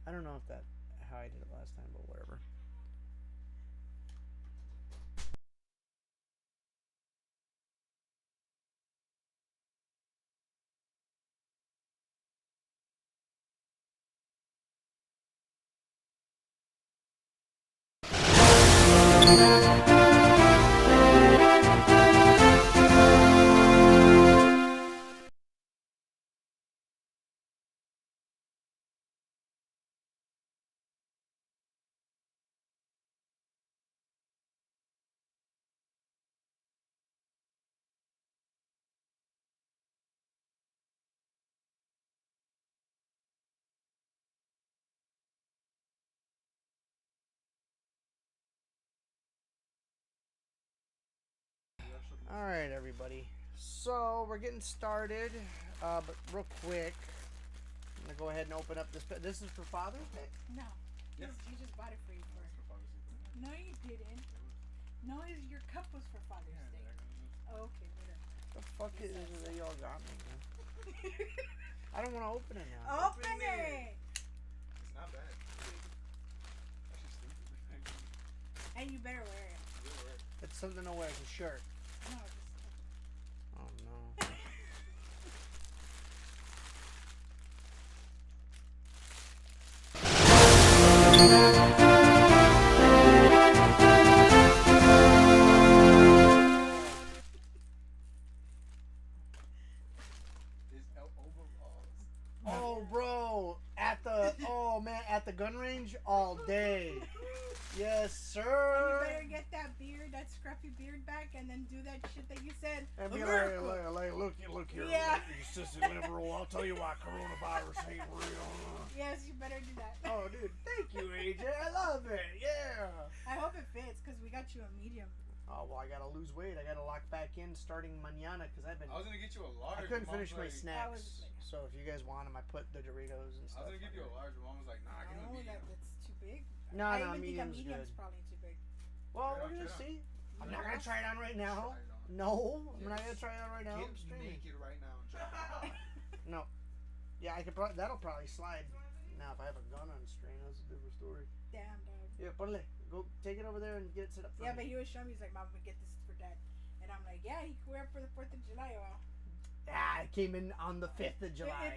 I don't know if that how I did it last time, but whatever. Alright, everybody. So, we're getting started, but real quick, I'm going to go ahead and open up this. This is for Father's Day? No. Yeah. You just bought it for you for Father's Day. No, you didn't. No, your cup was for Father's Day. Oh, okay, whatever. The fuck is it that y'all got me, man? I don't want to open it now. Open it! It's not bad. That's just stupid. And you better wear it. It's something to wear as a shirt. No, just... Oh, no. Oh, bro, at the gun range all day. Yes, sir. And you better get that beard, that scruffy beard back, and then do that shit that you said. And be like, look here, Yeah. you sissy liberal. I'll tell you why coronavirus ain't real. Yes, you better do that. Oh, dude, thank you, AJ. I love it. Yeah. I hope it fits, because we got you a medium. Oh, well, I gotta lose weight. I gotta lock back in starting mañana, because I've been... I was gonna get you a large. I couldn't finish my like, snacks. So if you guys want them, I put the Doritos and I stuff. was gonna give you a large, but mom was like, nah, give me a medium. That's too big. No, I no, even think a medium's medium's good. probably too big. Well, Try we're it gonna out. see. I'm not gonna try it on right now. Try it on. No, I'm not gonna try it on right now. I'm Get streaming. naked right now and try it. No. Yeah, I could probably, that'll probably slide. Now, if I have a gun on stream, that's a different story. Damn, dog. Yeah, ponle. Go take it over there and get it set up. Yeah, but he was showing me, he's like, Mom, we get this for Dad. And I'm like, yeah, he could wear it for the 4th of July. Well, Ah, it came in on the 5th of July.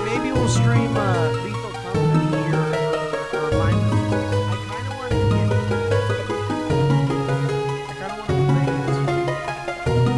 Maybe we'll stream Lethal Company or Mindless. I kind of want to get. I kind of want to play this.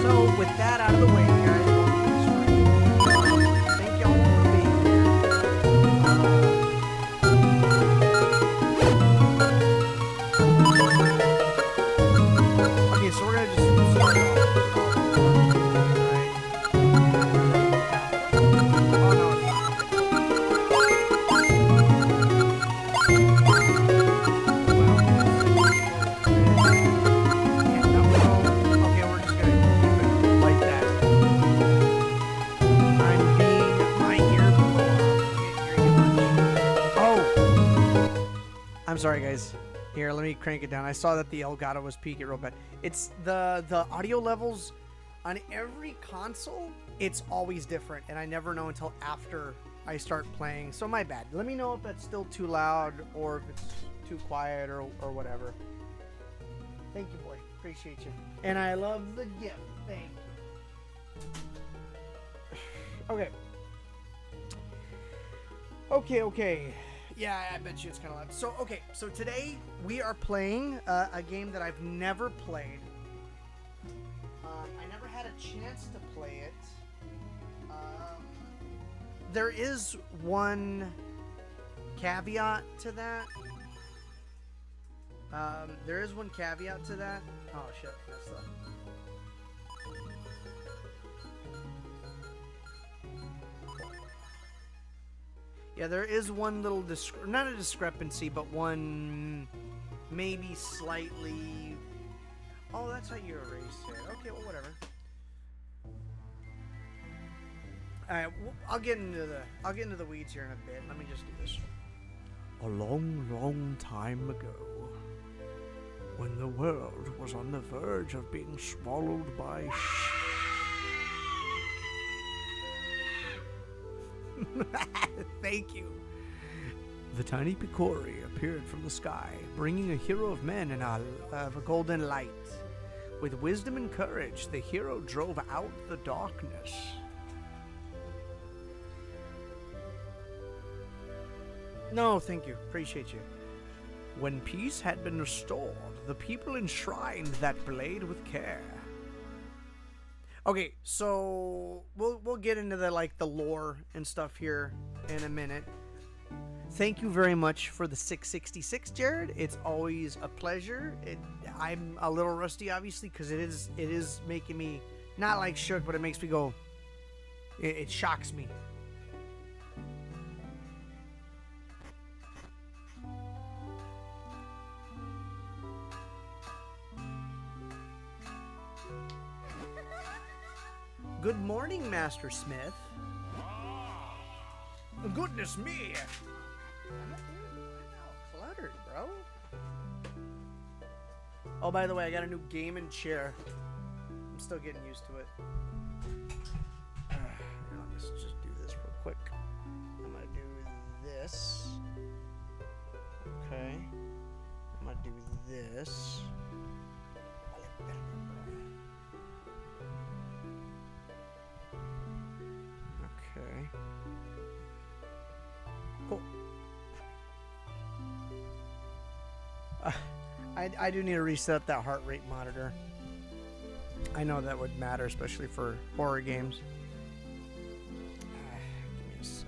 So with that out of the way, you guys, welcome to the stream. Thank y'all for being here. Okay, so we're gonna just start off. Okay, we're just gonna keep it like that. I'm being my ear Oh! I'm sorry, guys. Here, let me crank it down. I saw that the Elgato was peaking real bad. It's the audio levels On every console, it's always different, and I never know until after I start playing. So my bad. Let me know if that's still too loud or if it's too quiet or whatever. Thank you, boy. Appreciate you. And I love the gift. Thank you. Okay. Yeah, I bet you it's kind of loud. So, okay. So today we are playing a game that I've never played. I never had a chance to play it. There is one caveat to that. Oh shit, that's yeah, there is one little not a discrepancy, but one maybe slightly. Oh, that's how you erased it. Okay, well, whatever. All right, I'll get into the weeds here in a bit. Let me just do this. A long, long time ago, when the world was on the verge of being swallowed by Thank you. The tiny Picori appeared from the sky, bringing a hero of men and of a golden light. With wisdom and courage, the hero drove out the darkness. No, thank you. Appreciate you. When peace had been restored, the people enshrined that blade with care. Okay, so we'll get into the lore and stuff here in a minute. Thank you very much for the 666, Jared. It's always a pleasure. I'm a little rusty, obviously, because it is making me not like shook, but it makes me go. It shocks me. Good morning, Master Smith. Goodness me! I'm cluttered, bro. Oh, by the way, I got a new gaming chair. I'm still getting used to it. Let's just do this real quick. I'm gonna do this. Okay. I'm gonna do this. Okay. Cool. I do need to reset that heart rate monitor. I know that would matter, especially for horror games. Give me a sec.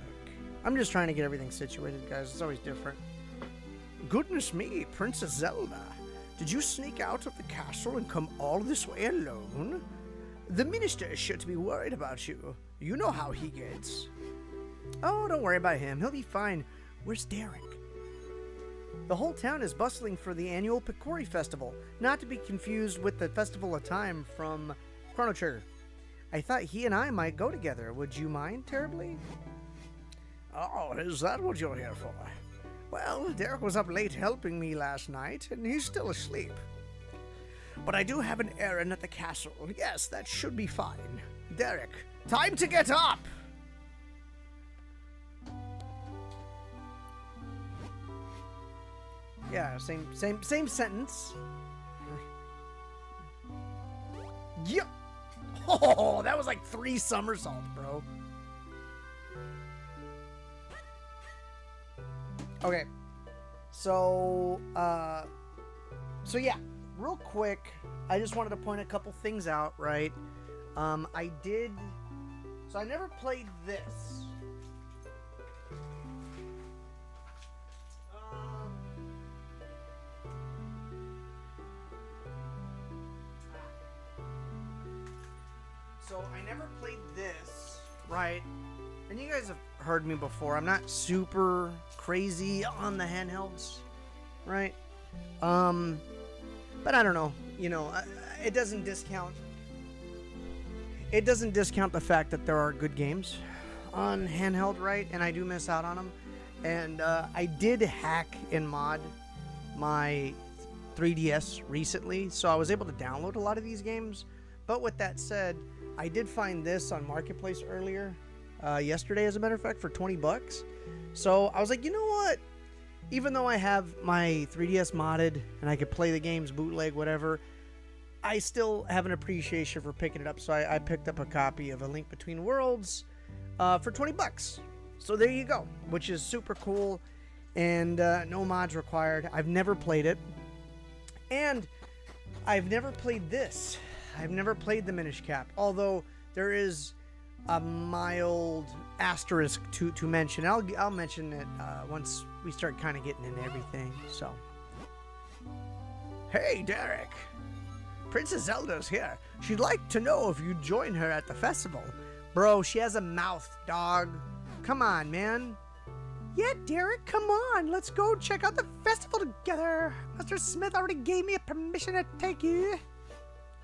I'm just trying to get everything situated, guys. It's always different. Goodness me, Princess Zelda. Did you sneak out of the castle and come all this way alone? The minister is sure to be worried about you. You know how he gets. Oh, don't worry about him. He'll be fine. Where's Derek? The whole town is bustling for the annual Picori Festival, not to be confused with the Festival of Time from Chrono Trigger. I thought he and I might go together. Would you mind terribly? Oh, is that what you're here for? Well, Derek was up late helping me last night, and he's still asleep. But I do have an errand at the castle. Yes, that should be fine. Derek, time to get up! Yeah, same sentence. Yep. Oh, that was like 3 somersaults, bro. Okay. So yeah, real quick, I just wanted to point a couple things out, right? So I never played this. So I never played this, right? And you guys have heard me before. I'm not super crazy on the handhelds, right? But I don't know. You know, it doesn't discount. It doesn't discount the fact that there are good games on handheld, right? And I do miss out on them. And I did hack and mod my 3DS recently, so I was able to download a lot of these games. But with that said, I did find this on Marketplace earlier, yesterday as a matter of fact, for 20 bucks. So I was like, you know what? Even though I have my 3DS modded and I could play the games bootleg, whatever, I still have an appreciation for picking it up. So I picked up a copy of A Link Between Worlds for 20 bucks. So there you go, which is super cool, and no mods required. I've never played it, and I've never played this. I've never played the Minish Cap, although there is a mild asterisk to mention. I'll mention it once we start kind of getting into everything. So, hey, Derek, Princess Zelda's here. She'd like to know if you'd join her at the festival. Bro, she has a mouth, dog. Come on, man. Yeah, Derek, come on. Let's go check out the festival together. Mr. Smith already gave me a permission to take you.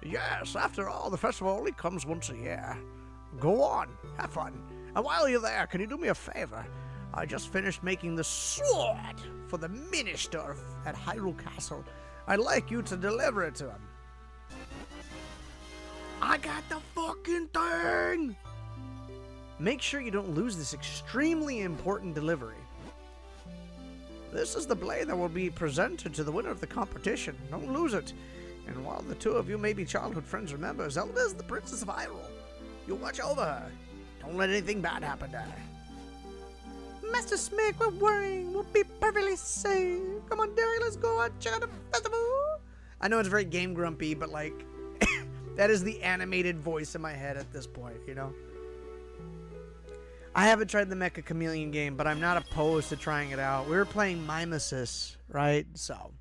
Yes, after all, the festival only comes once a year. Go on, have fun. And while you're there, can you do me a favor? I just finished making the sword for the minister at Hyrule Castle. I'd like you to deliver it to him. I got the fucking thing! Make sure you don't lose this extremely important delivery. This is the blade that will be presented to the winner of the competition. Don't lose it. And while the two of you may be childhood friends, remember, Zelda is the Princess of Hyrule. You watch over her. Don't let anything bad happen to her. Master Smith, we're worrying. We'll be perfectly safe. Come on, Derek, let's go out check out the festival. I know it's very game grumpy, but like, that is the animated voice in my head at this point, you know? I haven't tried the Mecha Chameleon game, but I'm not opposed to trying it out. We were playing Mimesis, right? So,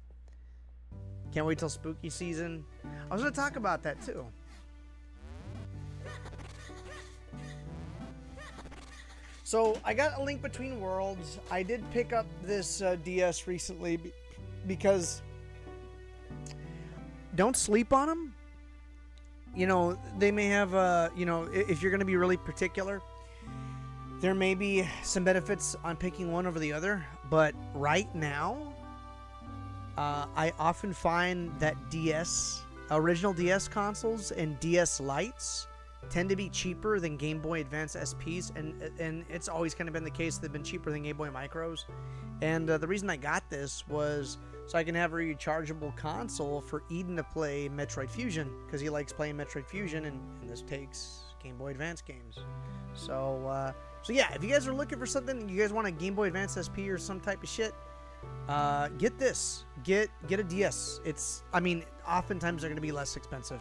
can't wait till spooky season. I was going to talk about that too. So, I got A Link Between Worlds. I did pick up this DS recently because don't sleep on them. You know, they may have, you know, if you're going to be really particular, there may be some benefits on picking one over the other, but right now, I often find that original DS consoles and DS Lites tend to be cheaper than Game Boy Advance SPs, and it's always kind of been the case. They've been cheaper than Game Boy Micros, and the reason I got this was so I can have a rechargeable console for Eden to play Metroid Fusion, because he likes playing Metroid Fusion, and this takes Game Boy Advance games. So yeah, if you guys are looking for something, you guys want a Game Boy Advance SP or some type of shit, get this. Get a DS. It's, I mean, oftentimes they're going to be less expensive.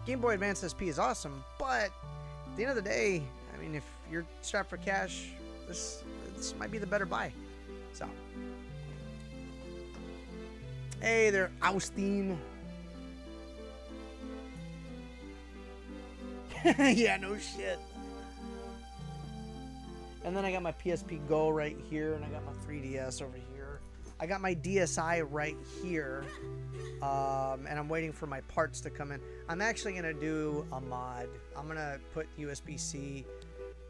Game Boy Advance SP is awesome, but at the end of the day, I mean, if you're strapped for cash, this might be the better buy. So, hey there, Austin. Yeah, no shit. And then I got my PSP Go right here, and I got my 3DS over here. I got my DSi right here, and I'm waiting for my parts to come in. I'm actually going to do a mod. I'm going to put USB-C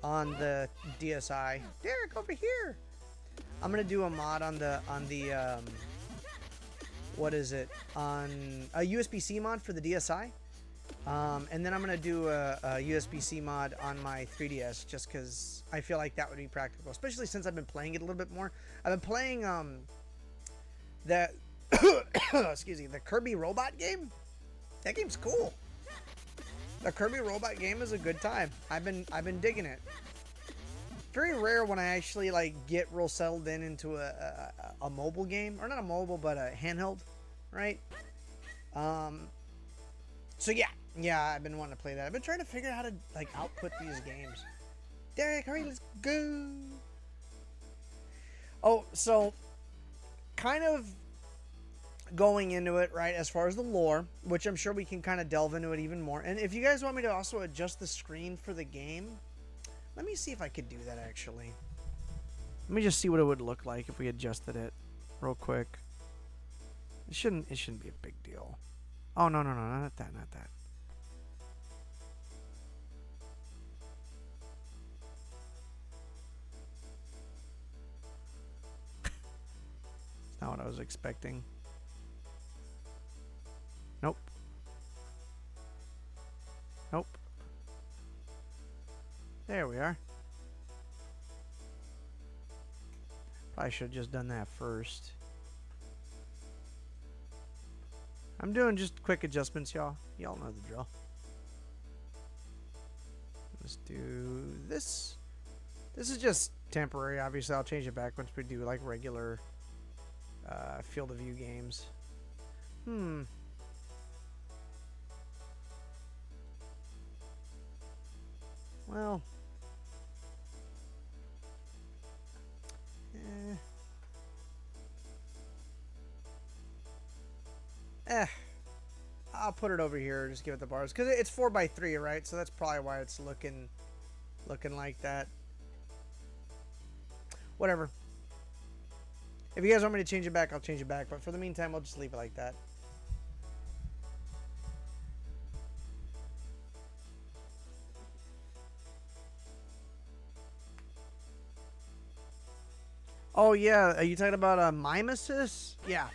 on the DSi. Derek, over here! I'm going to do a mod on the what is it? On a USB-C mod for the DSi. And then I'm going to do a USB-C mod on my 3DS, just because I feel like that would be practical, especially since I've been playing it a little bit more. I've been playing that excuse me, the Kirby Robot game. That game's cool. The Kirby Robot game is a good time. I've been digging it. Very rare when I actually like get real settled into a mobile game, or not a mobile, but a handheld, right? So yeah, I've been wanting to play that. I've been trying to figure out how to like output these games. Derek, hurry, let's go. Oh, so kind of going into it, right, as far as the lore, which I'm sure we can kind of delve into it even more. And if you guys want me to also adjust the screen for the game, let me see if I could do that actually. Let me just see what it would look like if we adjusted it real quick. It shouldn't be a big deal. Oh, no, not that. It's not what I was expecting. Nope. Nope. There we are. Probably should have just done that first. I'm doing just quick adjustments, y'all. Y'all know the drill. Let's do this. This is just temporary. Obviously, I'll change it back once we do like regular field of view games. Well. I'll put it over here. Just give it the bars because it's 4x3, right? So that's probably why it's looking like that. Whatever. If you guys want me to change it back, I'll change it back. But for the meantime, I'll just leave it like that. Oh yeah, are you talking about mimesis? Yeah.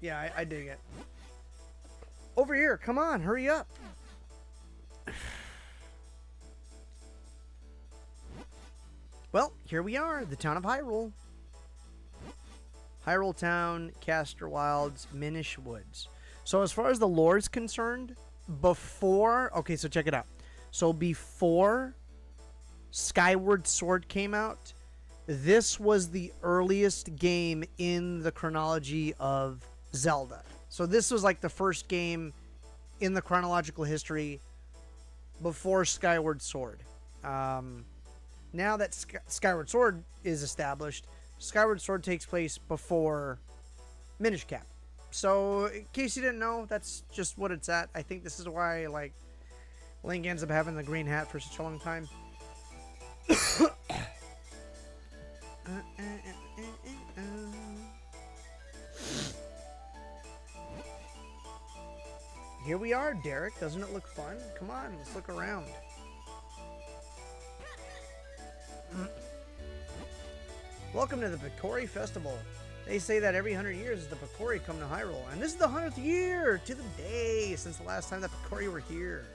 Yeah, I dig it. Over here, come on, hurry up. Well, here we are, the town of Hyrule. Hyrule Town, Castor Wilds, Minish Woods. So as far as the lore is concerned, before... Okay, so check it out. So before Skyward Sword came out, this was the earliest game in the chronology of Zelda. So this was like the first game in the chronological history before Skyward Sword. Now that Skyward Sword is established, Skyward Sword takes place before Minish Cap. So in case you didn't know, that's just what it's at. I think this is why like Link ends up having the green hat for such a long time. Here we are, Derek. Doesn't it look fun? Come on, let's look around. Welcome to the Picori Festival. They say that every 100 years the Picori come to Hyrule, and this is the 100th year to the day since the last time the Picori were here.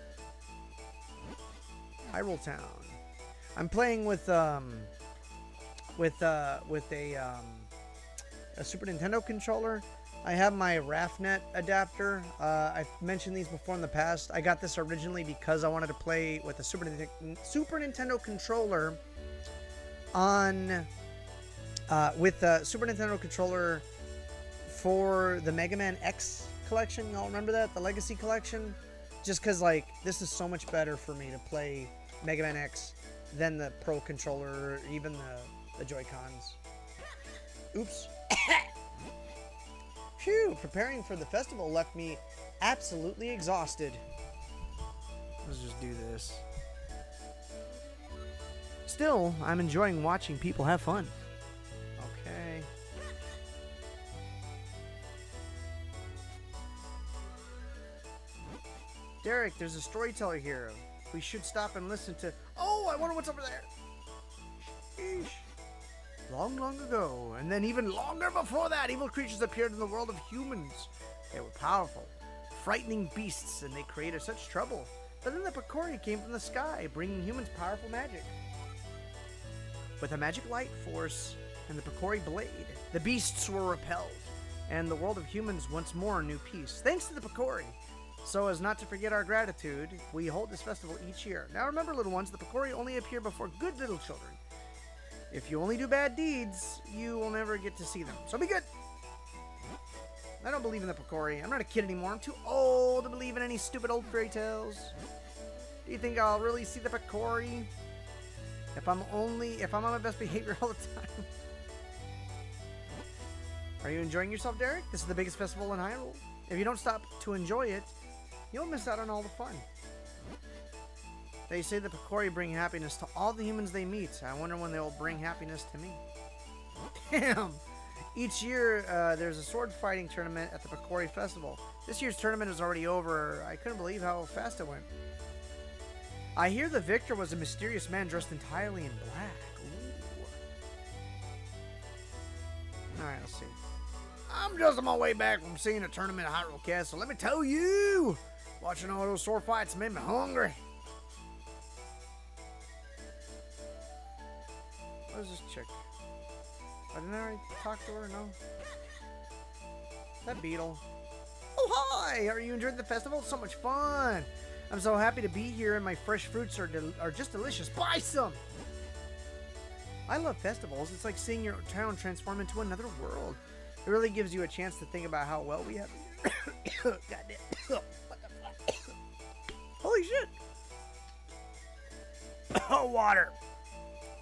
Hyrule Town. I'm playing with a Super Nintendo controller. I have my RAFnet adapter. I've mentioned these before in the past. I got this originally because I wanted to play with a Super Nintendo controller on with a Super Nintendo controller for the Mega Man X collection. Y'all remember that? The Legacy collection? Just because, like, this is so much better for me to play Mega Man X than the Pro controller or even the Joy-Cons. Oops. Phew, preparing for the festival left me absolutely exhausted. Let's just do this. Still, I'm enjoying watching people have fun. Okay. Derek, there's a storyteller here. We should stop and listen to... Oh, I wonder what's over there. Sheesh. Long, long ago, and then even longer before that, evil creatures appeared in the world of humans. They were powerful, frightening beasts, and they created such trouble. But then the Picori came from the sky, bringing humans powerful magic. With a magic light force and the Picori blade, the beasts were repelled, and the world of humans once more knew peace, thanks to the Picori. So as not to forget our gratitude, we hold this festival each year. Now remember, little ones, the Picori only appear before good little children. If you only do bad deeds, you will never get to see them. So be good. I don't believe in the Picori. I'm not a kid anymore. I'm too old to believe in any stupid old fairy tales. Do you think I'll really see the Picori if I'm on my best behavior all the time? Are you enjoying yourself, Derek? This is the biggest festival in Hyrule. If you don't stop to enjoy it, you'll miss out on all the fun. They say the Picori bring happiness to all the humans they meet. I wonder when they'll bring happiness to me. Damn! Each year, there's a sword fighting tournament at the Picori Festival. This year's tournament is already over. I couldn't believe how fast it went. I hear the victor was a mysterious man dressed entirely in black. Ooh. Alright, let's see. I'm just on my way back from seeing a tournament at Hyrule Castle. Let me tell you, Watching all those sword fights made me hungry. What is this chick? Didn't I already talk to her? No. That beetle. Oh, hi! Are you enjoying the festival? It's so much fun! I'm so happy to be here, and my fresh fruits are just delicious. Buy some! I love festivals. It's like seeing your town transform into another world. It really gives you a chance to think about how well we have it here. Goddamn. What the fuck? Holy shit! Oh, water!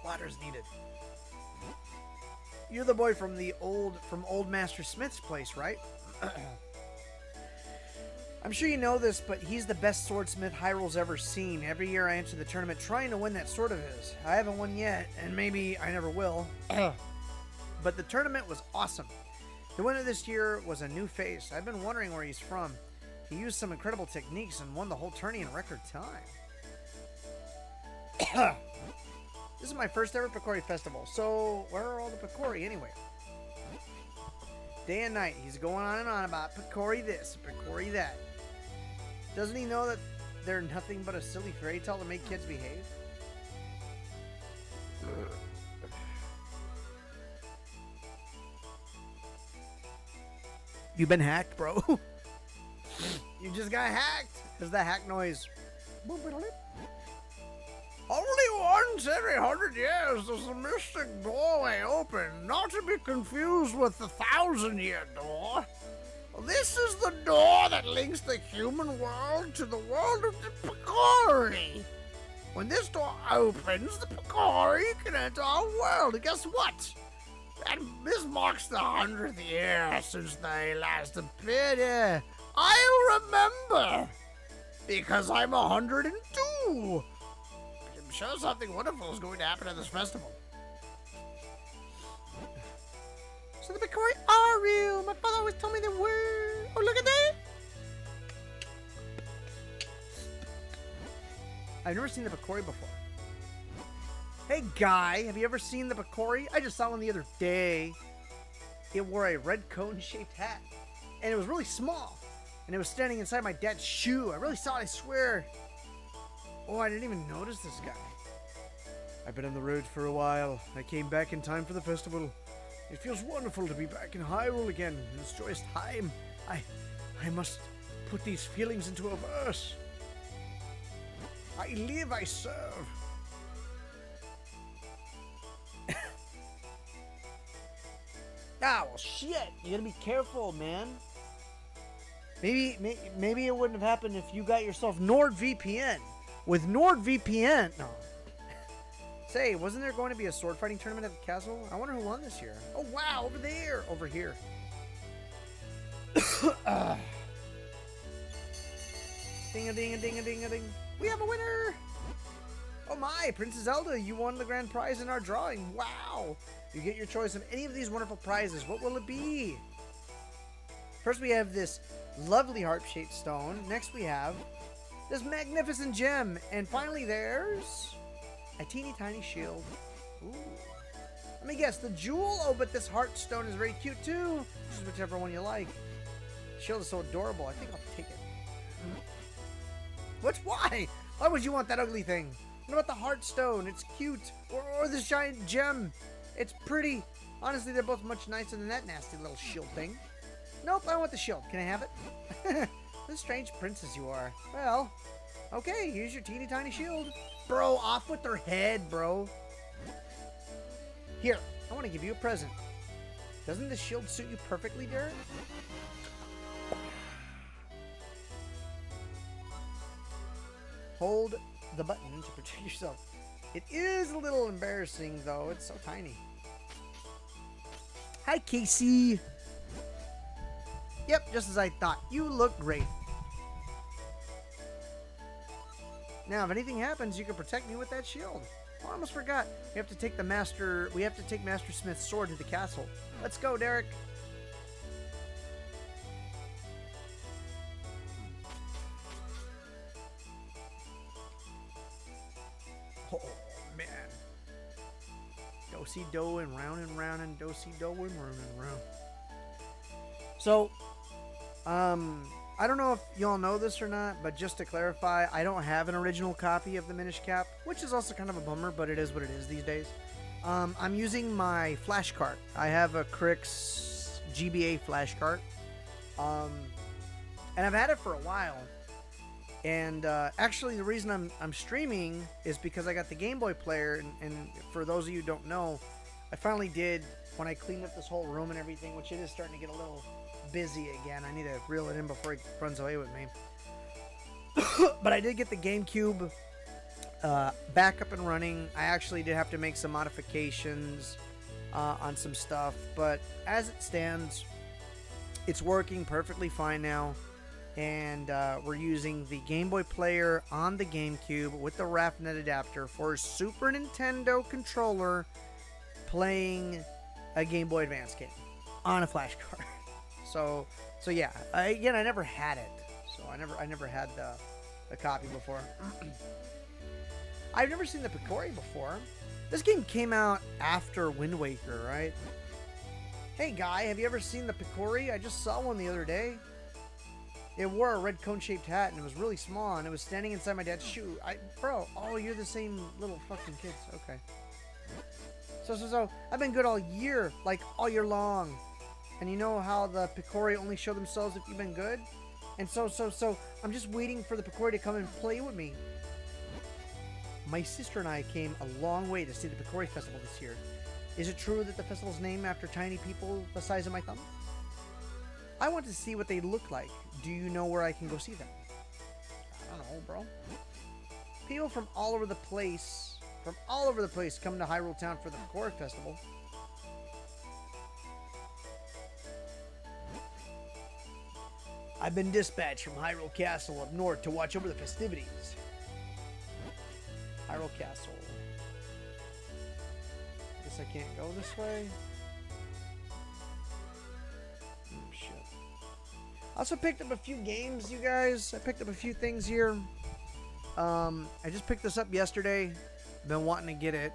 Water's needed. You're the boy from old Master Smith's place, right? I'm sure you know this, but he's the best swordsmith Hyrule's ever seen. Every year I enter the tournament trying to win that sword of his. I haven't won yet, and maybe I never will. But the tournament was awesome. The winner this year was a new face. I've been wondering where he's from. He used some incredible techniques and won the whole tourney in record time. This is my first ever Picori festival, so where are all the Picori anyway? Day and night, he's going on and on about Picori this, Picori that. Doesn't he know that they're nothing but a silly fairy tale to make kids behave? You've been hacked, bro. You just got hacked. There's the hack noise. Only once every 100 years does the mystic doorway open, not to be confused with the 1,000-year door. This is the door that links the human world to the world of the Picori. When this door opens, the Picori can enter our world. And guess what? And this marks the 100th year since they last appeared here. I remember, because I'm 102. I'm sure something wonderful is going to happen at this festival. So the Picori are real. My father always told me they were. Oh, look at that. I've never seen the Picori before. Hey, guy, have you ever seen the Picori? I just saw one the other day. It wore a red cone-shaped hat, and it was really small, and it was standing inside my dad's shoe. I really saw it, I swear. Oh, I didn't even notice this guy. I've been on the road for a while. I came back in time for the festival. It feels wonderful to be back in Hyrule again in this joyous time. I must put these feelings into a verse. I live, I serve. Ah, well, shit. You gotta be careful, man. Maybe it wouldn't have happened if you got yourself NordVPN. With NordVPN, no. Say, wasn't there going to be a sword fighting tournament at the castle? I wonder who won this year. Oh, wow, over there. Over here. Ding-a-ding-a-ding-a-ding-a-ding. We have a winner. Oh my, Princess Zelda, you won the grand prize in our drawing. Wow. You get your choice of any of these wonderful prizes. What will it be? First we have this lovely heart-shaped stone. Next we have this magnificent gem. And finally there's a teeny tiny shield. Ooh. Let me guess, the jewel? Oh, but this heart stone is very cute too. Just whichever one you like. The shield is so adorable. I think I'll take it. What's why? Why would you want that ugly thing? What about the heart stone? It's cute. Or this giant gem. It's pretty. Honestly, they're both much nicer than that nasty little shield thing. Nope, I want the shield. Can I have it? What a strange princess you are. Well, okay, here's your teeny tiny shield. Bro, off with their head, bro. Here, I want to give you a present. Doesn't this shield suit you perfectly, Derek? Hold the button to protect yourself. It is a little embarrassing, though. It's so tiny. Hi, Casey. Yep, just as I thought. You look great. Now, if anything happens, you can protect me with that shield. Oh, I almost forgot. We have to take Master Smith's sword to the castle. Let's go, Derek. Oh, man. Do-si-do and round and do-si-do and round and round. So, I don't know if y'all know this or not, but just to clarify, I don't have an original copy of the Minish Cap, which is also kind of a bummer, but it is what it is these days. I'm using my flash cart. I have a Crix GBA flash cart, and I've had it for a while. And actually, the reason I'm streaming is because I got the Game Boy player, and for those of you who don't know, I finally did, when I cleaned up this whole room and everything, which it is starting to get a little busy again. I need to reel it in before it runs away with me. But I did get the GameCube back up and running. I actually did have to make some modifications on some stuff, but as it stands, it's working perfectly fine now. And we're using the Game Boy player on the GameCube with the RAFnet adapter for a Super Nintendo controller playing a Game Boy Advance game on a flash card. So yeah. I never had it, so I never had the copy before. I've never seen the Picori before. This game came out after Wind Waker, right? Hey guy, have you ever seen the Picori? I just saw one the other day. It wore a red cone-shaped hat, and it was really small, and it was standing inside my dad's shoe. Bro, oh, you're the same little fucking kids. Okay. So, I've been good all year, like, all year long. And you know how the Picori only show themselves if you've been good? And so, I'm just waiting for the Picori to come and play with me. My sister and I came a long way to see the Picori Festival this year. Is it true that the festival's named after tiny people the size of my thumb? I want to see what they look like. Do you know where I can go see them? I don't know, bro. People from all over the place, come to Hyrule Town for the Picori Festival. I've been dispatched from Hyrule Castle up north to watch over the festivities. Hyrule Castle. Guess I can't go this way. I also picked up a few games, you guys. I picked up a few things here. I just picked this up yesterday. Been wanting to get it.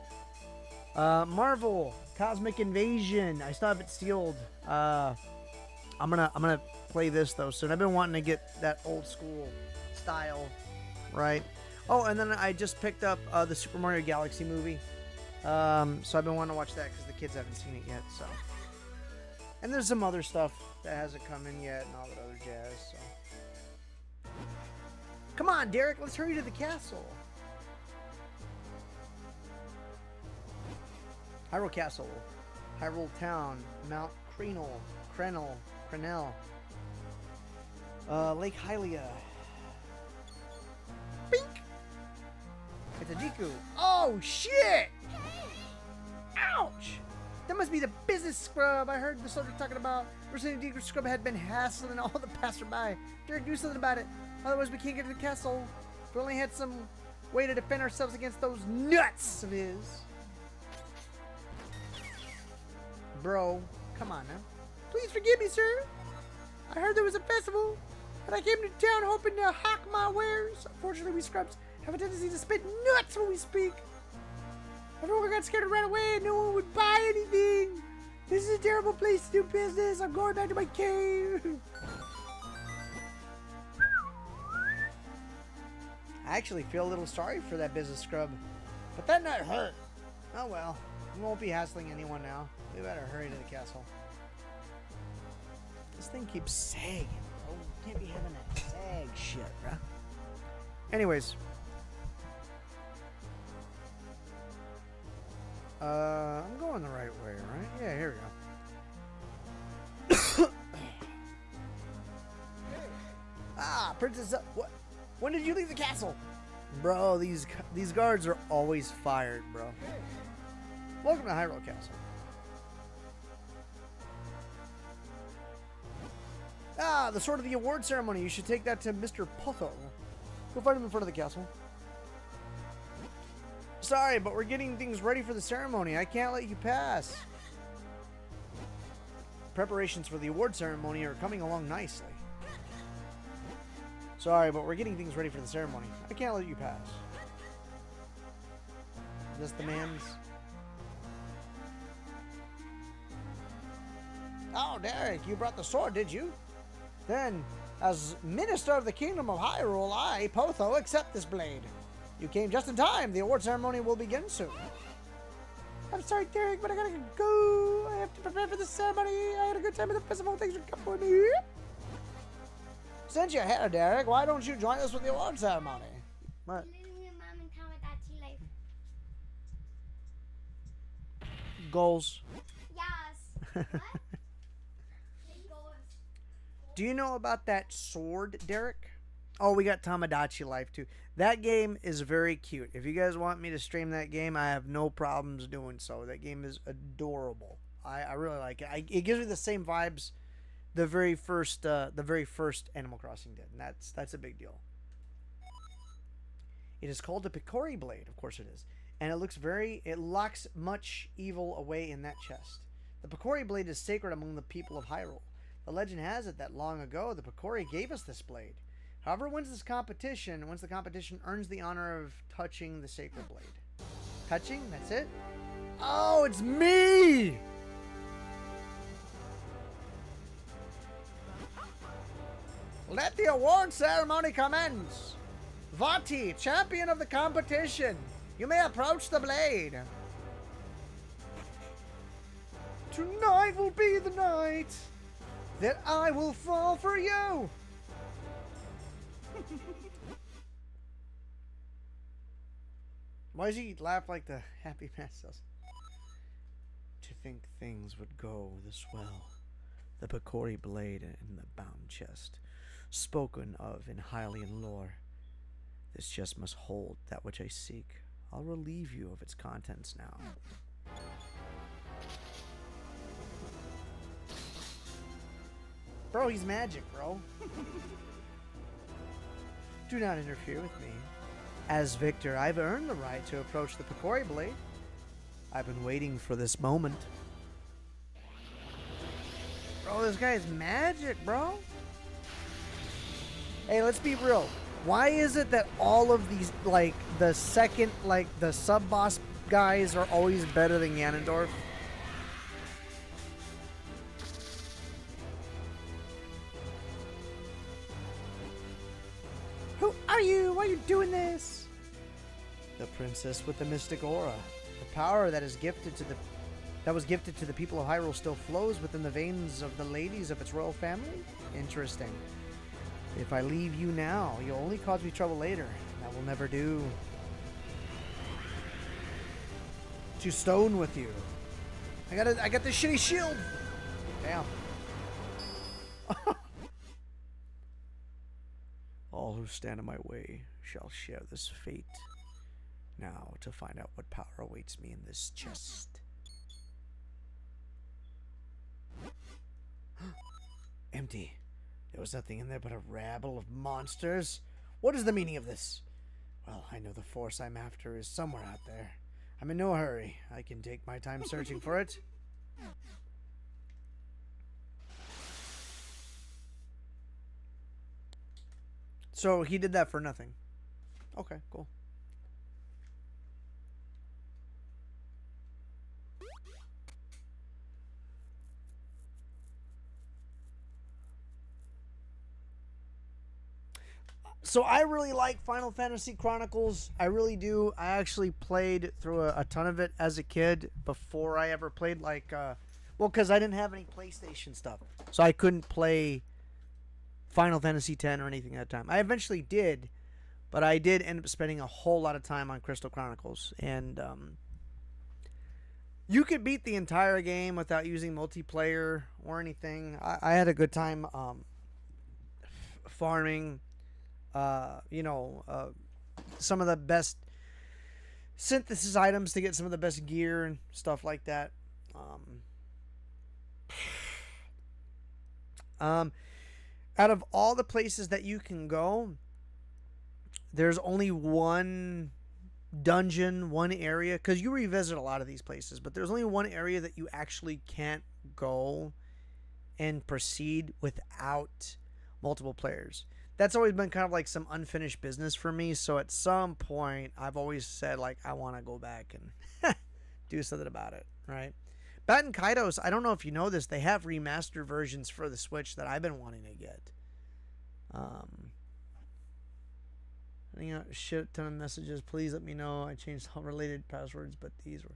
Marvel Cosmic Invasion. I still have it sealed. I'm gonna play this though soon. I've been wanting to get that old school style, right? Oh, and then I just picked up the Super Mario Galaxy movie. So I've been wanting to watch that because the kids haven't seen it yet. So, and there's some other stuff that hasn't come in yet and all that other jazz. So, come on, Derek, let's hurry to the castle. Hyrule Castle, Hyrule Town, Mount Crenel, Lake Hylia. Bink! It's a Deku. Oh, shit! Ouch! That must be the business scrub I heard the soldier talking about. We're saying Deku Scrub had been hassling all the passerby. Derek, do something about it. Otherwise, we can't get to the castle. We only had some way to defend ourselves against those nuts of his. Bro, come on now. Please forgive me, sir. I heard there was a festival, and I came to town hoping to hawk my wares. Unfortunately, we scrubs have a tendency to spit nuts when we speak. Everyone got scared and ran away, and no one would buy anything. This is a terrible place to do business. I'm going back to my cave. I actually feel a little sorry for that business scrub, but that nut hurt. Oh well, we won't be hassling anyone now. We better hurry to the castle. This thing keeps sagging, bro. You can't be having that sag shit, bro. Anyways. I'm going the right way, right? Yeah, here we go. Ah, Princess, what? When did you leave the castle? Bro, these guards are always fired, bro. Welcome to Hyrule Castle. Ah, the sword of the award ceremony. You should take that to Mr. Potho. Go find him in front of the castle. Sorry, but we're getting things ready for the ceremony. I can't let you pass. Preparations for the award ceremony are coming along nicely. Sorry, but we're getting things ready for the ceremony. I can't let you pass. Is this the man's? Oh, Derek, you brought the sword, did you? Then, As Minister of the Kingdom of Hyrule, I, Potho, accept this blade. You came just in time. The award ceremony will begin soon. I'm sorry, Derek, but I gotta go. I have to prepare for the ceremony. I had a good time at the festival. Thanks for coming with me. Since you're here, Derek, why don't you join us with the award ceremony? What? Living with mom and Tamagotchi life. Goals. Yes. What? Do you know about that sword, Derek? Oh, we got Tamagotchi Life too. That game is very cute. If you guys want me to stream that game, I have no problems doing so. That game is adorable. I really like it. It gives me the same vibes the very first Animal Crossing did, and that's a big deal. It is called the Picori Blade, of course it is, and it locks much evil away in that chest. The Picori Blade is sacred among the people of Hyrule. The legend has it that long ago, the Picori gave us this blade. However, once the competition earns the honor of touching the sacred blade. Touching? That's it? Oh, it's me! Let the award ceremony commence! Vati, champion of the competition, you may approach the blade. Tonight will be the night that I will fall for you. Why does he laugh like the happy man does? To think things would go this well. The Picori blade in the bound chest, spoken of in Hylian lore. This chest must hold that which I seek. I'll relieve you of its contents now. Bro, he's magic, bro. Do not interfere with me. As victor, I've earned the right to approach the Picori blade. I've been waiting for this moment. Bro, this guy is magic, bro. Hey, let's be real. Why is it that all of these, like, the sub-boss guys are always better than Ganondorf? Who are you? Why are you doing this? The princess with the mystic aura. The power that was gifted to the people of Hyrule still flows within the veins of the ladies of its royal family? Interesting. If I leave you now, you'll only cause me trouble later. That will never do. To stone with you. I got this shitty shield. Damn. All who stand in my way shall share this fate. Now, to find out what power awaits me in this chest. Empty. There was nothing in there but a rabble of monsters. What is the meaning of this? Well, I know the force I'm after is somewhere out there. I'm in no hurry. I can take my time searching for it. So he did that for nothing. Okay, cool. So I really like Final Fantasy Chronicles. I really do. I actually played through a ton of it as a kid before I ever played, like, well, because I didn't have any PlayStation stuff. So I couldn't play Final Fantasy X or anything at that time. I eventually did, but I did end up spending a whole lot of time on Crystal Chronicles. And you could beat the entire game without using multiplayer or anything. I had a good time farming. Some of the best synthesis items to get some of the best gear and stuff like that. Out of all the places that you can go, there's only one dungeon, one area, because you revisit a lot of these places, but there's only one area that you actually can't go and proceed without multiple players. That's always been kind of like some unfinished business for me. So at some point, I've always said, like, I want to go back and do something about it, right? Batten Kaitos, I don't know if you know this, they have remastered versions for the Switch that I've been wanting to get. Sending out a shit ton of messages. Please let me know. I changed all related passwords, but these were.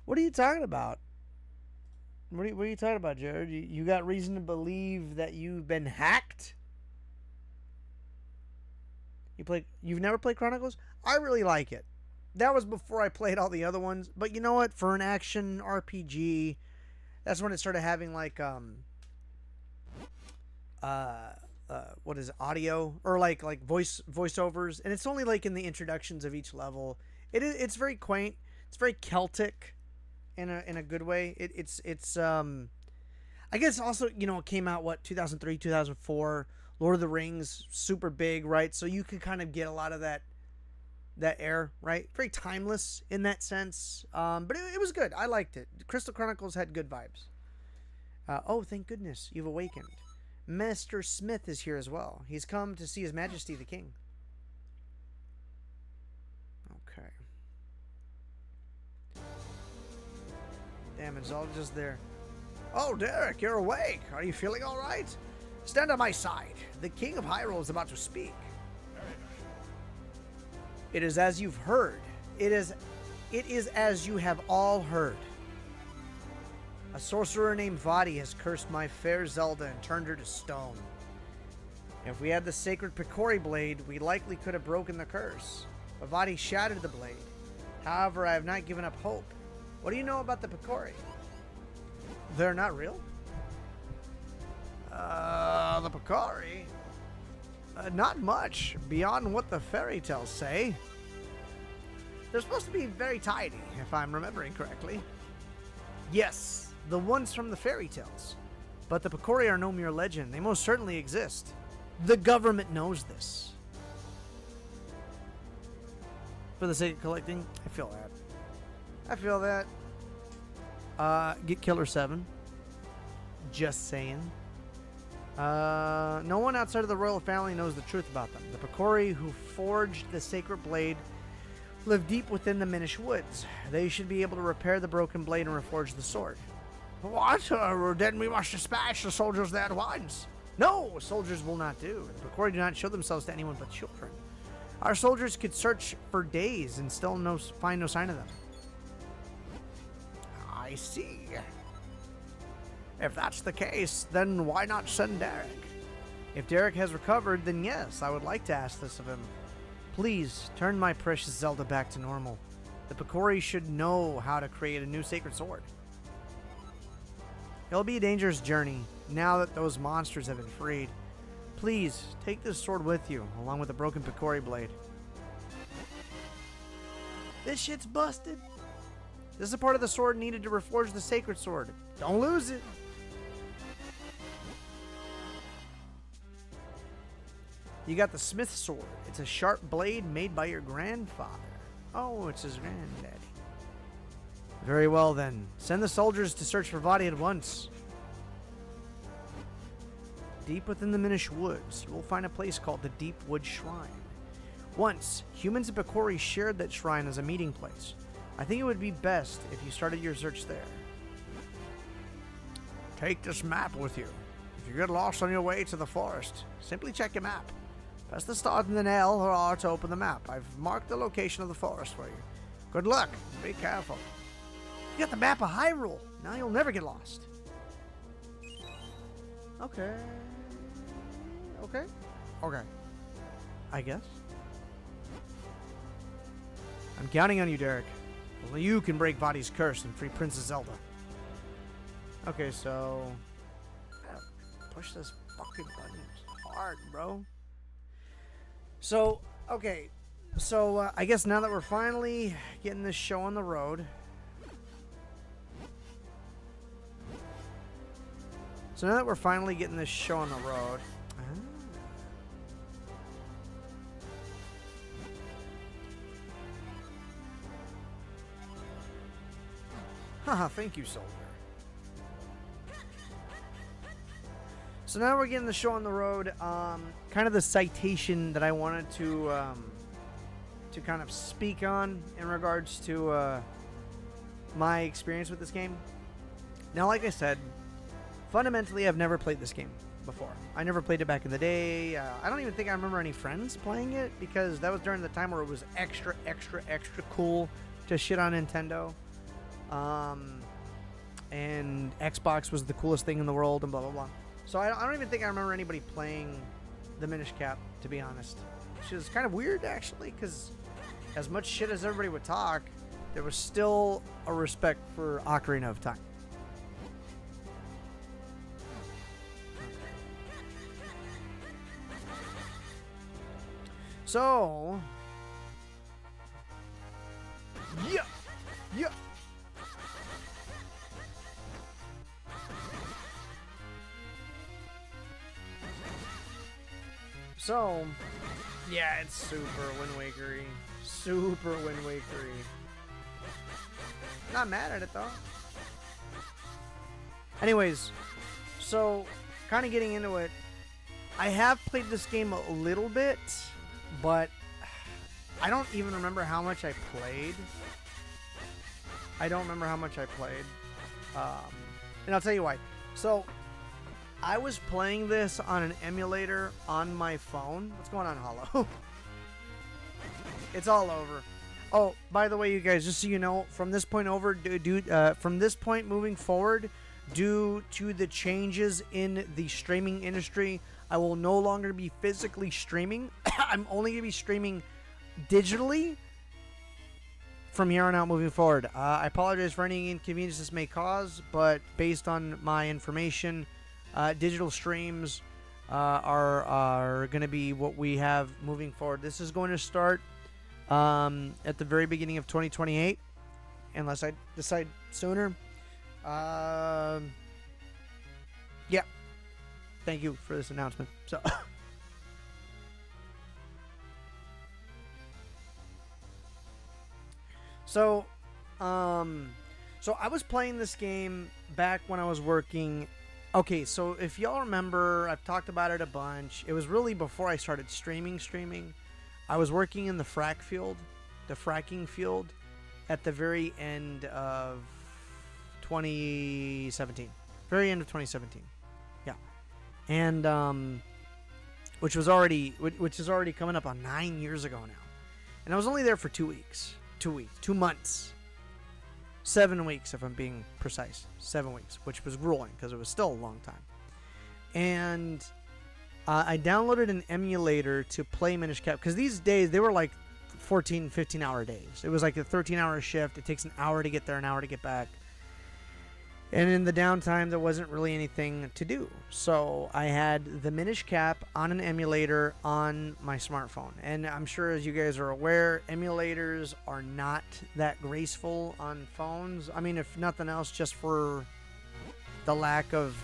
What are you talking about? What are you talking about, Jared? You got reason to believe that you've been hacked? You've never played Chronicles? I really like it. That was before I played all the other ones. But you know what? For an action RPG, that's when it started having like what is it, audio or like voiceovers, and it's only like in the introductions of each level. It's very quaint. It's very Celtic in a good way. It's I guess also, you know, it came out 2003, 2004. Lord of the Rings, super big, right? So you could kind of get a lot of that air, right? Very timeless in that sense. But it was good. I liked it. Crystal Chronicles had good vibes. Oh, thank goodness you've awakened. Master Smith is here as well. He's come to see His Majesty the King. Okay. Damn, it's all just there. Oh, Derek, you're awake. Are you feeling all right? Stand on my side. The King of Hyrule is about to speak. It is as you've heard. It is as you have all heard. A sorcerer named Vadi has cursed my fair Zelda and turned her to stone. If we had the sacred Picori blade, we likely could have broken the curse. But Vadi shattered the blade. However, I have not given up hope. What do you know about the Picori? They're not real? The Picori? Not much, beyond what the fairy tales say. They're supposed to be very tidy, if I'm remembering correctly. Yes, the ones from the fairy tales. But the Picori are no mere legend. They most certainly exist. The government knows this. For the sake of collecting, I feel that. I feel that. Get Killer 7. Just saying. No one outside of the royal family knows the truth about them. The Picori who forged the sacred blade live deep within the Minish woods. They should be able to repair the broken blade and reforge the sword. What? Then we must dispatch the soldiers there at once. No, soldiers will not do. The Picori do not show themselves to anyone but children. Our soldiers could search for days and still find no sign of them. I see. If that's the case, then why not send Derek? If Derek has recovered, then yes, I would like to ask this of him. Please, turn my precious Zelda back to normal. The Picori should know how to create a new sacred sword. It'll be a dangerous journey, now that those monsters have been freed. Please, take this sword with you, along with the broken Picori blade. This shit's busted. This is a part of the sword needed to reforge the sacred sword. Don't lose it. You got the Smith sword. It's a sharp blade made by your grandfather. Oh, it's his granddaddy. Very well then. Send the soldiers to search for Vadi at once. Deep within the Minish woods, you will find a place called the Deep Wood Shrine. Once, humans and Picori shared that shrine as a meeting place. I think it would be best if you started your search there. Take this map with you. If you get lost on your way to the forest, simply check your map. Press the start and then L or R to open the map. I've marked the location of the forest for you. Good luck. Be careful. You got the map of Hyrule. Now you'll never get lost. Okay. Okay. Okay. I guess. I'm counting on you, Derek. Only you can break Vadi's curse and free Princess Zelda. Okay, so... push this fucking button hard, bro. So, okay. So, I guess now that we're finally getting this show on the road... So now that we're finally getting this show on the road... Haha, thank you, soldier. So now we're getting the show on the road. Kind of the citation that I wanted to to kind of speak on in regards to my experience with this game. Now, like I said, fundamentally, I've never played this game before. I never played it back in the day. I don't even think I remember any friends playing it, because that was during the time where it was extra cool to shit on Nintendo. And Xbox was the coolest thing in the world and blah, blah, blah. So I don't even think I remember anybody playing the Minish Cap, to be honest. Which is kind of weird, actually, because as much shit as everybody would talk, there was still a respect for Ocarina of Time. So, yeah. So, yeah, it's super Wind Waker-y. Super Wind Waker-y. Not mad at it, though. Anyways, so, kind of getting into it. I have played this game a little bit, but I don't even remember how much I played. And I'll tell you why. So, I was playing this on an emulator on my phone. What's going on, Hollow? It's all over. Oh, by the way, you guys, just so you know, from this point moving forward, due to the changes in the streaming industry, I will no longer be physically streaming. I'm only going to be streaming digitally from here on out moving forward. I apologize for any inconvenience this may cause, but based on my information, digital streams are going to be what we have moving forward. This is going to start at the very beginning of 2028, unless I decide sooner. Yeah. Thank you for this announcement. So, so I was playing this game back when I was working. Okay, so if y'all remember, I've talked about it a bunch. It was really before I started streaming. I was working in the fracking field, at the very end of 2017. Very end of 2017. Yeah. And which is already coming up on 9 years ago now. And I was only there for 2 weeks. 2 months. 7 weeks, if I'm being precise. 7 weeks, which was grueling because it was still a long time. And I downloaded an emulator to play Minish Cap, because these days they were like 14, 15-hour days. It was like a 13-hour shift. It takes an hour to get there, an hour to get back. And in the downtime, there wasn't really anything to do. So I had the Minish Cap on an emulator on my smartphone. And I'm sure, as you guys are aware, emulators are not that graceful on phones. I mean, if nothing else, just for the lack of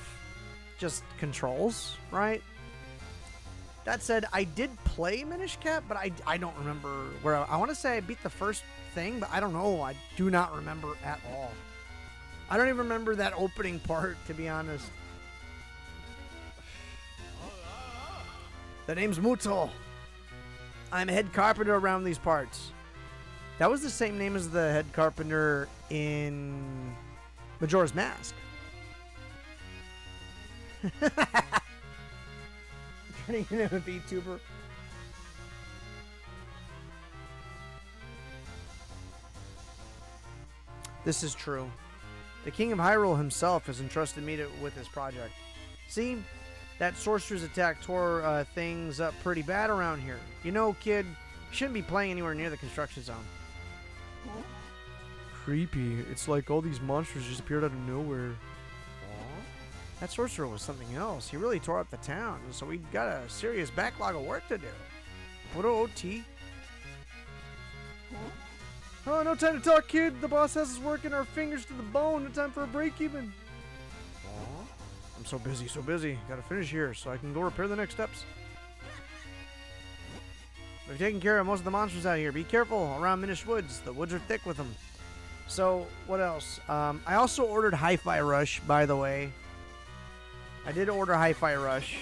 just controls, right? That said, I did play Minish Cap, but I don't remember where I want to say I beat the first thing, but I don't know. I do not remember at all. I don't even remember that opening part, to be honest. The name's Muto. I'm a head carpenter around these parts. That was the same name as the head carpenter in Majora's Mask. Turning into a VTuber. This is true. The King of Hyrule himself has entrusted me with this project. See, that Sorcerer's Attack tore things up pretty bad around here. You know, kid, you shouldn't be playing anywhere near the construction zone. Creepy. It's like all these monsters just appeared out of nowhere. That sorcerer was something else. He really tore up the town, so we got a serious backlog of work to do. What OT? Oh, no time to talk, kid. The boss has us working our fingers to the bone. No time for a break even. I'm so busy. Gotta finish here so I can go repair the next steps. We've taken care of most of the monsters out here. Be careful around Minish Woods. The woods are thick with them. So, what else? I also ordered Hi-Fi Rush, by the way. I did order Hi-Fi Rush.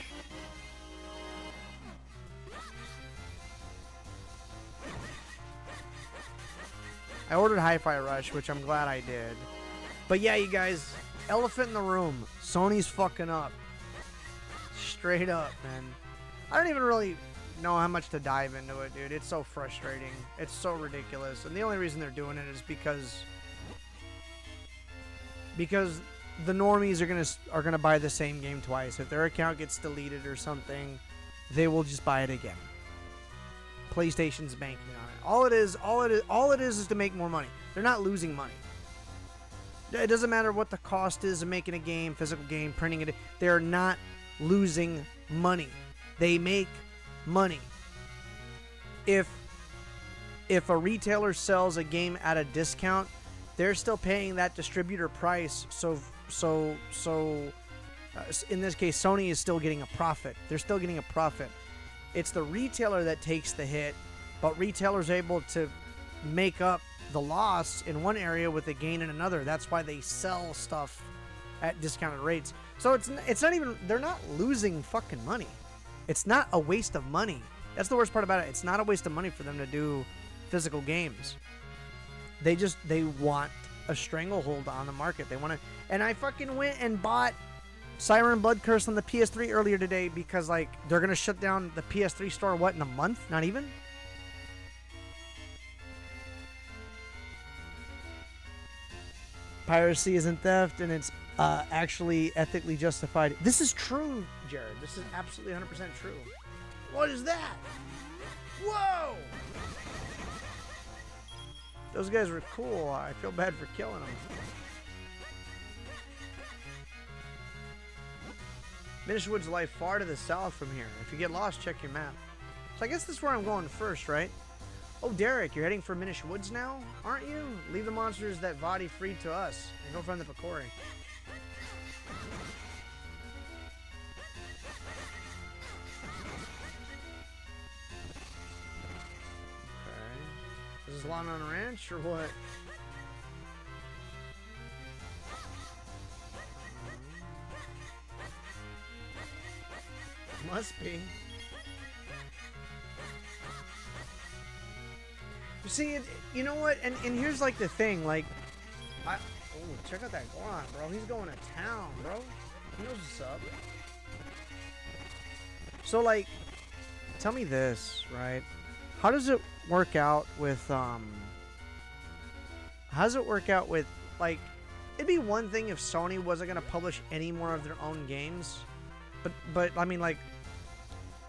I ordered Hi-Fi Rush, which I'm glad I did. But yeah, you guys, elephant in the room. Sony's fucking up. Straight up, man. I don't even really know how much to dive into it, dude. It's so frustrating. It's so ridiculous. And the only reason they're doing it is because the normies are gonna buy the same game twice. If their account gets deleted or something, they will just buy it again. PlayStation's banking on it. All it is to make more money. They're not losing money. It doesn't matter what the cost is of making a game, physical game, printing it. They're not losing money. They make money. If a retailer sells a game at a discount, they're still paying that distributor price. So in this case, Sony is still getting a profit. They're still getting a profit. It's the retailer that takes the hit, but retailers are able to make up the loss in one area with a gain in another. That's why they sell stuff at discounted rates. So it's not even, they're not losing fucking money. It's not a waste of money. That's the worst part about it. It's not a waste of money for them to do physical games. They want a stranglehold on the market. They want to, and I fucking went and bought Siren Blood Curse on the PS3 earlier today because, like, they're going to shut down the PS3 store, what, in a month? Not even? Piracy isn't theft, and it's actually ethically justified. This is true, Jared. This is absolutely 100% true. What is that? Whoa! Those guys were cool. I feel bad for killing them. Minish Woods lie far to the south from here. If you get lost, check your map. So I guess this is where I'm going first, right? Oh, Derek, you're heading for Minish Woods now? Aren't you? Leave the monsters that Vadi freed to us and go find the Picori. Okay. Is this Lana on a ranch or what? Must be. See, you know what? And here's like the thing, like, oh, check out that Goron, bro. He's going to town, bro. He knows what's up. So, like, tell me this, right? How does it work out with, how does it work out with, like, it'd be one thing if Sony wasn't going to publish any more of their own games. But, I mean, like,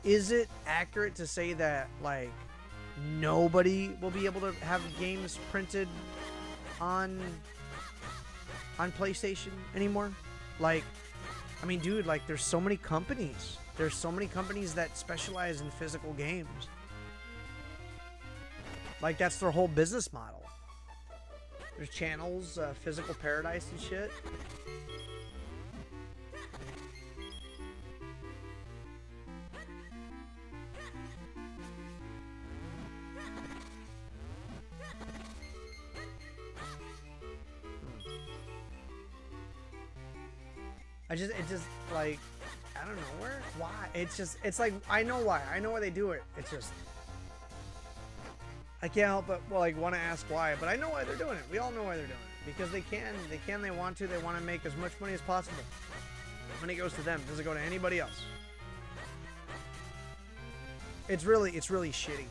is it accurate to say that, like, nobody will be able to have games printed on PlayStation anymore? Like, I mean, dude, like, there's so many companies. There's so many companies that specialize in physical games. Like, that's their whole business model. There's channels, Physical Paradise and shit. It just, like, I don't know why. It's like, I know why. I know why they do it. It's just, I can't help but, well, like, want to ask why, but I know why they're doing it. We all know why they're doing it. Because they want to make as much money as possible. Money goes to them. It doesn't go to anybody else. It's really shitty.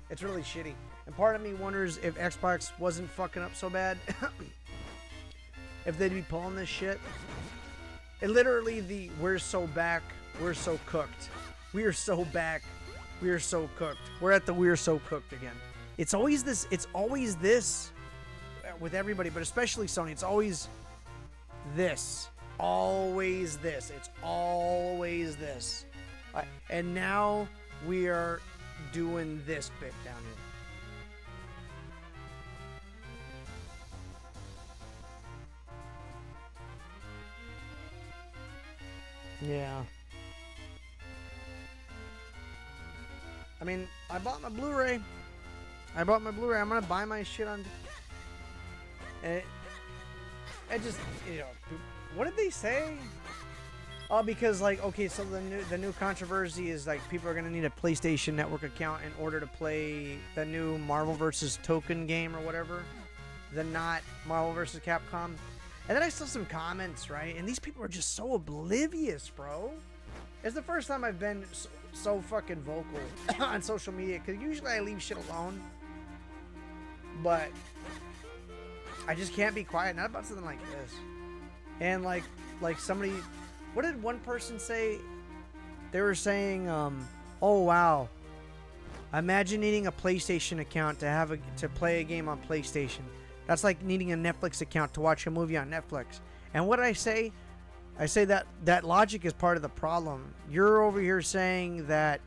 It's really shitty. And part of me wonders if Xbox wasn't fucking up so bad. If they'd be pulling this shit. It literally we're so back, we're so cooked. We are so back, we are so cooked. We're at the we're so cooked again. It's always this with everybody, but especially Sony. It's always this. Always this. It's always this. And now we are doing this bit down here. Yeah. I mean, I bought my Blu-ray. I'm gonna buy my shit on. And it just, you know, what did they say? Oh, because, like, okay, so the new controversy is, like, people are gonna need a PlayStation Network account in order to play the new Marvel vs. Token game or whatever. the not Marvel vs. Capcom. And then I saw some comments, right? And these people are just so oblivious, bro. It's the first time I've been so fucking vocal on social media, because usually I leave shit alone. But I just can't be quiet, not about something like this. And like somebody, what did one person say? They were saying, oh wow, imagine needing a PlayStation account to play a game on PlayStation. That's like needing a Netflix account to watch a movie on Netflix. And what I say that logic is part of the problem. You're over here saying that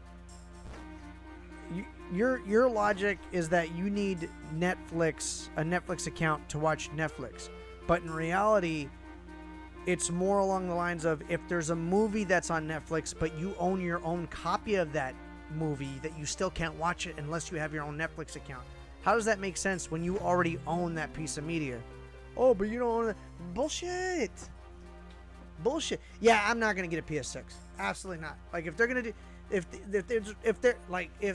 your logic is that you need a Netflix account to watch Netflix. But in reality, it's more along the lines of, if there's a movie that's on Netflix, but you own your own copy of that movie, that you still can't watch it unless you have your own Netflix account. How does that make sense when you already own that piece of media? Oh, but you don't own it. Bullshit. Bullshit. Yeah, I'm not gonna get a PS6. Absolutely not. Like, if they're gonna do, if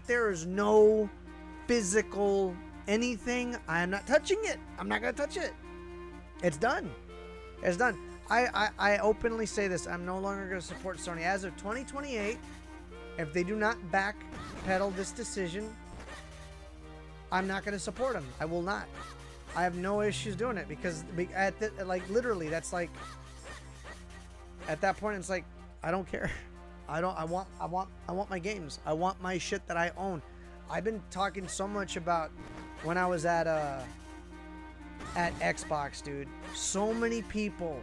there is no physical anything, I am not touching it. I'm not gonna touch it. It's done. It's done. I openly say this. I'm no longer gonna support Sony as of 2028. If they do not backpedal this decision, I'm not going to support them. I will not. I have no issues doing it, because literally, that's like, at that point, it's like, I don't care. I want my games. I want my shit that I own. I've been talking so much about when I was at Xbox, dude. So many people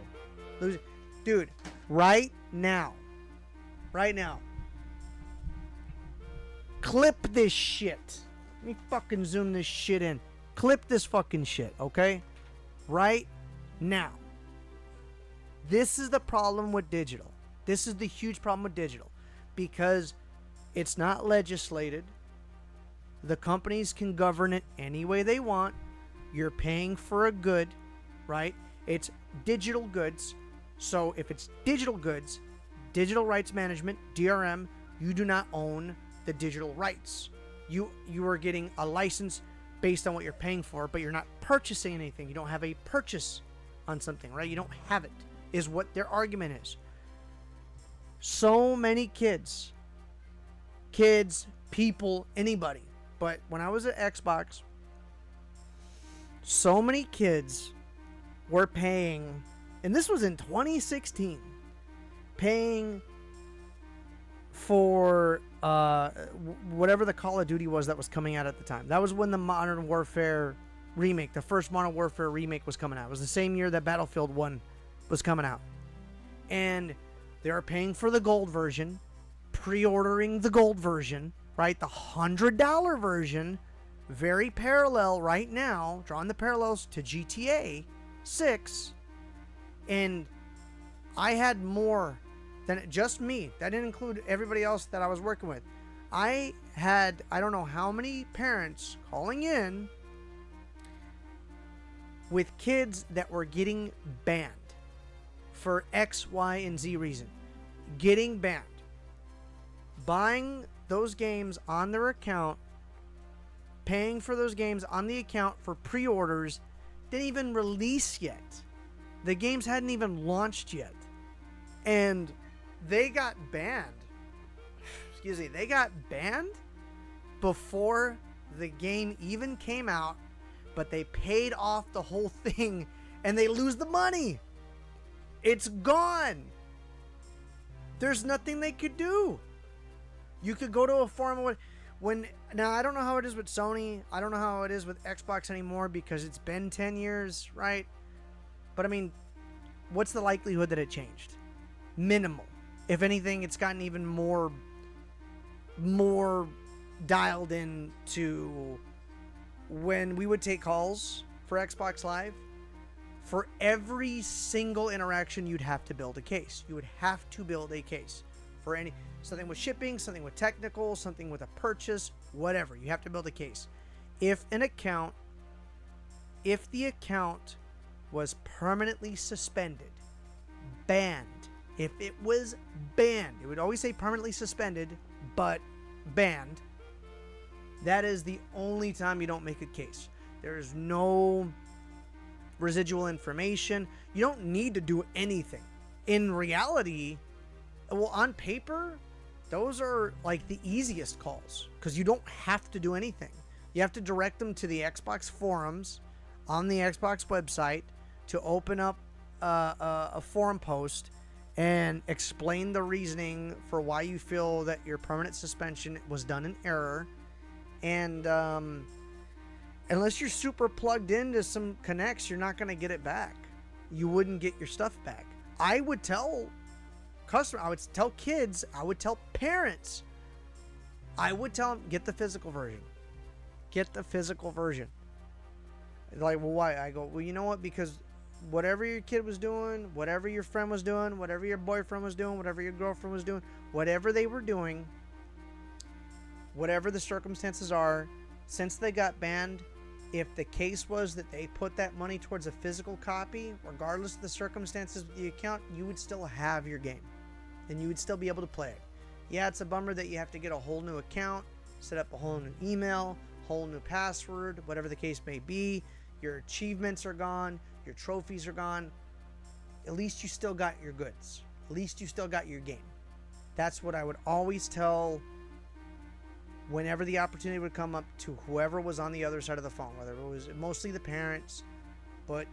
lose, dude. Right now, clip this shit. Let me fucking zoom this shit in. Clip this fucking shit, okay? Right now. This is the problem with digital. This is the huge problem with digital. Because it's not legislated. The companies can govern it any way they want. You're paying for a good, right? It's digital goods. So if it's digital goods, digital rights management, DRM, you do not own the digital rights. You are getting a license based on what you're paying for, but you're not purchasing anything. You don't have a purchase on something, right? You don't have it, is what their argument is. So many kids, people, anybody. But when I was at Xbox, so many kids were paying, and this was in 2016, paying for whatever the Call of Duty was that was coming out at the time. That was when the Modern Warfare remake, the first Modern Warfare remake, was coming out. It was the same year that Battlefield 1 was coming out. And they were paying for the gold version, pre-ordering the gold version, right? The $100 version, very parallel right now, drawing the parallels to GTA 6. And I had more than just me. That didn't include everybody else that I was working with. I had, I don't know how many parents calling in with kids that were getting banned for X, Y, and Z reason. Getting banned. Buying those games on their account, paying for those games on the account for pre-orders, didn't even release yet. The games hadn't even launched yet. And they got banned. Excuse me, they got banned before the game even came out, but they paid off the whole thing and they lose the money. It's gone. There's nothing they could do. You could go to a forum now I don't know how it is with Sony. I don't know how it is with Xbox anymore because it's been 10 years, right? But I mean, what's the likelihood that it changed? Minimal. If anything, it's gotten even more dialed in to when we would take calls for Xbox Live. For every single interaction, you'd have to build a case. You would have to build a case for something with shipping, something with technical, something with a purchase, whatever. You have to build a case. If the account was permanently suspended, banned, if it was banned, it would always say permanently suspended, but banned, that is the only time you don't make a case. There is no residual information. You don't need to do anything. In reality, well, on paper, those are like the easiest calls because you don't have to do anything. You have to direct them to the Xbox forums on the Xbox website to open up a forum post and explain the reasoning for why you feel that your permanent suspension was done in error. And unless you're super plugged into some connects, you're not going to get it back. You wouldn't get your stuff back. I would tell customers, I would tell kids, I would tell parents, I would tell them, get the physical version. Get the physical version. Like, well, why? I go, well, you know what? Because whatever your kid was doing, whatever your friend was doing, whatever your boyfriend was doing, whatever your girlfriend was doing, whatever they were doing, whatever the circumstances are, since they got banned, if the case was that they put that money towards a physical copy, regardless of the circumstances with the account, you would still have your game. And you would still be able to play it. Yeah, it's a bummer that you have to get a whole new account, set up a whole new email, whole new password, whatever the case may be. Your achievements are gone. Your trophies are gone. At least you still got your goods. At least you still got your game. That's what I would always tell whenever the opportunity would come up to whoever was on the other side of the phone, whether it was mostly the parents, but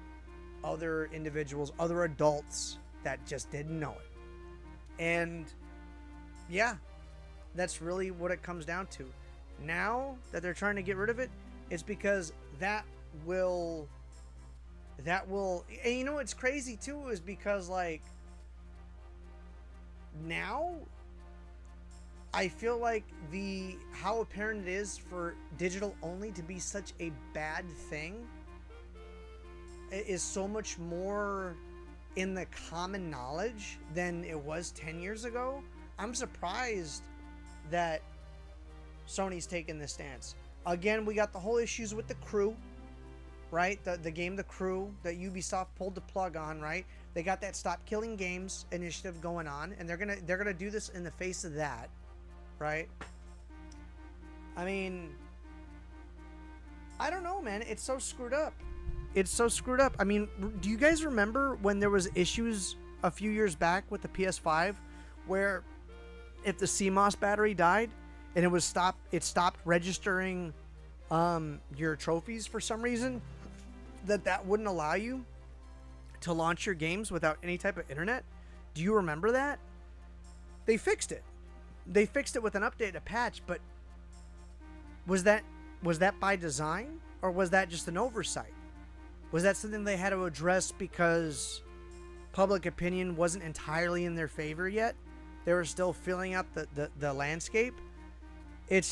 other individuals, other adults that just didn't know it. And yeah, that's really what it comes down to. Now that they're trying to get rid of it, it's because that will, and you know what's crazy too is because like now I feel like how apparent it is for digital only to be such a bad thing is so much more in the common knowledge than it was 10 years ago. I'm surprised that Sony's taken this stance. Again, we got the whole issues with The Crew, right? The game The Crew that Ubisoft pulled the plug on, right? They got that Stop Killing Games initiative going on, and they're gonna do this in the face of that. Right? I mean, I don't know, man. It's so screwed up. It's so screwed up. I mean, do you guys remember when there was issues a few years back with the PS5 where if the CMOS battery died and it stopped registering your trophies for some reason, that wouldn't allow you to launch your games without any type of internet? Do you remember that? They fixed it. They fixed it with an update, a patch, but was that by design, or was that just an oversight? Was that something they had to address because public opinion wasn't entirely in their favor yet? They were still filling out the landscape. It's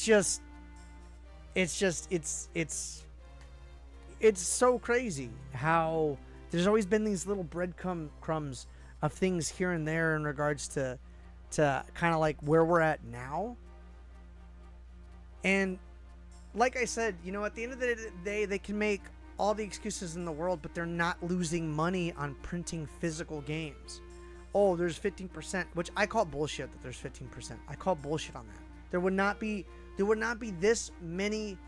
so crazy how there's always been these little breadcrumbs of things here and there in regards to kind of like where we're at now. And like I said, you know, at the end of the day, they can make all the excuses in the world, but they're not losing money on printing physical games. Oh, there's 15%, which I call bullshit that there's 15%. I call bullshit on that. There would not be this many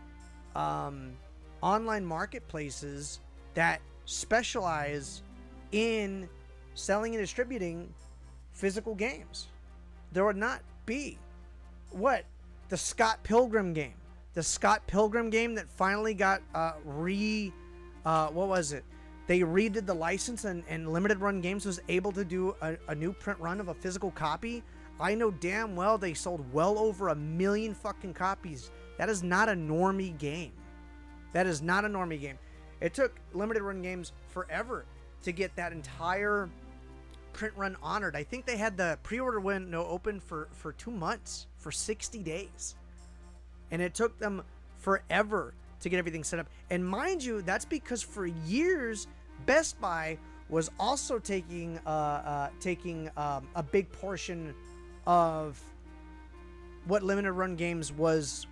online marketplaces that specialize in selling and distributing physical games. There would not be. What? The Scott Pilgrim game. The Scott Pilgrim game that finally got what was it? They redid the license and Limited Run Games was able to do a new print run of a physical copy. I know damn well they sold well over 1 million fucking copies. That is not a normie game. That is not a normie game. It took Limited Run Games forever to get that entire print run honored. I think they had the pre-order window open for 2 months, for 60 days. And it took them forever to get everything set up. And mind you, that's because for years, Best Buy was also taking a big portion of what Limited Run Games was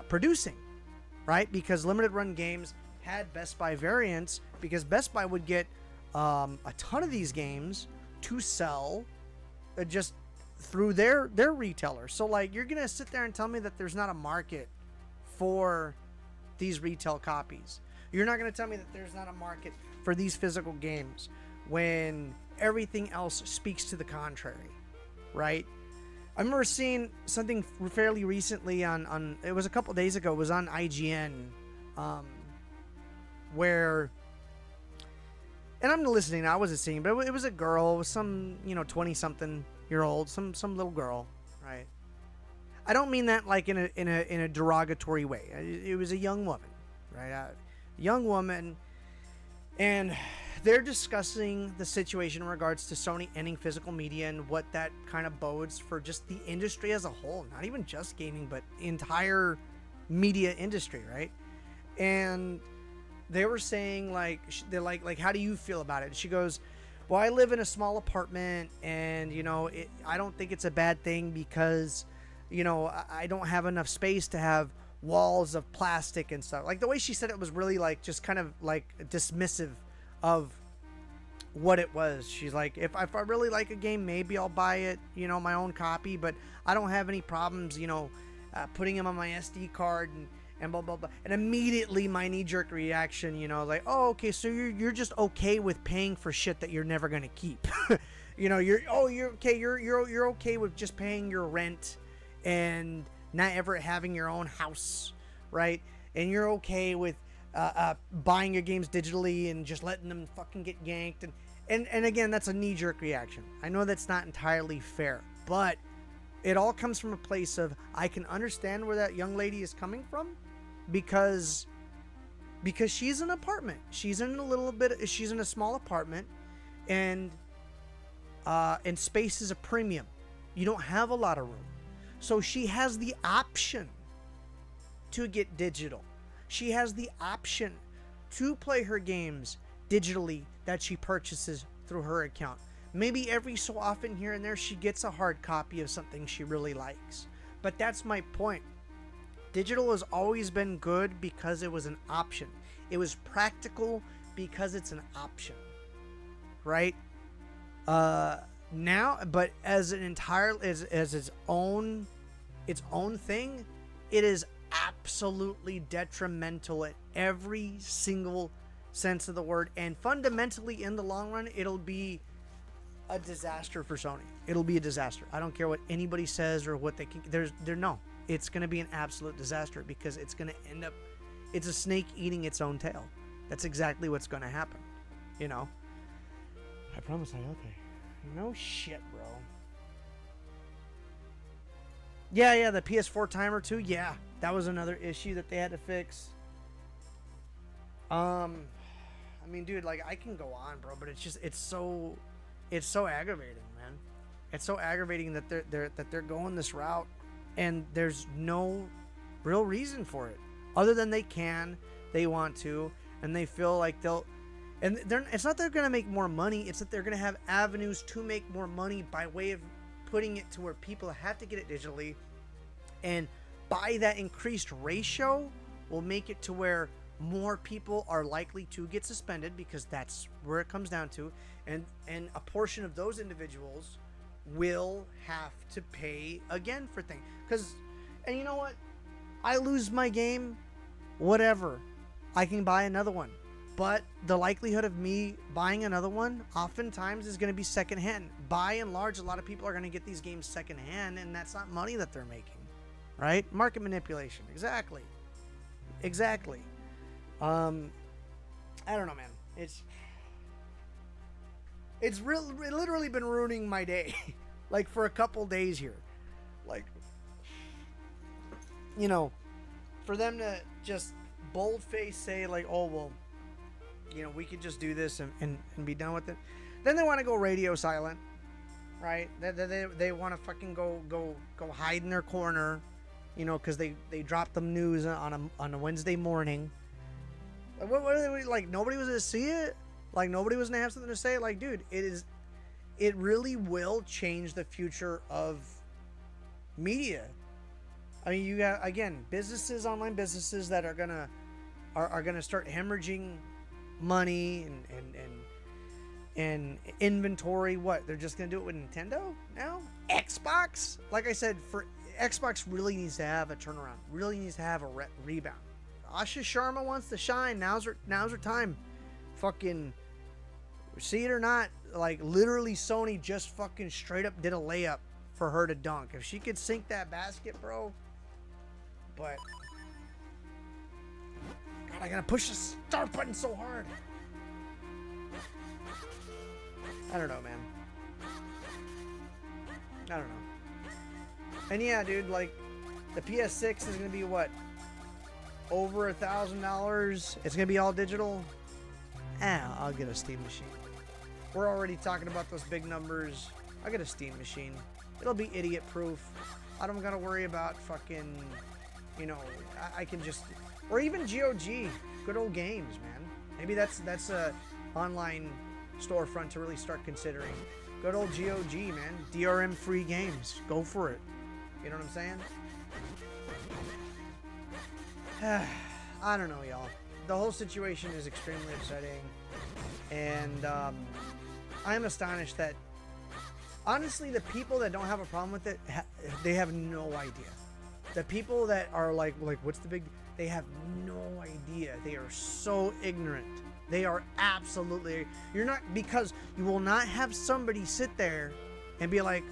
producing, right? Because Limited Run Games had Best Buy variants, because Best Buy would get a ton of these games to sell just through their retailer. So like, you're gonna sit there and tell me that there's not a market for these retail copies. You're not going to tell me that there's not a market for these physical games when everything else speaks to the contrary, right? I remember seeing something fairly recently on it was a couple days ago, it was on IGN, where, and I'm listening, I wasn't seeing, but it was a girl, some, 20-something year old, some little girl, right? I don't mean that like in a derogatory way. It was a young woman, right? A young woman, and they're discussing the situation in regards to Sony ending physical media and what that kind of bodes for just the industry as a whole. Not even just gaming, but the entire media industry, right? And they were saying, like, they're like, how do you feel about it? And she goes, well, I live in a small apartment, and, I don't think it's a bad thing because, I don't have enough space to have walls of plastic and stuff. Like, the way she said it was really, like, just kind of, like, dismissive of what it was. She's like, if I really like a game, maybe I'll buy it, my own copy, but I don't have any problems, putting them on my SD card and blah, blah, blah. And immediately my knee-jerk reaction, like, oh, okay, so you're just okay with paying for shit that you're never going to keep. You're okay with just paying your rent and not ever having your own house, right? And you're okay with buying your games digitally and just letting them fucking get yanked. And again, that's a knee-jerk reaction. I know that's not entirely fair, but it all comes from a place of, I can understand where that young lady is coming from, because she's in an apartment. She's in a small apartment, and space is a premium. You don't have a lot of room. So she has the option to get digital. She has the option to play her games digitally that she purchases through her account. Maybe every so often here and there she gets a hard copy of something she really likes. But that's my point. Digital has always been good because it was an option. It was practical because it's an option. Right? Now, but as an entire, as its own thing, it is absolutely detrimental at every single sense of the word, and fundamentally in the long run it'll be a disaster for Sony. It'll be a disaster. I don't care what anybody says or what they can, it's going to be an absolute disaster, because it's going to end up, it's a snake eating its own tail. That's exactly what's going to happen. I promise I okay. No shit, bro. Yeah, the PS4 timer too. Yeah, that was another issue that they had to fix. I mean, dude, like, I can go on, bro, but it's so aggravating, man. It's so aggravating that they're going this route, and there's no real reason for it, other than they want to, and they feel like they'll. And it's not they're going to make more money, it's that they're going to have avenues to make more money by way of putting it to where people have to get it digitally. And by that increased ratio, will make it to where more people are likely to get suspended, because that's where it comes down to. And a portion of those individuals will have to pay again for things. And you know what? I lose my game, whatever. I can buy another one. But the likelihood of me buying another one oftentimes is going to be secondhand. By and large, a lot of people are going to get these games secondhand, and that's not money that they're making, right? Market manipulation. Exactly. I don't know, man. It's literally been ruining my day, like, for a couple days here. Like, for them to just bold-face say, like, oh, well, we could just do this and be done with it. Then they want to go radio silent, right? They want to fucking go hide in their corner, because they dropped the news on a Wednesday morning. Like, what are they, like, nobody was gonna see it? Like, nobody was gonna have something to say? Like, dude, it really will change the future of media. I mean, you got, again, online businesses that are gonna start hemorrhaging money and inventory. What, they're just gonna do it with Nintendo now? Xbox, like I said, for Xbox really needs to have a turnaround, really needs to have a rebound. Asha Sharma wants to shine. Now's her time. Fucking, see it or not, like literally Sony just fucking straight up did a layup for her to dunk. If she could sink that basket, bro. But God, I gotta push the start button so hard. I don't know, man. I don't know. And yeah, dude, like the PS6 is gonna be what? Over $1,000. It's gonna be all digital. I'll get a Steam machine. We're already talking about those big numbers. I'll get a Steam machine. It'll be idiot proof. I don't gotta worry about fucking, you know, I can just, or even GOG, good old games, man. Maybe that's a online storefront to really start considering. Good old GOG, man. DRM free games. Go for it. You know what I'm saying? I don't know, y'all. The whole situation is extremely upsetting, and I am astonished that, honestly, the people that don't have a problem with it, they have no idea. The people that are like, what's the big? They have no idea. They are so ignorant. They are absolutely. You're not, because you will not have somebody sit there and be like,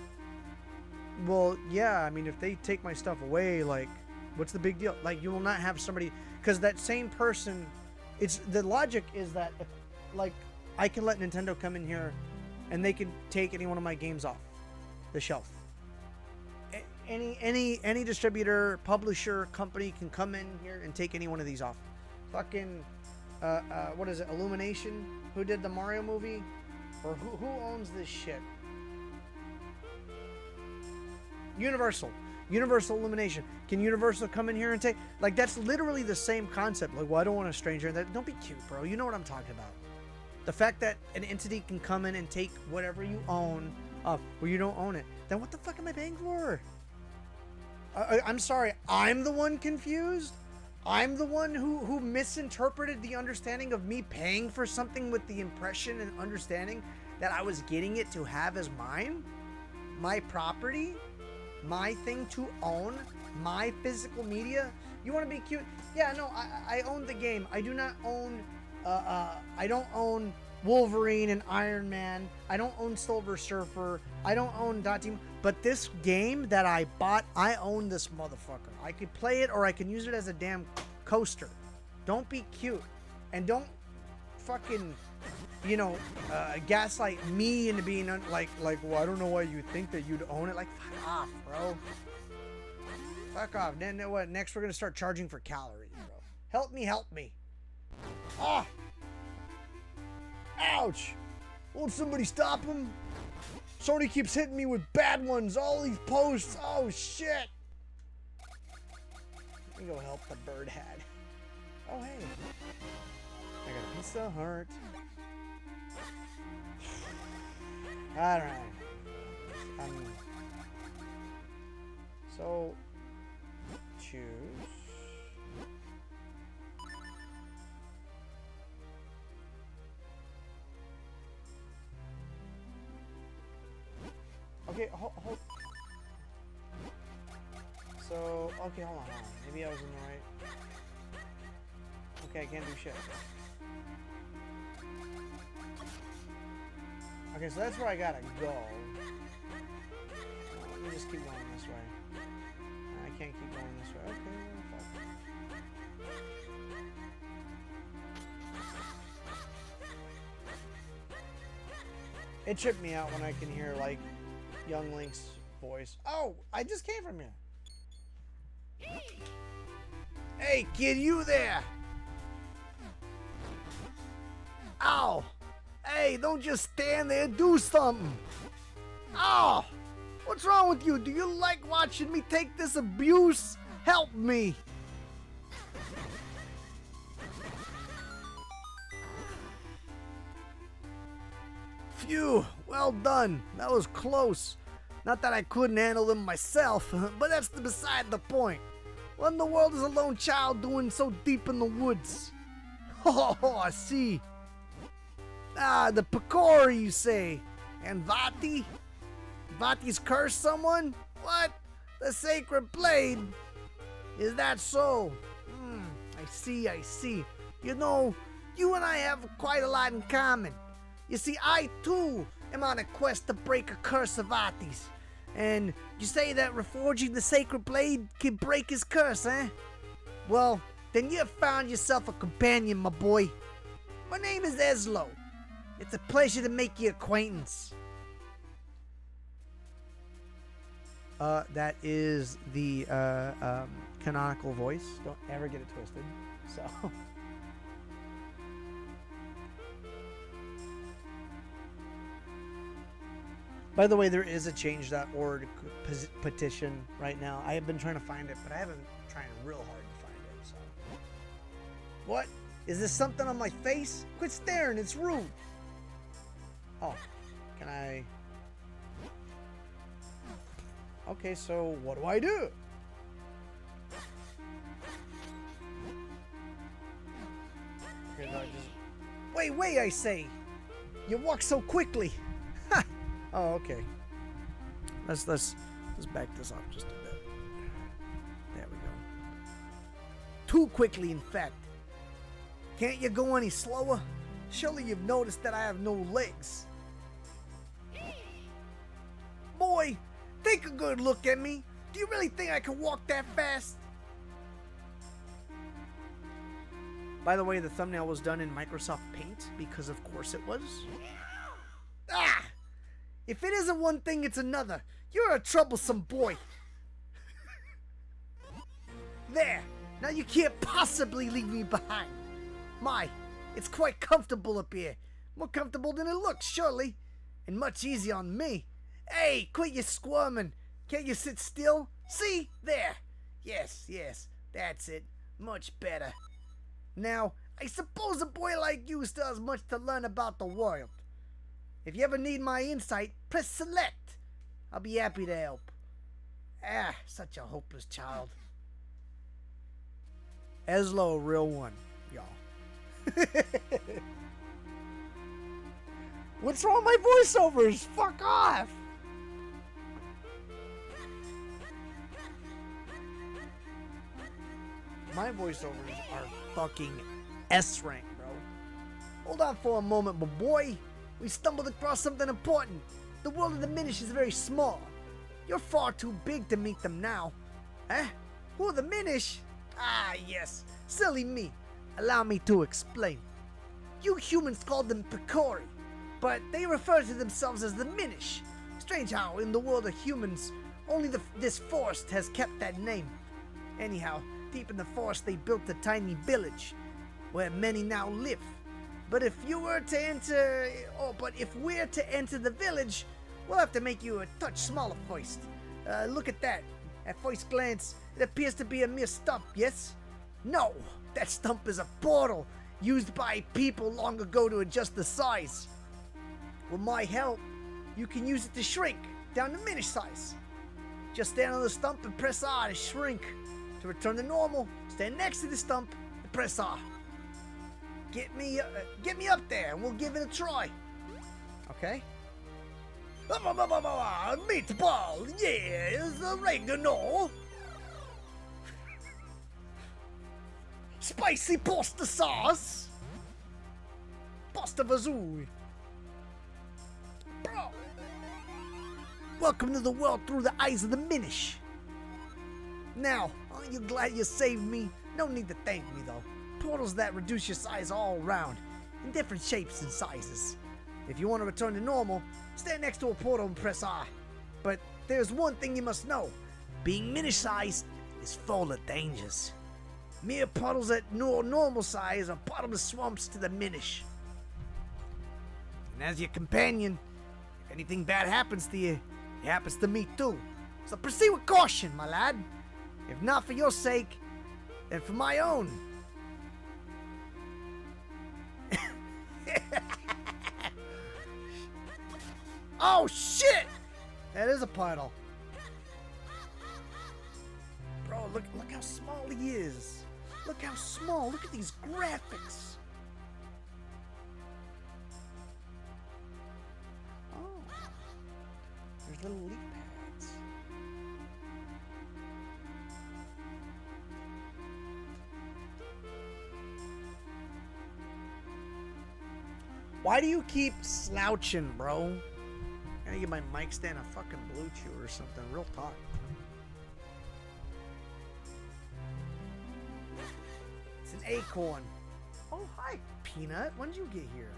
well, yeah, I mean, if they take my stuff away, like, what's the big deal? Like, you will not have somebody, because that same person, it's the logic is that, like, I can let Nintendo come in here and they can take any one of my games off the shelf. Any distributor, publisher, company can come in here and take any one of these off. Fucking, what is it, Illumination? Who did the Mario movie? Or who owns this shit? Universal Illumination. Can Universal come in here and take, like, that's literally the same concept. Like, well, I don't want a stranger. Don't be cute, bro. You know what I'm talking about. The fact that an entity can come in and take whatever you own off, well, you don't own it, then what the fuck am I paying for? I'm sorry, I'm the one confused. I'm the one who misinterpreted the understanding of me paying for something with the impression and understanding that I was getting it to have as mine, my property, my thing to own, my physical media. You want to be cute? Yeah, no, I own the game. I do not own, I don't own Wolverine and Iron Man. I don't own Silver Surfer. I don't own Team. But this game that I bought, I own this motherfucker. I could play it or I can use it as a damn coaster. Don't be cute. And don't fucking, you know, gaslight me into being like, well, I don't know why you think that you'd own it. Like, fuck off, bro. Fuck off. Then what? Next, we're gonna start charging for calories, bro. Help me. Ah! Ouch! Won't somebody stop him? Sony keeps hitting me with bad ones. All these posts. Oh shit! Let me go help the bird hat. Oh hey, I got a piece of heart. All right. So choose. Okay, hold. So, okay, hold on. Maybe I was in the right. Okay, I can't do shit. Okay, so that's where I gotta go. Let me just keep going this way. I can't keep going this way. Okay, well, fuck. It tripped me out when I can hear, like, young Link's voice. Oh, I just came from here. Hey, kid, you there? Ow! Hey, don't just stand there, do something. Ow! What's wrong with you? Do you like watching me take this abuse? Help me! Phew, well done. That was close. Not that I couldn't handle them myself, but that's beside the point. What in the world is a lone child doing so deep in the woods? Oh, I see. Ah, the Picori, you say. And Vati? Vati's cursed someone? What? The sacred blade? Is that so? I I see. You know, you and I have quite a lot in common. You see, I too am on a quest to break a curse of Artie's. And you say that reforging the sacred blade can break his curse, eh? Well, then you've found yourself a companion, my boy. My name is Eslo. It's a pleasure to make your acquaintance. That is the canonical voice. Don't ever get it twisted. So. By the way, there is a change.org petition right now. I have been trying to find it, but I haven't been trying real hard to find it. So. What? Is this something on my face? Quit staring, it's rude. Oh, can I? Okay, so what do I do? Okay, no, I just... Wait, I say! You walk so quickly! Ha! Oh, okay. Let's back this up just a bit. There we go. Too quickly, in fact. Can't you go any slower? Surely you've noticed that I have no legs. Boy, take a good look at me. Do you really think I can walk that fast? By the way, the thumbnail was done in Microsoft Paint because of course it was. Ah! If it isn't one thing, it's another. You're a troublesome boy. There! Now you can't possibly leave me behind. My, it's quite comfortable up here. More comfortable than it looks, surely. And much easier on me. Hey, quit your squirming. Can't you sit still? See? There. Yes, that's it. Much better. Now, I suppose a boy like you still has much to learn about the world. If you ever need my insight, press select. I'll be happy to help. Ah, such a hopeless child. Eslo, real one, y'all. What's wrong with my voiceovers? Fuck off! My voiceovers are fucking S-rank, bro. Hold on for a moment, my boy. We stumbled across something important. The world of the Minish is very small. You're far too big to meet them now. Eh? Who are the Minish? Ah, yes. Silly me. Allow me to explain. You humans call them Picori, but they refer to themselves as the Minish. Strange how, in the world of humans, only this forest has kept that name. Anyhow, deep in the forest they built a tiny village, where many now live. But if we're to enter the village, we'll have to make you a touch smaller first. Look at that. At first glance, it appears to be a mere stump, yes? No, that stump is a portal used by people long ago to adjust the size. With my help, you can use it to shrink down to Minish size. Just stand on the stump and press R to shrink. To return to normal, stand next to the stump and press R. Get me up there and we'll give it a try. Okay? Meatball, yes, oregano. Spicy pasta sauce. Pasta vazoo. Bro. Welcome to the world through the eyes of the Minish. Now, aren't you glad you saved me? No need to thank me though. Portals that reduce your size all around, in different shapes and sizes. If you want to return to normal, stand next to a portal and press R. But there's one thing you must know. Being Minish-sized is full of dangers. Mere puddles at normal size are bottomless swamps to the Minish. And as your companion, if anything bad happens to you, it happens to me too. So proceed with caution, my lad. If not for your sake, then for my own. Oh shit! That is a puddle. Bro, look how small he is. Look how small. Look at these graphics. Oh. There's little leaf pads. Why do you keep slouching, bro? I gotta get my mic stand a fucking Blue Chew or something. Real talk. It's an acorn. Oh, hi, Peanut. When did you get here?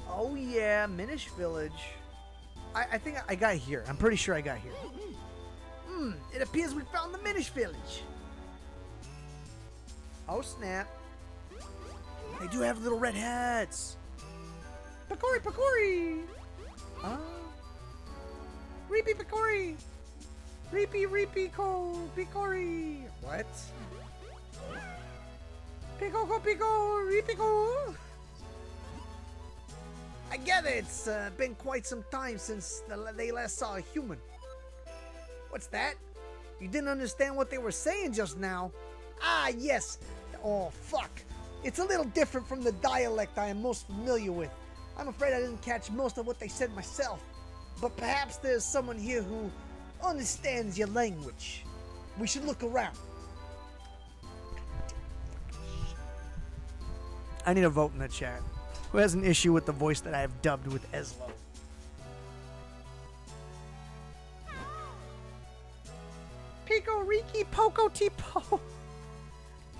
Oh, yeah, Minish Village. I think I got here. I'm pretty sure I got here. It appears we found the Minish Village. Oh, snap. They do have little red hats. Picori, Picori. Reapy, Picori. Reapy, Reapy, Ko, Picori. What? Pico, Ko, Pico, Reapy, Ko. I get it. It's been quite some time since they last saw a human. What's that? You didn't understand what they were saying just now. Ah, yes. Oh, fuck. It's a little different from the dialect I am most familiar with. I'm afraid I didn't catch most of what they said myself. But perhaps there's someone here who understands your language. We should look around. I need a vote in the chat. Who has an issue with the voice that I have dubbed with Eslo? Pico, Riki, Poco, Tipo.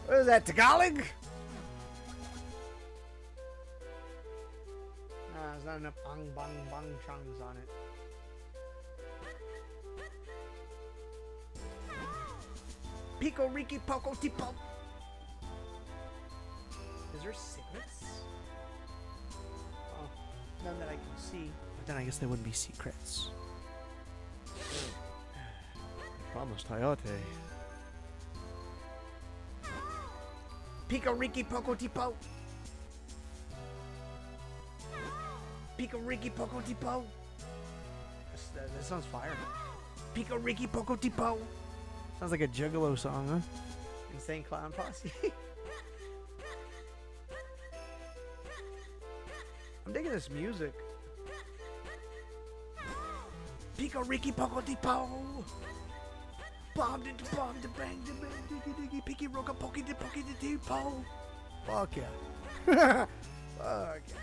What is that, Tagalog? There's not enough bang, bang, bang chungs on it. Pico, Riki, Poco, Tipo. Is there secrets? Oh, none that I can see. But then I guess they wouldn't be secrets. I promised Hayate. Pico, Riki, Poco, Tipo. Pico, Riki, Poco, Tipo. That sounds fire. Pico, Riki, Poco, Tipo. Sounds like a Juggalo song, huh? Insane Clown Posse. I'm digging this music. Pico, Riki, Poco, Tipo. Bomb, bomb, bang, bang, diggy, diggy, picky, roca, pokey, de pokey, de tipo. Fuck yeah. Fuck yeah.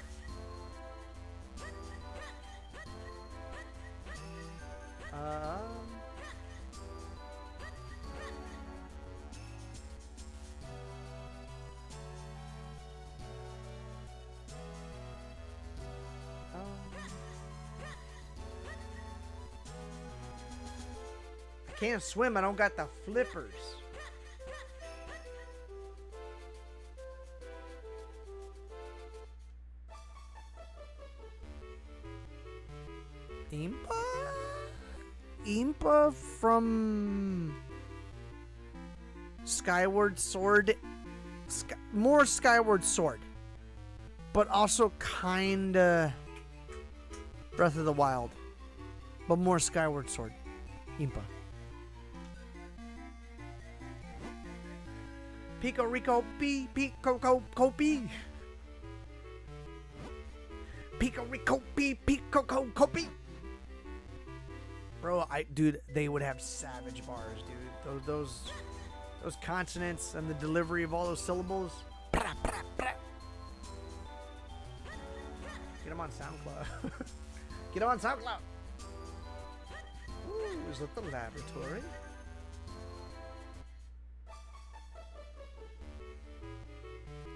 I can't swim. I don't got the flippers. Impa? Impa from Skyward Sword. More Skyward Sword. But also kinda Breath of the Wild. But more Skyward Sword. Impa. Pico Rico P Pico Kopi. Pico Rico P Pico Kopi. Bro, dude, they would have savage bars, dude. Those consonants and the delivery of all those syllables. Get them on SoundCloud. Get them on SoundCloud. Ooh, is that the laboratory?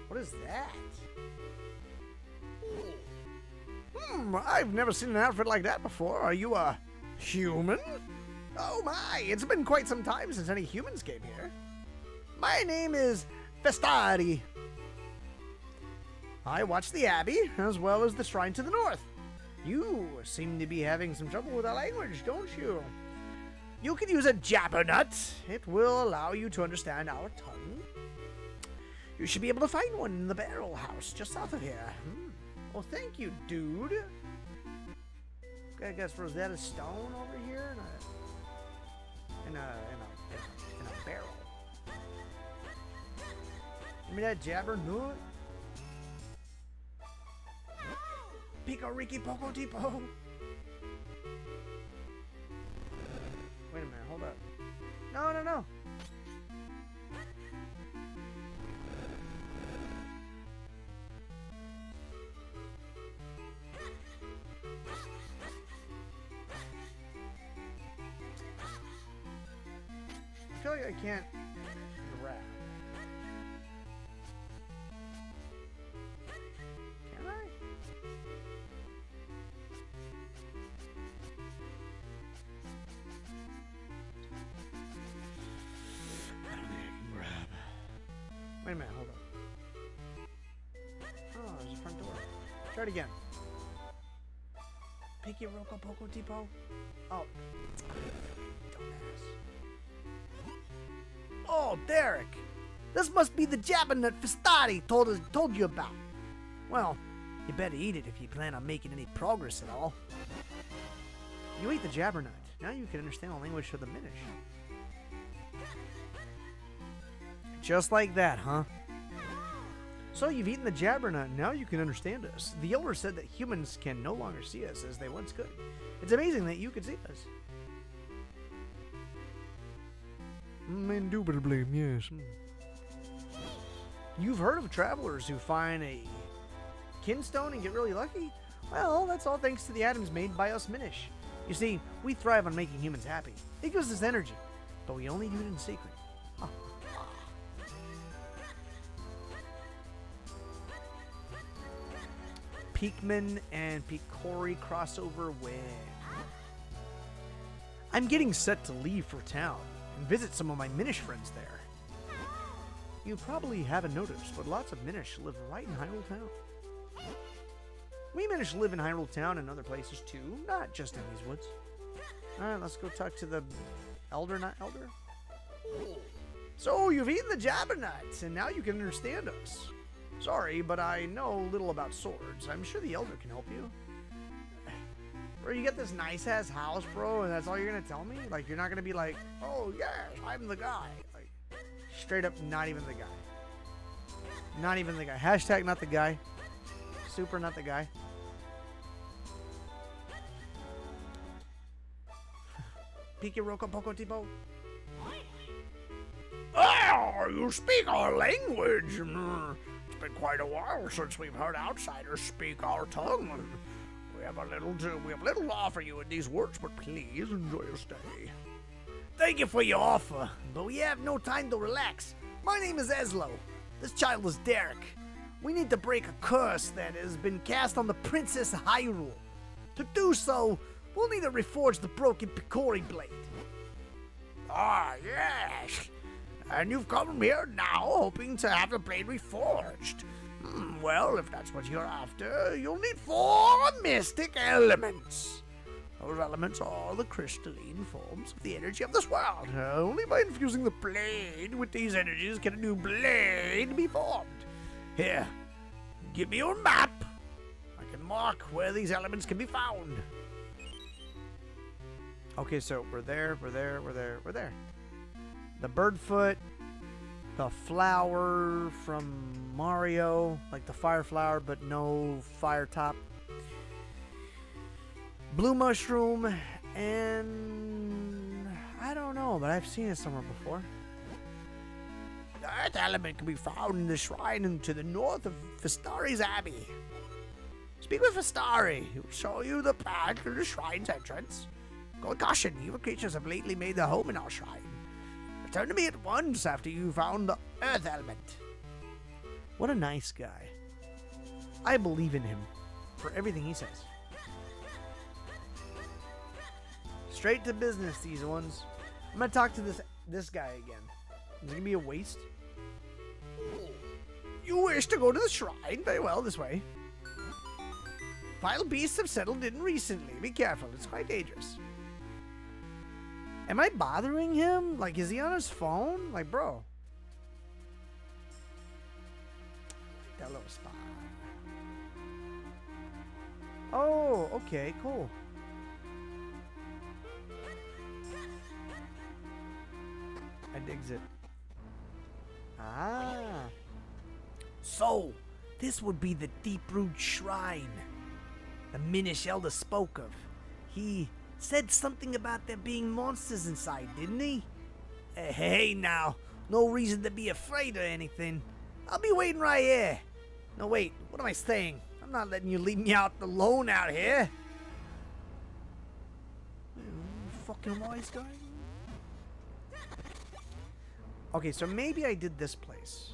What is that? I've never seen an outfit like that before. Are you a human? Oh my, it's been quite some time since any humans came here. My name is Festari. I watch the Abbey, as well as the shrine to the north. You seem to be having some trouble with our language, don't you? You can use a jabbernut. It will allow you to understand our tongue. You should be able to find one in the barrel house just south of here. Well, thank you, dude. I guess was that a stone over here in a barrel? Give me that jabbernut. Pico Riki Poco Tipo. Wait a minute, feel like I can't grab. Can I? I don't think I can grab. Wait a minute, hold on. Oh, there's a front door. Try it again. Picky Roco Poco Tipo. Oh. Dumbass. Oh, Derek! This must be the jabbernet Fistari told you about. Well, you better eat it if you plan on making any progress at all. You ate the jabbernut. Now you can understand the language of the Minish. Just like that, huh? So you've eaten the jabbernut, and now you can understand us. The elder said that humans can no longer see us as they once could. It's amazing that you could see us. Indubitably, yes. You've heard of travelers who find a kinstone and get really lucky? Well, that's all thanks to the atoms made by us Minish. You see, we thrive on making humans happy. It gives us energy, but we only do it in secret. Peakman and Picori crossover win. I'm getting set to leave for town and visit some of my Minish friends there. You probably haven't noticed, but lots of Minish live right in Hyrule Town. We Minish live in Hyrule Town and other places too, not just in these woods. Alright, let's go talk to the elder, not elder. So, you've eaten the jabbernuts, and now you can understand us. Sorry, but I know little about swords. I'm sure the elder can help you. Bro, you get this nice-ass house, bro, and that's all you're gonna tell me? Like, you're not gonna be like, oh, yes, I'm the guy. Like, straight up, not even the guy. Not even the guy. Hashtag not the guy. Super not the guy. Piki Roco Poco Tipo. Oh, you speak our language. It's been quite a while since we've heard outsiders speak our tongue. We have little to offer you in these words, but please enjoy your stay. Thank you for your offer, but we have no time to relax. My name is Eslo. This child is Derek. We need to break a curse that has been cast on the Princess Hyrule. To do so, we'll need to reforge the broken Picori blade. Ah, yes. And you've come here now hoping to have the blade reforged. Well, if that's what you're after, you'll need 4 mystic elements. Those elements are the crystalline forms of the energy of this world. Only by infusing the blade with these energies can a new blade be formed. Here, give me your map. I can mark where these elements can be found. Okay, so we're there. The bird foot, the flower from Mario, like the fire flower, but no fire top. Blue mushroom, and I don't know, but I've seen it somewhere before. The earth element can be found in the shrine to the north of Fistari's Abbey. Speak with Fistari. He'll show you the path to the shrine's entrance. Go with caution, evil creatures have lately made their home in our shrine. Return to me at once after you found the earth element. What a nice guy. I believe in him for everything he says. Straight to business, these ones. I'm gonna talk to this guy again. Is it gonna be a waste? You wish to go to the shrine? Very well, this way. Wild beasts have settled in recently. Be careful, it's quite dangerous. Am I bothering him? Like, is he on his phone? Like, bro. That little spot. Oh, okay, cool. I digs it. Ah. So, this would be the deep-root shrine the Minish Elder spoke of. He said something about there being monsters inside, didn't he? Hey now, no reason to be afraid or anything. I'll be waiting right here. No, wait, what am I saying? I'm not letting you leave me out alone out here. Fucking wise guy. Okay, so maybe I did this place.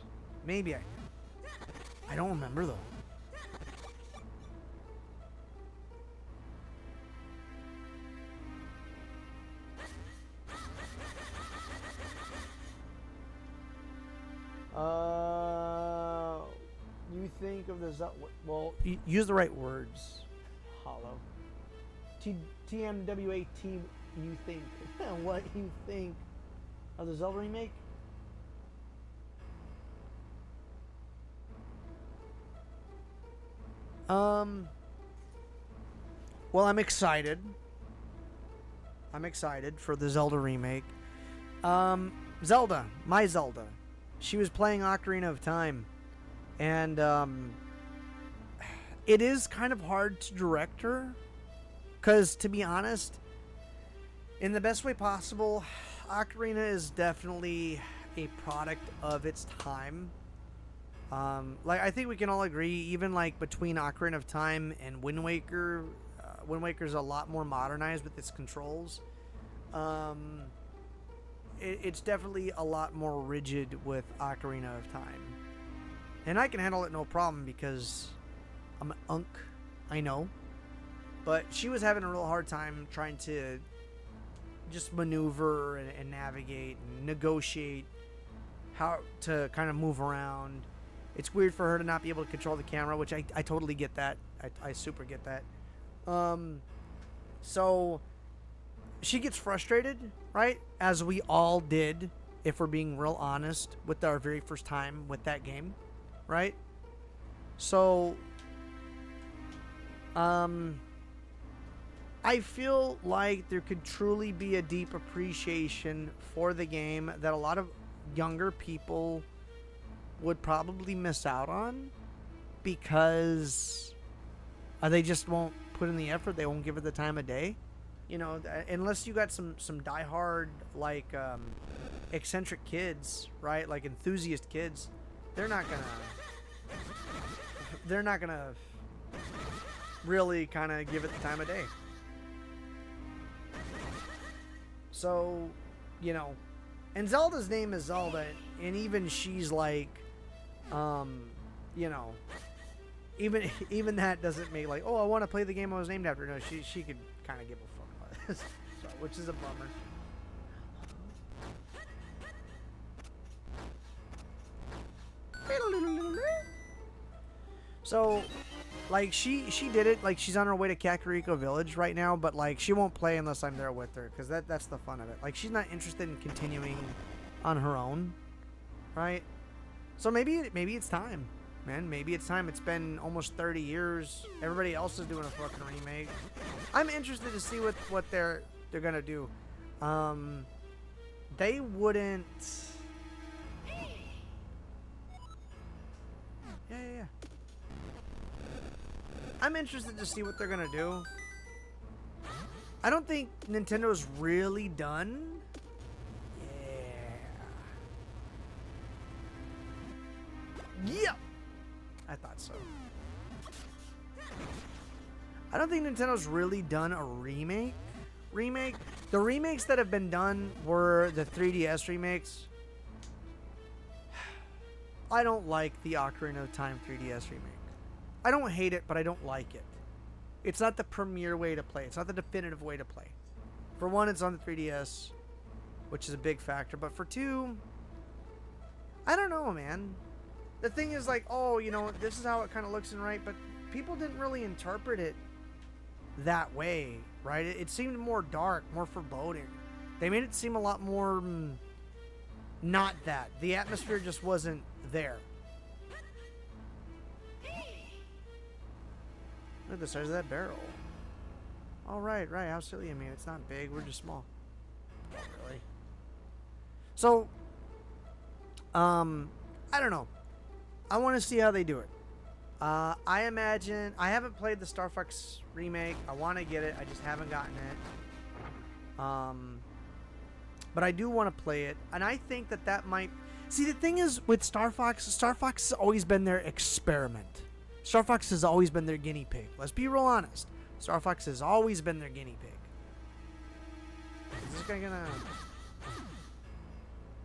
Maybe I did. I don't remember though. You think of the well, use the right words. Hollow. TMWA team. You think what you think of the Zelda remake? Well, I'm excited. I'm excited for the Zelda remake. Zelda, my Zelda. She was playing Ocarina of Time. And, it is kind of hard to direct her. Because, to be honest, in the best way possible, Ocarina is definitely a product of its time. Like, I think we can all agree, even, like, between Ocarina of Time and Wind Waker, Wind Waker's a lot more modernized with its controls. It's definitely a lot more rigid with Ocarina of Time. And I can handle it no problem because I'm an unk, I know. But she was having a real hard time trying to just maneuver and navigate and negotiate how to kind of move around. It's weird for her to not be able to control the camera, which I totally get that. I super get that. So she gets frustrated, right? As we all did, if we're being real honest, with our very first time with that game, right? So, I feel like there could truly be a deep appreciation for the game that a lot of younger people would probably miss out on because they just won't put in the effort. They won't give it the time of day. You know, unless you got some diehard, like, eccentric kids, right? Like enthusiast kids, they're not gonna really kind of give it the time of day. So, you know, and Zelda's name is Zelda, and even she's like, you know, even that doesn't make like, oh, I want to play the game I was named after. No, she could kind of give a fuck about this, so, which is a bummer. So, like, she did it. Like, she's on her way to Kakariko Village right now, but like, she won't play unless I'm there with her, because that's the fun of it. Like, she's not interested in continuing on her own, right? So maybe it's time, man. Maybe it's time. It's been almost 30 years. Everybody else is doing a fucking remake. I'm interested to see what they're gonna do. They wouldn't. Yeah. I'm interested to see what they're gonna do. I don't think Nintendo's really done. Yeah. I thought so. I don't think Nintendo's really done a remake. The remakes that have been done were the 3DS remakes. I don't like the Ocarina of Time 3DS remake. I don't hate it, but I don't like it. It's not the premier way to play. It's not the definitive way to play. For one, it's on the 3DS, which is a big factor. But for two, I don't know, man. The thing is like, oh, you know, this is how it kind of looks and right, but people didn't really interpret it that way, right? It seemed more dark, more foreboding. They made it seem a lot more not that. The atmosphere just wasn't there. Look at the size of that barrel. Oh, right. How silly of me. It's not big. We're just small. Not really. So, I don't know. I want to see how they do it. I imagine... I haven't played the Star Fox remake. I want to get it. I just haven't gotten it. But I do want to play it. And I think that might... See, the thing is with Star Fox has always been their experiment. Star Fox has always been their guinea pig. Let's be real honest. Star Fox has always been their guinea pig. Is this guy gonna...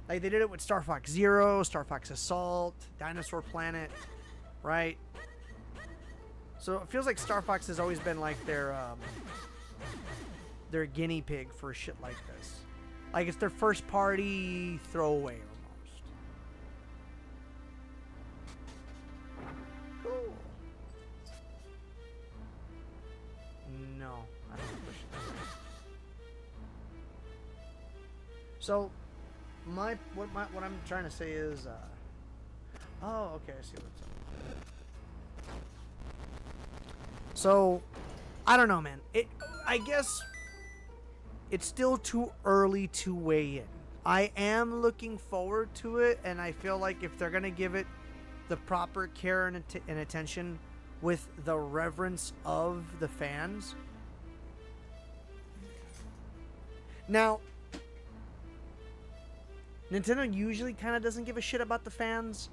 Like they did it with Star Fox Zero, Star Fox Assault, Dinosaur Planet, right? So it feels like Star Fox has always been like their guinea pig for shit like this. Like it's their first party throwaway almost. Cool. No, I don't push it. So what I'm trying to say is oh, okay, I see what's up. So I don't know, man. I guess it's still too early to weigh in. I am looking forward to it, and I feel like if they're gonna give it the proper care and attention with the reverence of the fans. Now, Nintendo usually kind of doesn't give a shit about the fans,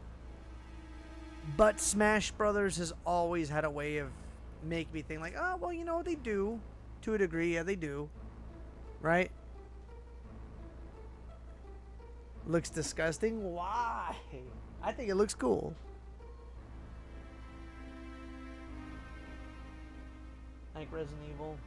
but Smash Brothers has always had a way of making me think like, oh, well, you know, they do. To a degree, yeah, they do. Right? Looks disgusting? Why? I think it looks cool. Like Resident Evil.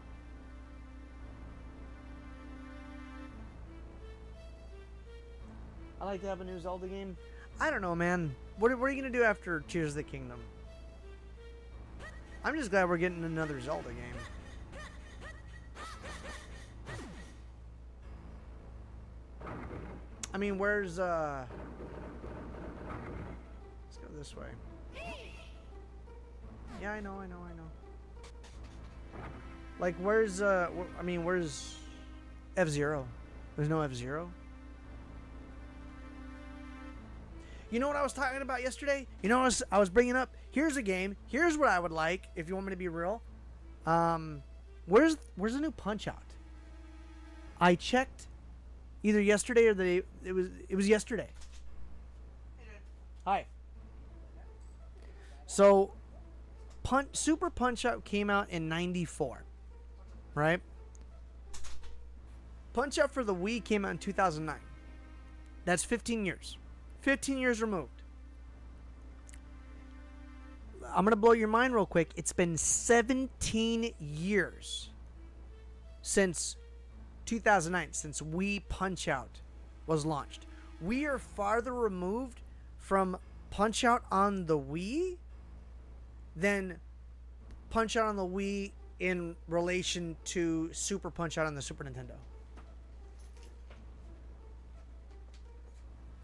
I like to have a new Zelda game. I don't know, man. What are you going to do after Tears of the Kingdom? I'm just glad we're getting another Zelda game. I mean, where's, let's go this way. Yeah, I know. Like, where's, I mean, where's F-Zero? There's no F-Zero? You know what I was talking about yesterday? You know what I was bringing up? Here's a game. Here's what I would like, if you want me to be real. Where's the new Punch-Out? I checked either yesterday or it was yesterday. Hi. So, Super Punch-Out came out in '94, right? Punch-Out for the Wii came out in 2009. That's 15 years. 15 years removed. I'm going to blow your mind real quick. It's been 17 years since 2009, since Wii Punch-Out was launched. We are farther removed from Punch-Out on the Wii than Punch-Out on the Wii in relation to Super Punch-Out on the Super Nintendo.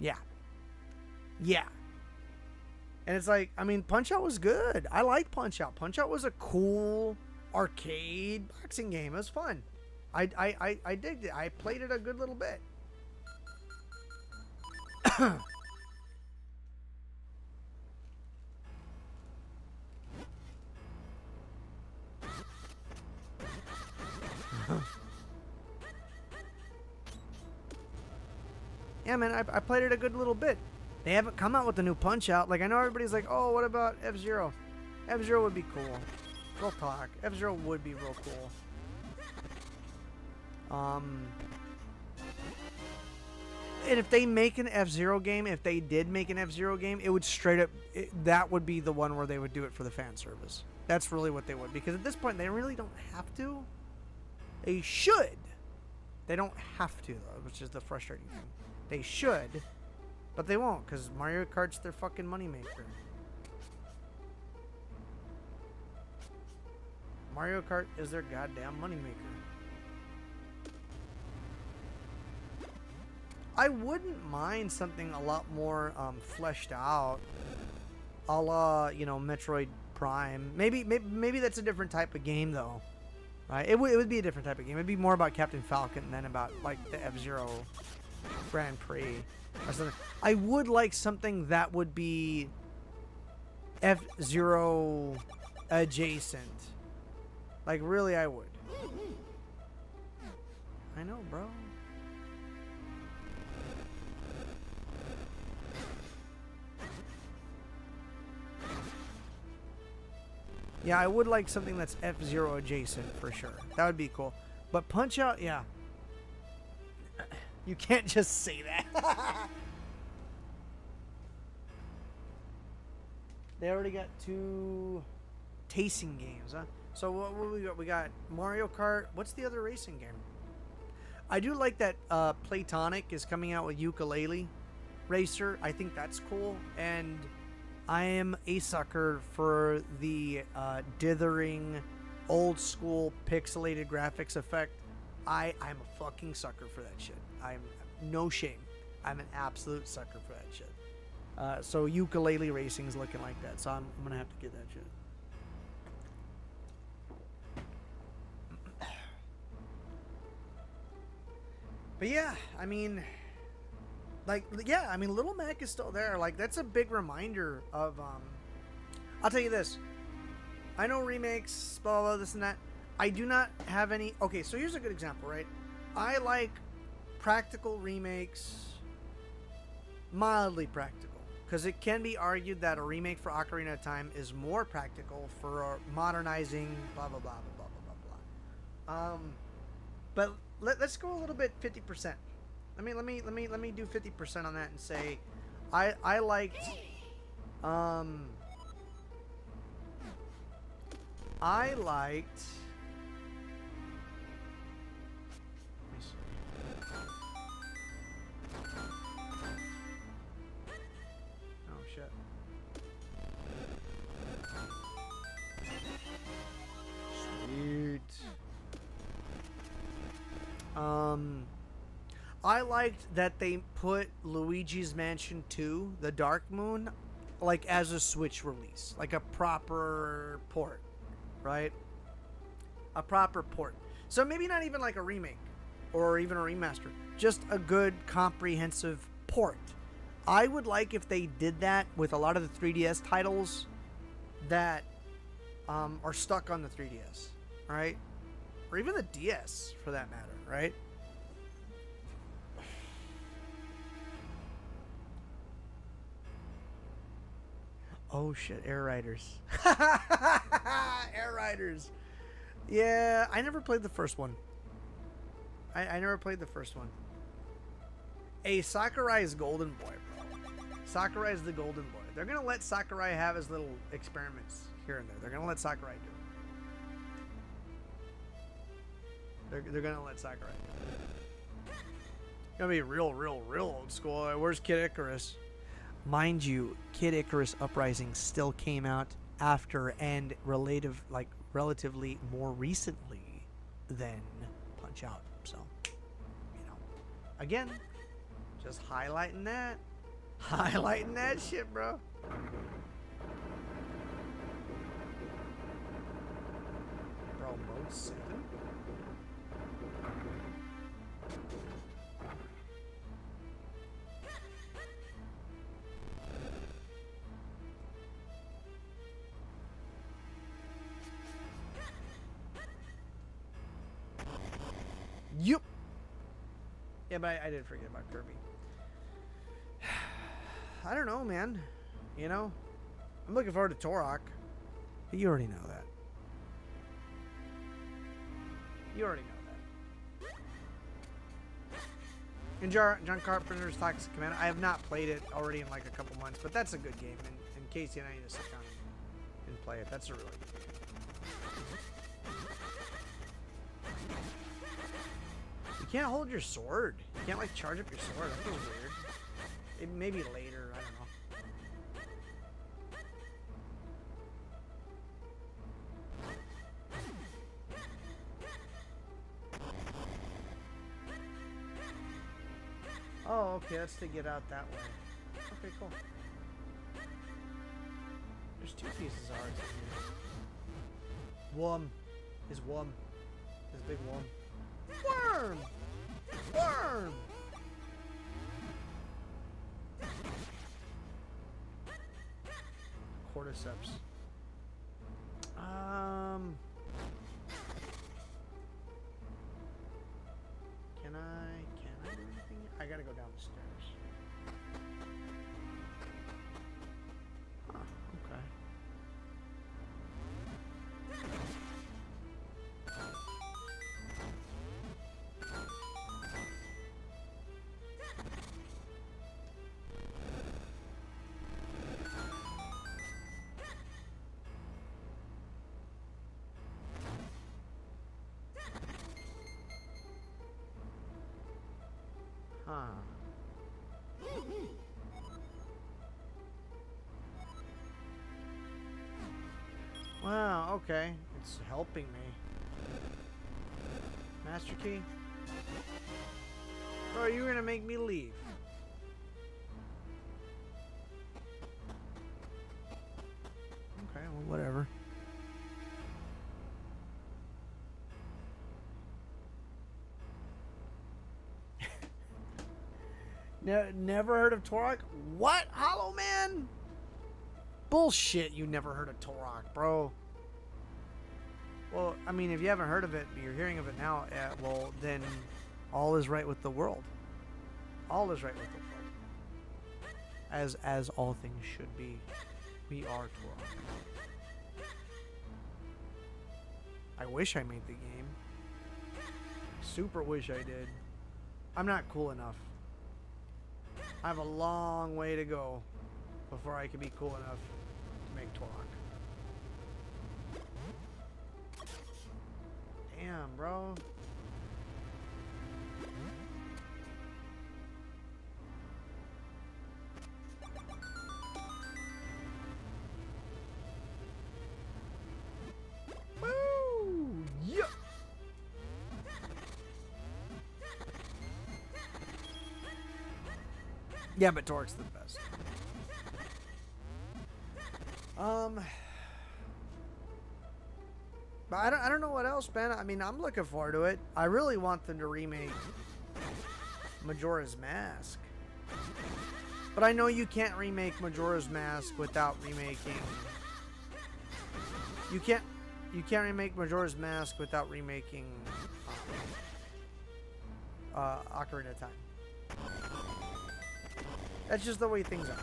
Yeah. Yeah. And it's like, I mean, Punch-Out was good. I like Punch-Out. Punch-Out was a cool arcade boxing game. It was fun. I digged it. I played it a good little bit. Yeah, man, I played it a good little bit. They haven't come out with the new Punch-Out. Like, I know everybody's like, oh, what about F-Zero? F-Zero would be cool. Real talk. F-Zero would be real cool. And if they make an F-Zero game, if they did make an F-Zero game, it would straight up, that would be the one where they would do it for the fan service. That's really what they would. Because at this point, they really don't have to. They should. They don't have to, though, which is the frustrating thing. They should, but they won't, because Mario Kart's their fucking moneymaker. Mario Kart is their goddamn moneymaker. I wouldn't mind something a lot more fleshed out, a la, you know, Metroid Prime. Maybe that's a different type of game, though. Right? It would be a different type of game. It'd be more about Captain Falcon than about, like, the F-Zero Grand Prix or something. I would like something that would be F-Zero adjacent. Like, really, I would. I know, bro. Yeah, I would like something that's F-Zero adjacent for sure. That would be cool. But Punch-Out, yeah. You can't just say that. They already got 2 tasting games, huh? So what we got? We got Mario Kart. What's the other racing game? I do like that Playtonic is coming out with Ukulele Racer. I think that's cool. And I am a sucker for the dithering, old school pixelated graphics effect. I'm a fucking sucker for that shit. I'm no shame. I'm an absolute sucker for that shit. So Ukulele Racing's looking like that. So I'm gonna have to get that shit. But yeah, I mean, Little Mac is still there. Like, that's a big reminder of, I'll tell you this. I know remakes, blah, blah, blah, this and that. I do not have any. Okay, so here's a good example, right? I like practical remakes, mildly practical. Because it can be argued that a remake for Ocarina of Time is more practical for modernizing, blah, blah, blah, blah, blah, blah, blah. But let's go a little bit 50%. Let me do 50% on that and say I liked let me see. Oh shit. Sweet. I liked that they put Luigi's Mansion 2, The Dark Moon, like as a Switch release, like a proper port, right? A proper port. So maybe not even like a remake or even a remaster, just a good comprehensive port. I would like if they did that with a lot of the 3DS titles that are stuck on the 3DS, right? Or even the DS for that matter, right? Oh shit, Air Riders. Air Riders. Yeah, I never played the first one. I never played the first one. Hey, Sakurai's Golden Boy, bro. Sakurai's the Golden Boy. They're gonna let Sakurai have his little experiments here and there. They're gonna let Sakurai do it. They're gonna let Sakurai do it. It's gonna be real old school. Where's Kid Icarus? Mind you, Kid Icarus Uprising still came out after and relatively more recently than Punch Out. So, you know, again, just highlighting that shit, bro. Bro, mode 7. Yup. Yeah, but I did forget about Kirby. I don't know, man. You know, I'm looking forward to Turok. You already know that. You already know that. And John Carpenter's Toxic Commando. I have not played it already in like a couple months, but that's a good game. And Casey and I need to sit down and play it. That's a really good game. You can't hold your sword. You can't like charge up your sword. That feels weird. It maybe later. I don't know. Oh, okay. That's to get out that way. Okay, cool. There's 2 pieces of hearts in here. Worm. His worm. His big worm. Worm! Worm! Cordyceps. Can I do anything? I gotta go down the stairs. Huh, okay. Huh. Wow, okay. It's helping me. Master key? Bro, you're gonna make me leave. Okay, well, whatever. Never heard of Torok? What? Hollow Man? Bullshit, you never heard of Torok, bro. Well, I mean, if you haven't heard of it, but you're hearing of it now, well, then all is right with the world. All is right with the world. As all things should be. We are Torok. I wish I made the game. Super wish I did. I'm not cool enough. I have a long way to go before I can be cool enough to make Torok. Damn, bro. Woo! Yeah. Yeah, but Torque's the best. But I don't know what else, Ben. I mean, I'm looking forward to it. I really want them to remake Majora's Mask. But I know you can't remake Majora's Mask without remaking... You can't remake Majora's Mask without remaking Ocarina of Time. That's just the way things are.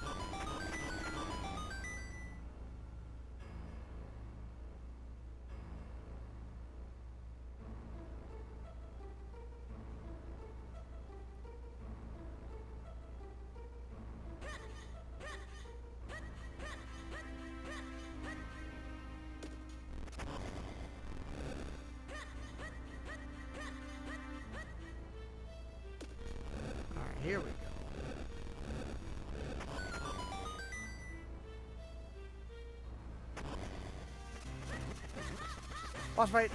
Alright, here we go. Boss fight.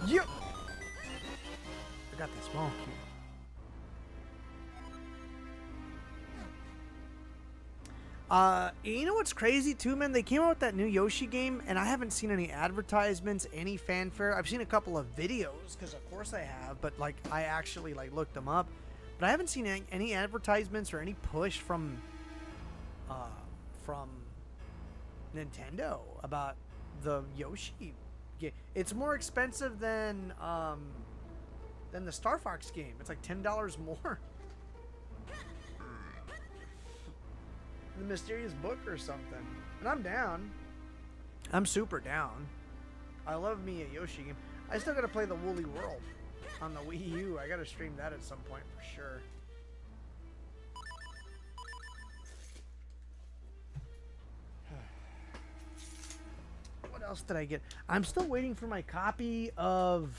Yep. I got the small cube. You know what's crazy too, man? They came out with that new Yoshi game, and I haven't seen any advertisements, any fanfare. I've seen a couple of videos, because of course I have, but like I actually like looked them up. But I haven't seen any advertisements or any push from Nintendo about the Yoshi game. It's more expensive than the Star Fox game. It's like $10 more. The Mysterious Book or something. And I'm down. I'm super down. I love me a Yoshi game. I still gotta play the Woolly World on the Wii U. I gotta stream that at some point for sure. What else did I get? I'm still waiting for my copy of...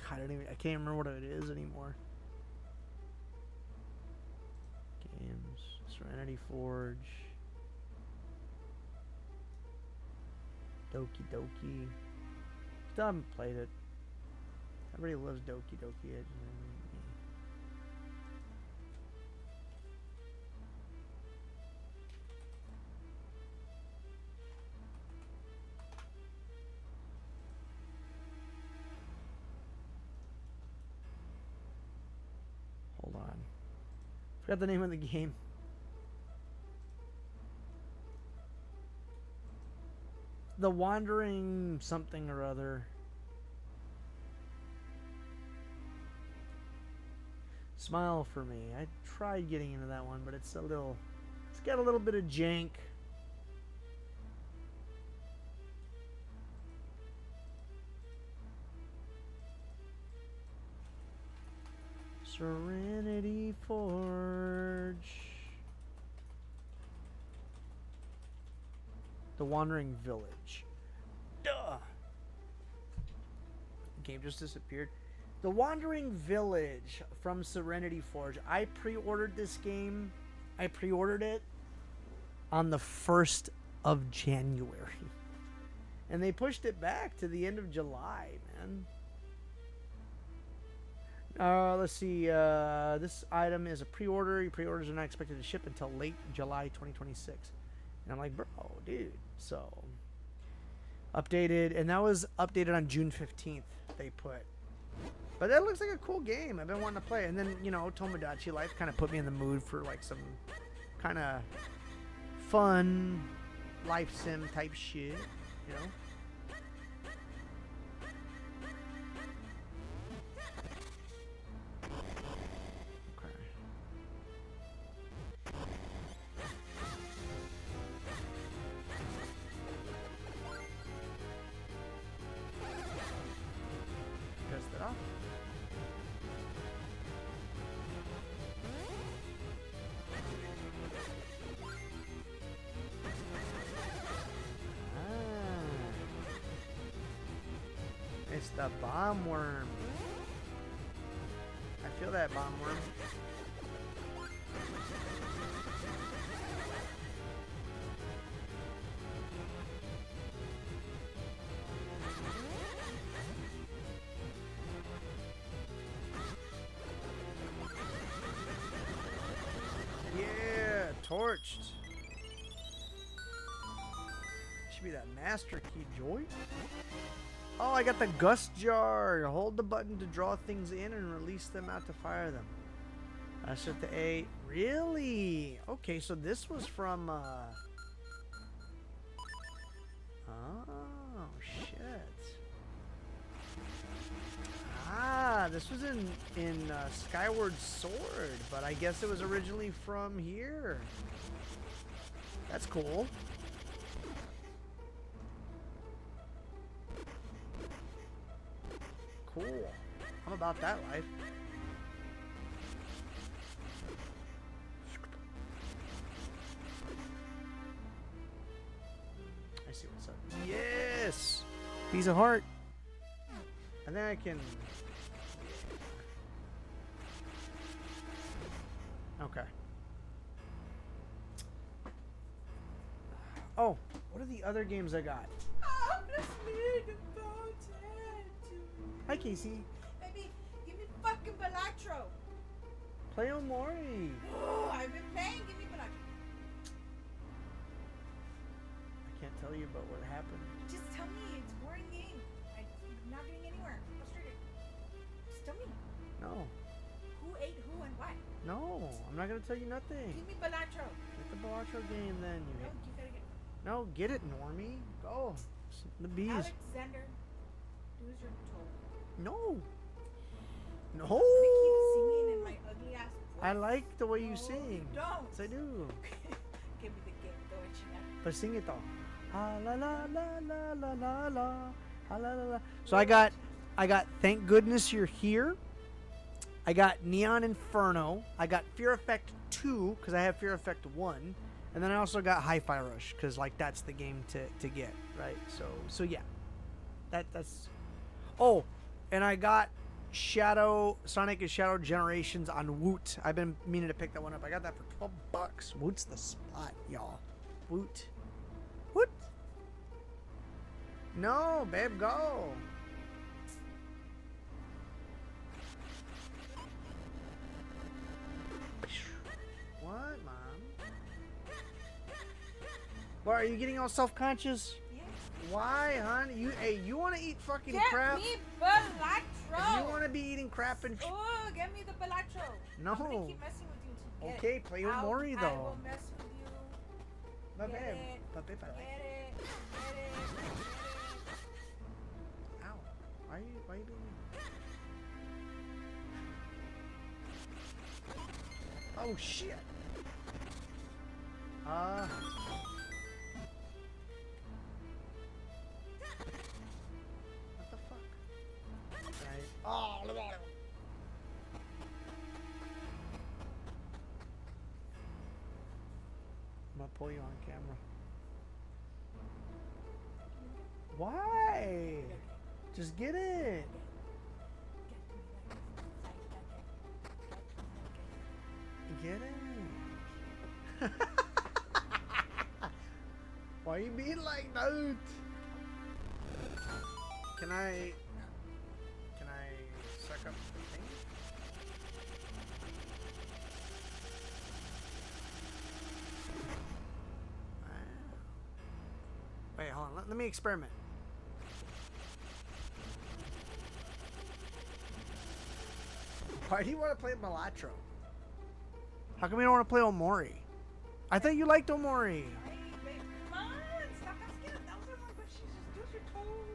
God, I can't remember what it is anymore. Games. Serenity Forge. Doki Doki. Still haven't played it. Everybody loves Doki Doki. Hold on. Forgot the name of the game. The Wandering something or other. Smile for Me. I tried getting into that one, but it's got a little bit of jank. Serenity Forge. The Wandering Village. Duh. Game just disappeared. The Wandering Village from Serenity Forge. I pre-ordered this game. I pre-ordered it on the 1st of January. And they pushed it back to the end of July, man. Let's see. This item is a pre-order. Your pre-orders are not expected to ship until late July 2026. And I'm like, bro, dude. So, updated. And that was updated on June 15th, they put. But that looks like a cool game. I've been wanting to play. And then, you know, Tomodachi Life kind of put me in the mood for, like, some kind of fun life sim type shit, you know? It's the bomb worm. I feel that bomb worm. Yeah, torched. Should be that master key joint. Oh, I got the gust jar. Hold the button to draw things in and release them out to fire them. That's just the A. Really? Okay, so this was from, oh, shit. Ah, this was in Skyward Sword, but I guess it was originally from here. That's cool. Cool. I'm about that life. I see what's up. Yes! Piece of heart. And then I can... Okay. Oh, what are the other games I got? Hi, Casey. Baby, give me fucking Balatro. Play Omori. Oh, I've been playing. Give me Balatro. I can't tell you about what happened. Just tell me. It's a boring game. I'm not getting anywhere. I'm frustrated. Just tell me. No. Who ate who and what? No, I'm not gonna tell you nothing. Give me Balatro. Get the Balatro game then. No, you gotta get. No, get it, Normie. Go. The bees. Alexander, do as you're told. No. No. I'm gonna keep singing in my ugly ass voice. I like the way you No, sing. You don't. Yes, I do. Give me the game, though, China. But sing it though. Ah, la la la la la la la. Ah, la la la. So I got Thank Goodness You're Here. I got Neon Inferno. I got Fear Effect 2 because I have Fear Effect 1. And then I also got Hi-Fi Rush because like that's the game to get, right? So yeah. That's Oh, and I got Sonic and Shadow Generations on Woot. I've been meaning to pick that one up. I got that for $12. Woot's the spot, y'all. Woot. Woot. No, babe, go. What, Mom? Why are you getting all self-conscious? Yeah. Why, hon? You want to eat fucking Get crap? me Balatro. You want to be eating crap and... Oh, get me the Balatro. No. I'm gonna keep messing with you until you get Okay, it. play Omori, I though. will mess with you. But Get babe, it. but babe, I like Get it. Get it. Ow. Why are you being... Oh, shit. What the fuck? Oh, look at it. I'm gonna pull you on camera. Why? Just get it. Get it. Why you being like that? Can I suck up the thing? Wow. Wait, hold on. Let me experiment. Why do you want to play Malatro? How come you don't want to play Omori? I thought you liked Omori.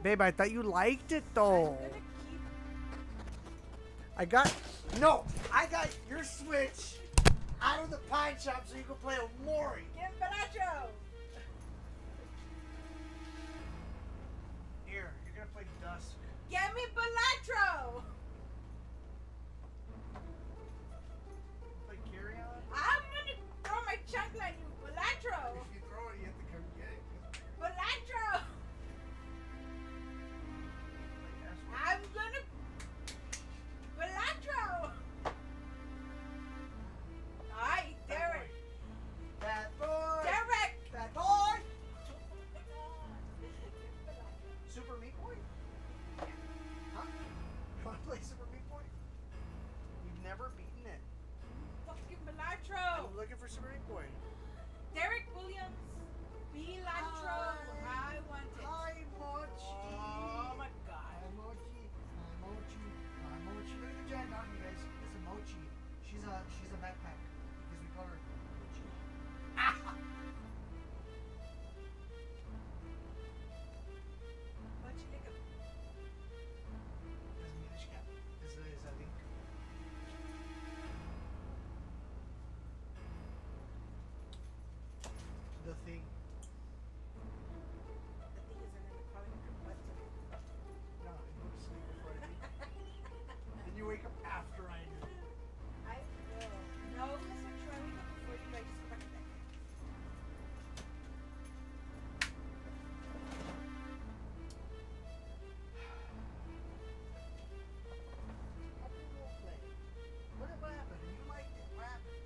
Babe, I thought you liked it though. I got your Switch out of the pine shop so you can play Omori. Get Balacho! Here, you're gonna play Dusk. Get me Balacho! Play Carry On? I'm gonna throw my chancla at you, Balacho! If you throw it, you have to come get it. Balacho! I'm gonna Balacho! Alright, Derek! Bad boy! Derek! Bad boy! Super Meat Boy? Huh? You wanna play Super Meat Boy? You've never beaten it. Fucking Balacho! I'm looking for Super Meat Boy. Derek Williams, Balacho! I want it. Hi, Mochi! Oh my god. Hi, Mochi. Hi, Mochi. Hi, Mochi. Look at the giant dog, you guys. This is Mochi. She's a backpack because we call her Mochi. Ah! Mochi, look at This is Minish Cap. This is linke. The thing. the thing is, I'm gonna probably make her butt tonight. No, you go to sleep before I do. Then you wake up after I do. I will. No, that's not true. I wake up before you. I just go back to bed. How do you role play? What happened? You liked it. What happened?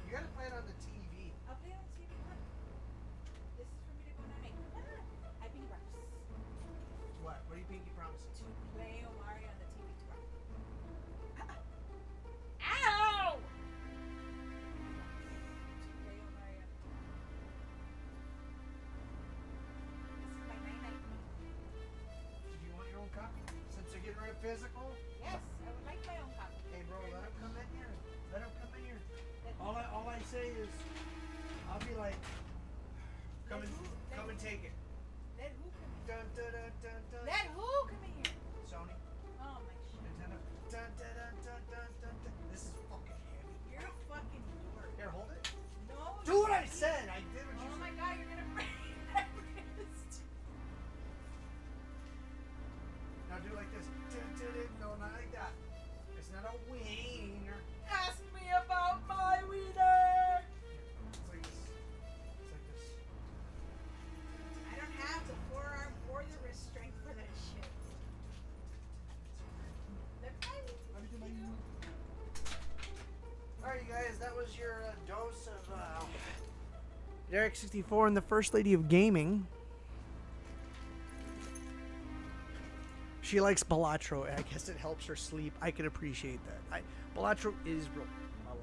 You gotta play it on the TV. I'll play on TV. Come on. This is for me to go night. Come on. I think reps. What? What are you pinky promising? To play Omari on the TV tomorrow. Ow! To play Omari on the TV. This is my night-night play. Do you want your own copy? Since you're getting rid of physical? Yes, I would like my own copy. Hey bro, let him come in here. Let him come in here. Let All I say is, I'll be like, come and take it. Let who come in? Dun dun dun dun dun. Let who come in here? Sony, Oh my shit. Nintendo. Dun dun dun dun dun dun dun. This is fucking heavy. You're a fucking dork. Here, hold it. No. Do what I said. I did what you Oh said. my god, you're gonna break my wrist. Now do like this. Dun, dun, dun. No, not like that. It's not a wiener. Ask me about my wiener. It's like this. It's like this. I don't have the forearm or the wrist strength for that shit. Alright, you guys, that was your dose of Derik64 and the First Lady of Gaming. She likes Balatro, and I guess it helps her sleep. I can appreciate that. Balatro is real mellow.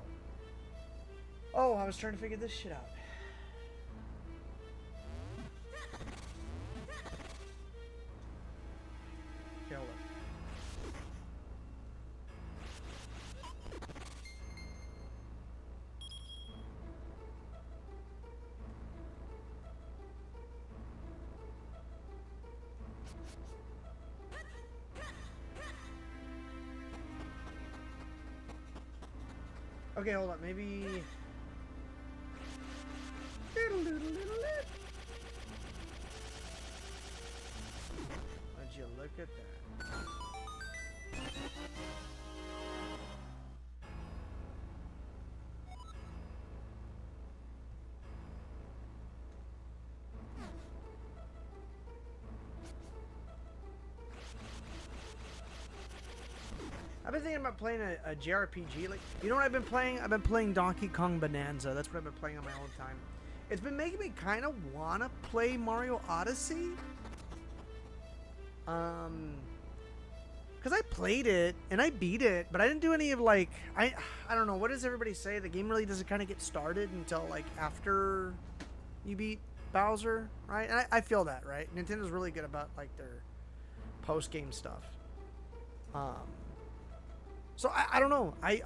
Oh, I was trying to figure this shit out. Okay, hold on. Okay, hold on. Maybe. Would you look at that? I've been thinking about playing a JRPG. Like, you know what I've been playing? I've been playing Donkey Kong Bonanza. That's what I've been playing on my own time. It's been making me kind of want to play Mario Odyssey. Because I played it, and I beat it, but I didn't do any of, like, I don't know, what does everybody say? The game really doesn't kind of get started until, like, after you beat Bowser, right? And I feel that, right? Nintendo's really good about, like, their post-game stuff. So I don't know. Wait.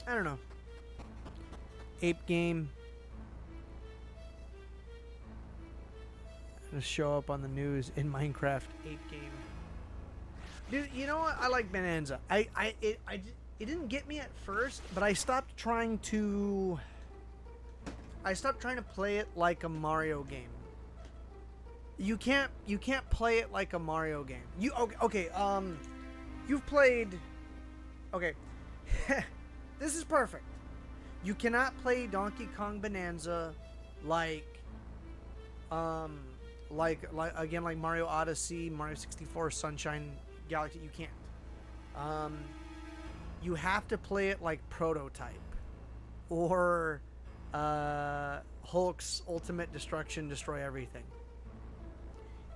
I don't know. Ape game. Gonna show up on the news in Minecraft. Ape game. Dude, you know what? I like Bonanza. It didn't get me at first, but I stopped trying to play it like a Mario game. You can't play it like a Mario game. You've played. Okay. This is perfect. You cannot play Donkey Kong Bonanza like Mario Odyssey, Mario 64, Sunshine Galaxy. You can't. You have to play it like Prototype or Hulk's Ultimate Destruction, Destroy Everything.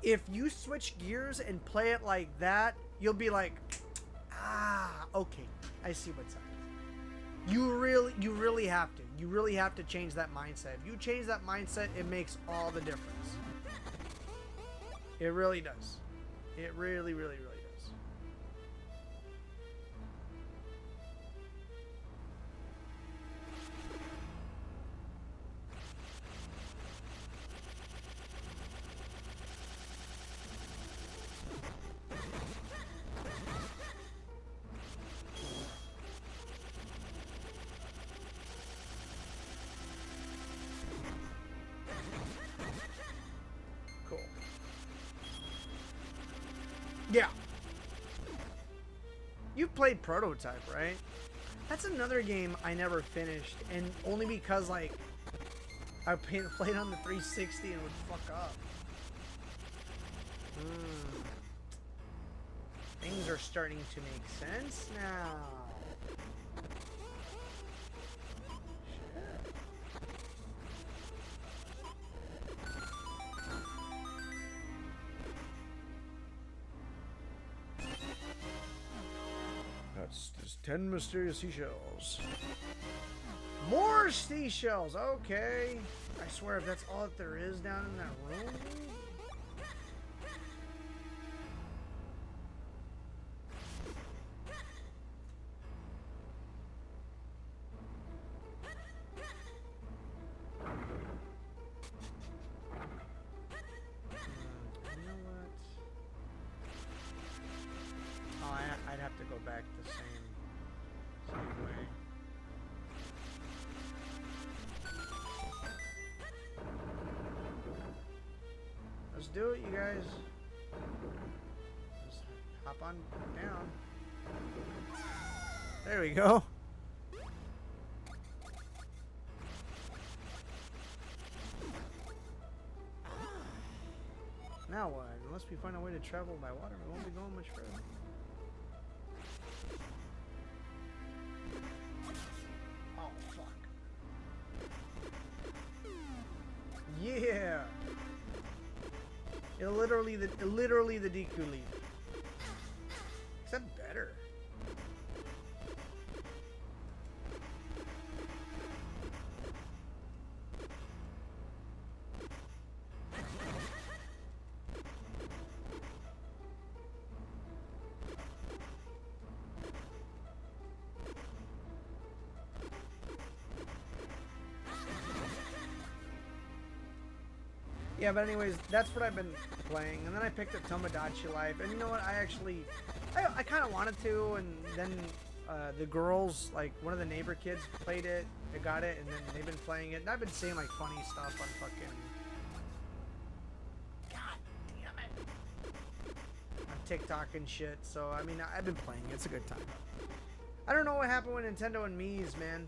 If you switch gears and play it like that, you'll be like, okay, I see what's up. You really have to. You really have to change that mindset. If you change that mindset, it makes all the difference. It really does. It really, really, really does. Yeah. You've played Prototype, right? That's another game I never finished, and only because, like, I played on the 360 and it would fuck up. Things are starting to make sense now. There's 10 mysterious seashells. More seashells! Okay. I swear if that's all that there is down in that room. You know what? Oh, I'd have to go back the same way. Let's do it, you guys. Just hop on down. There we go. Now what? Unless we find a way to travel by water, we won't be going much further. Oh, fuck. Yeah! Literally the DQ lead. Except better. Yeah, but anyways, that's what I've been playing. And then I picked up Tomodachi Life. And you know what? I kind of wanted to. And then the girls, like one of the neighbor kids played it. They got it. And then they've been playing it. And I've been seeing like funny stuff on fucking... God damn it. On TikTok and shit. So, I mean, I've been playing it. It's a good time. I don't know what happened with Nintendo and Mii's, man.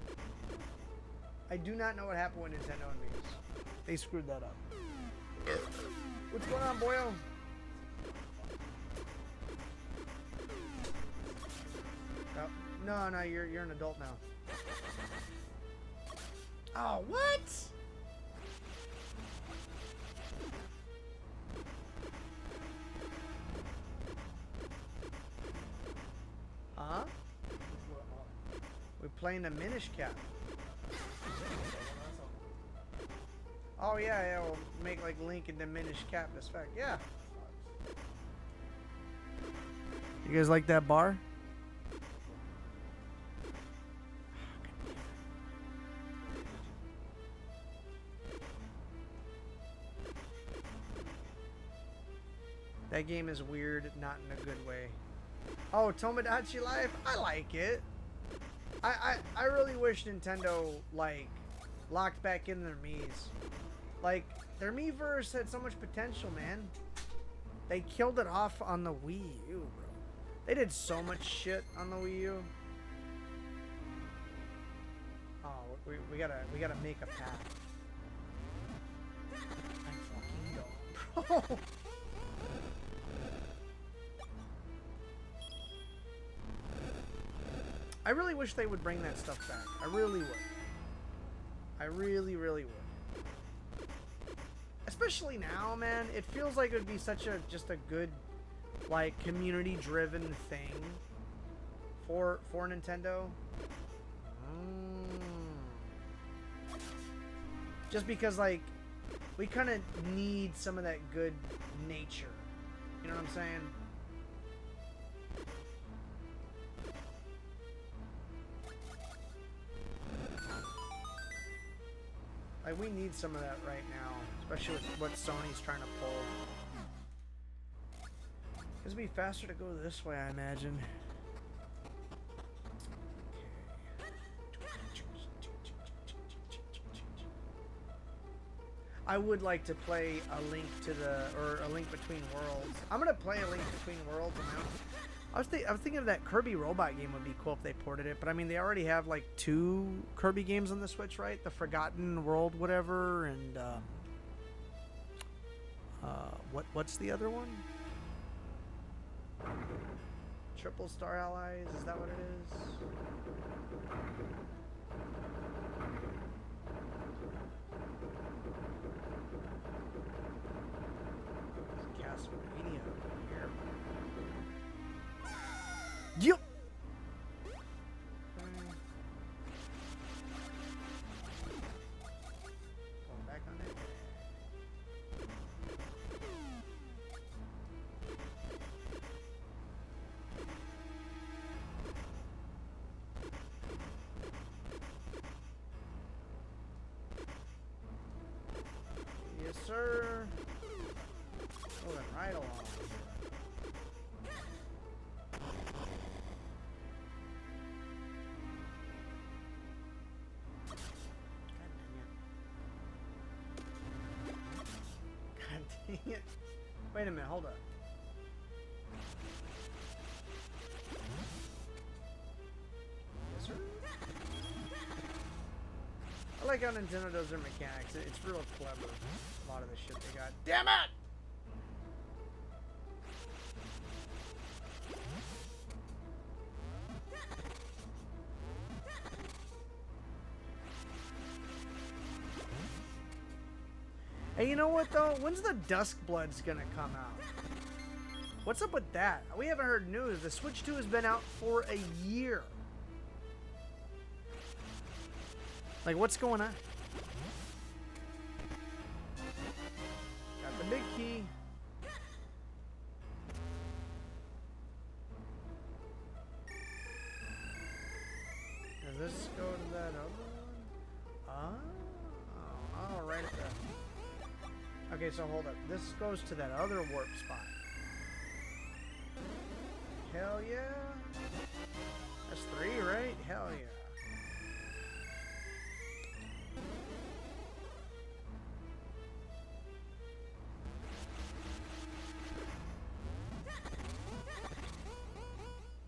I do not know what happened with Nintendo and Mii's. They screwed that up. What's going on, boyo? Oh, no, you're an adult now. Oh, what? Huh? We're playing a Minish Cap. Oh yeah, we'll make like Link and Minish Cap this fact. Yeah. You guys like that bar? That game is weird, not in a good way. Oh, Tomodachi Life? I like it. I really wish Nintendo like locked back in their Mii's. Like, their Miiverse had so much potential, man. They killed it off on the Wii U, bro. They did so much shit on the Wii U. Oh, we gotta make a path. I'm fucking dumb, bro. I really wish they would bring that stuff back. I really would. I really, really would. Especially now, man, it feels like it would be such a just a good, like, community-driven thing for Nintendo. Just because, like, we kind of need some of that good nature. You know what I'm saying? Like, we need some of that right now, especially with what Sony's trying to pull. It'd be faster to go this way, I imagine. I would like to play a Link to a Link Between Worlds. I'm gonna play a Link Between Worlds. I was thinking of that Kirby robot game would be cool if they ported it, but I mean they already have like 2 Kirby games on the Switch, right? The Forgotten World, whatever, and what's the other one? Triple Star Allies, is that what it is? Castlevania here. Yep. Going back on it. Yes, sir. Moving right along. God dang it. Wait a minute, hold up. Yes, sir. I like how Nintendo does their mechanics. It's real clever. A lot of the shit they got. Damn it! Hey, you know what though? When's the Duskbloods gonna come out? What's up with that? We haven't heard news. The Switch 2 has been out for a year. Like, what's going on? Got the big key. Does this go to that other one? Oh, right at the... Okay, so hold up. This goes to that other warp spot. Hell yeah. That's 3, right? Hell yeah.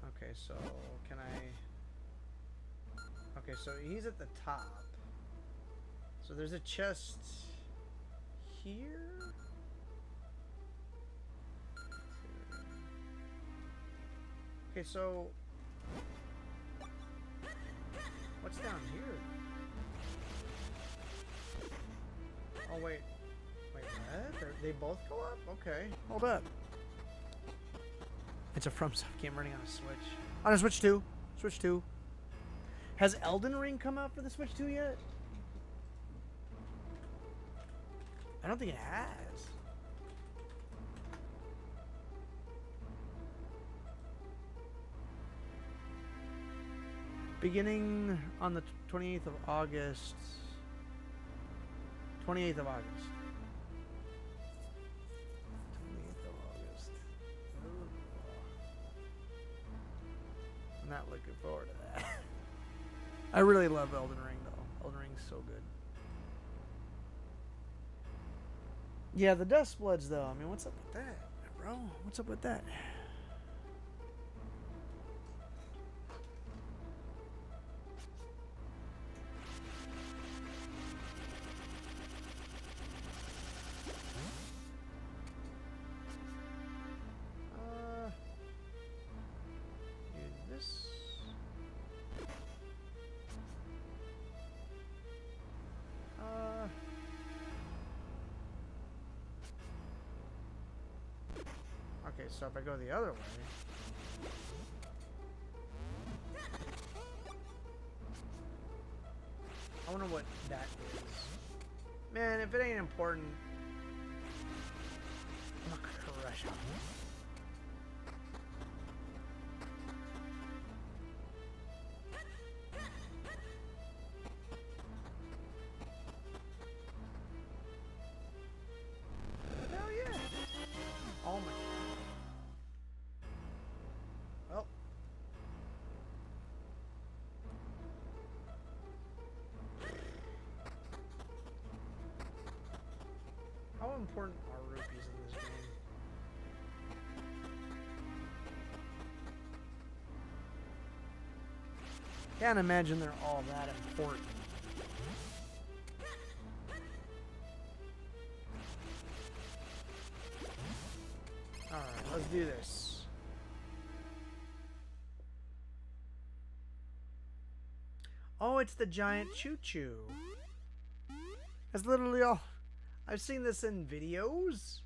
Okay, so can I... Okay, so he's at the top. So there's a chest here? Okay, so... What's down here? Oh, wait. Wait, what? They both go up? Okay. Hold up. It's a FromSoft game running on a Switch. On a Switch 2. Switch 2. Has Elden Ring come out for the Switch 2 yet? I don't think it has. Beginning on the 28th of August. 28th of August. 28th of August. I'm not looking forward to that. I really love Elden Ring though. Elden Ring's so good. Yeah, the Dust Bloods though. I mean, what's up with that, bro? What's up with that? Okay, so if I go the other way... I wonder what that is. Man, if it ain't important... I'm not gonna rush it. Hell yeah! Oh my... Well. How important are rupees in this game? Can't imagine they're all that important. Alright, let's do this. Oh, it's the giant choo-choo. That's literally all. I've seen this in videos.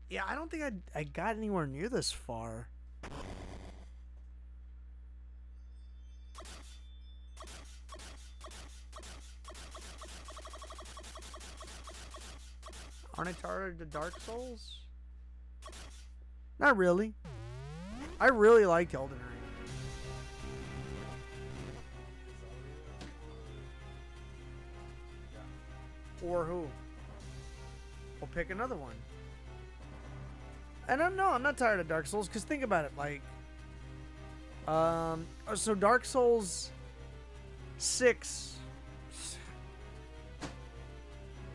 Yeah, I don't think I got anywhere near this far. Aren't I tired of Dark Souls? Not really. I really liked Elden Ring. Or who? We'll pick another one. I don't know. I'm not tired of Dark Souls because think about it. Like, so Dark Souls 6.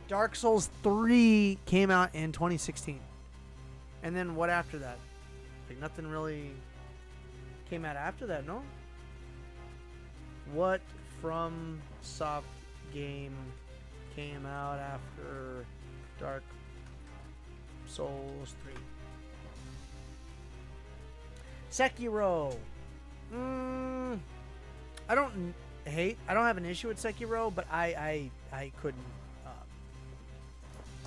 Dark Souls 3 came out in 2016. And then what after that? Like nothing really came out after that, no? What FromSoft game came out after Dark Souls 3? Sekiro. I don't have an issue with Sekiro, but I couldn't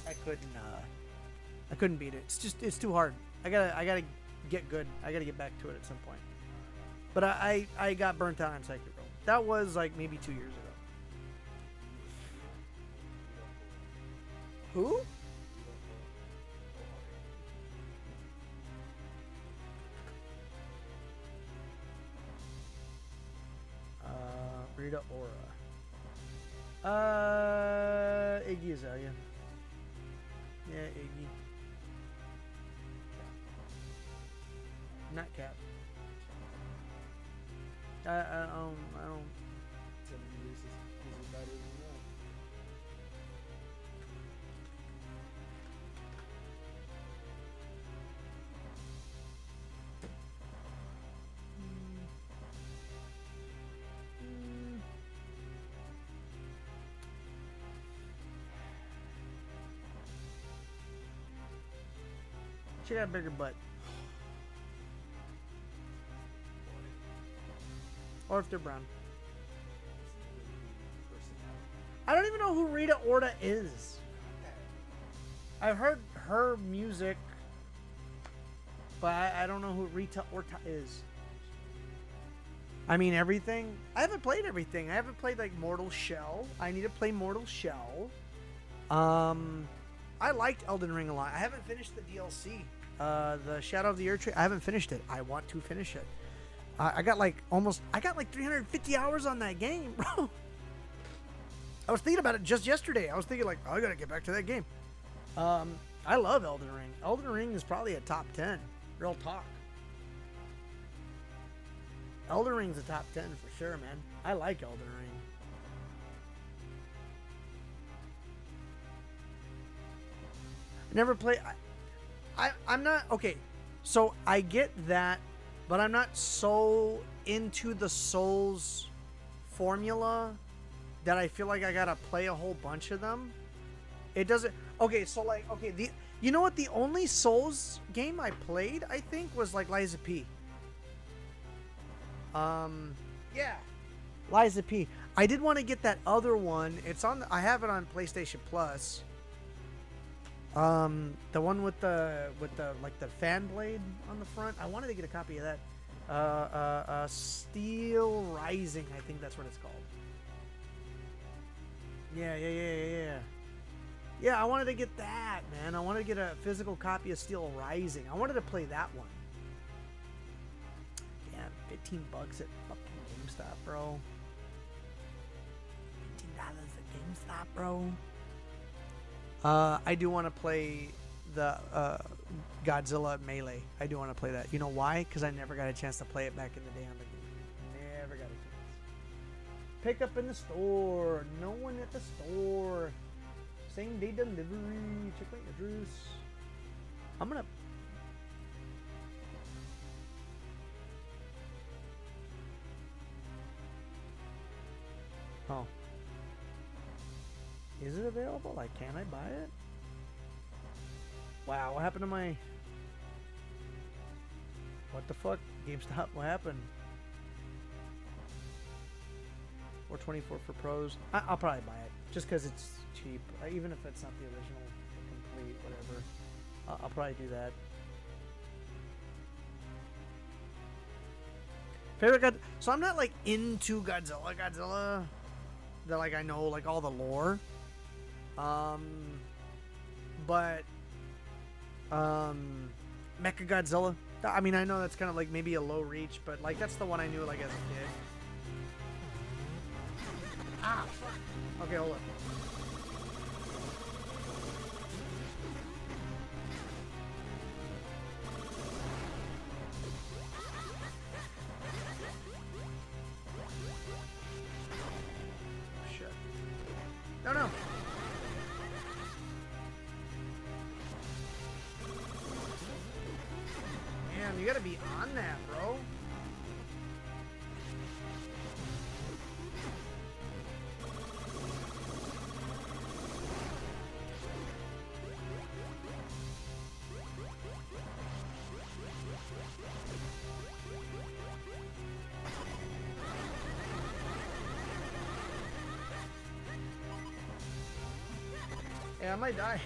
I couldn't beat it. It's too hard. I gotta get good. I gotta get back to it at some point. But I got burnt out on Sekiro. That was like maybe 2 years ago. Who? Rita Ora. Iggy Azalea. Yeah, Iggy. Not Cap. I don't. Tell me this is better than that. She got a bigger butt. Or if they're brown. I don't even know who Rita Ora is. I've heard her music, but I don't know who Rita Ora is. I mean, everything. I haven't played everything. I haven't played like Mortal Shell. I need to play Mortal Shell. I liked Elden Ring a lot. I haven't finished the DLC. The Shadow of the Earth Tree. I haven't finished it. I want to finish it. I got like 350 hours on that game, bro. I was thinking about it just yesterday. I was thinking like, oh, I gotta get back to that game. I love Elden Ring. Elden Ring is probably a top 10. Real talk. Elden Ring's a top 10 for sure, man. I like Elden Ring. I never play. I'm not okay. So I get that, but I'm not so into the Souls formula that I feel like I gotta play a whole bunch of them. It doesn't. Okay, so like, okay, you know what? The only Souls game I played, I think, was like Liza P. Yeah, Liza P. I did want to get that other one. It's on. I have it on PlayStation Plus. The one with the like the fan blade on the front. I wanted to get a copy of that. Steel Rising. I think that's what it's called. Yeah. Yeah, I wanted to get that, man. I wanted to get a physical copy of Steel Rising. I wanted to play that one. Yeah, $15 at fucking GameStop, bro. $15 at GameStop, bro. I do want to play the Godzilla Melee. I do want to play that. You know why? Because I never got a chance to play it back in the day on the game. Never got a chance. Pick up in the store. No one at the store. Same day delivery. Check my address. I'm gonna. Oh. Is it available? Like, can I buy it? Wow, what happened to my... What the fuck? GameStop, what happened? $4.24 for pros. I'll probably buy it. Just because it's cheap. Even if it's not the original, the complete, whatever. I'll probably do that. Favorite God... So I'm not, like, into Godzilla. That, like, I know, like, all the lore. But Mecha Godzilla. I mean, I know that's kind of like maybe a low reach, but like that's the one I knew like as a kid. Ah, fuck. Okay, hold up. Shit. No. You gotta be on that, bro. Yeah, I might die.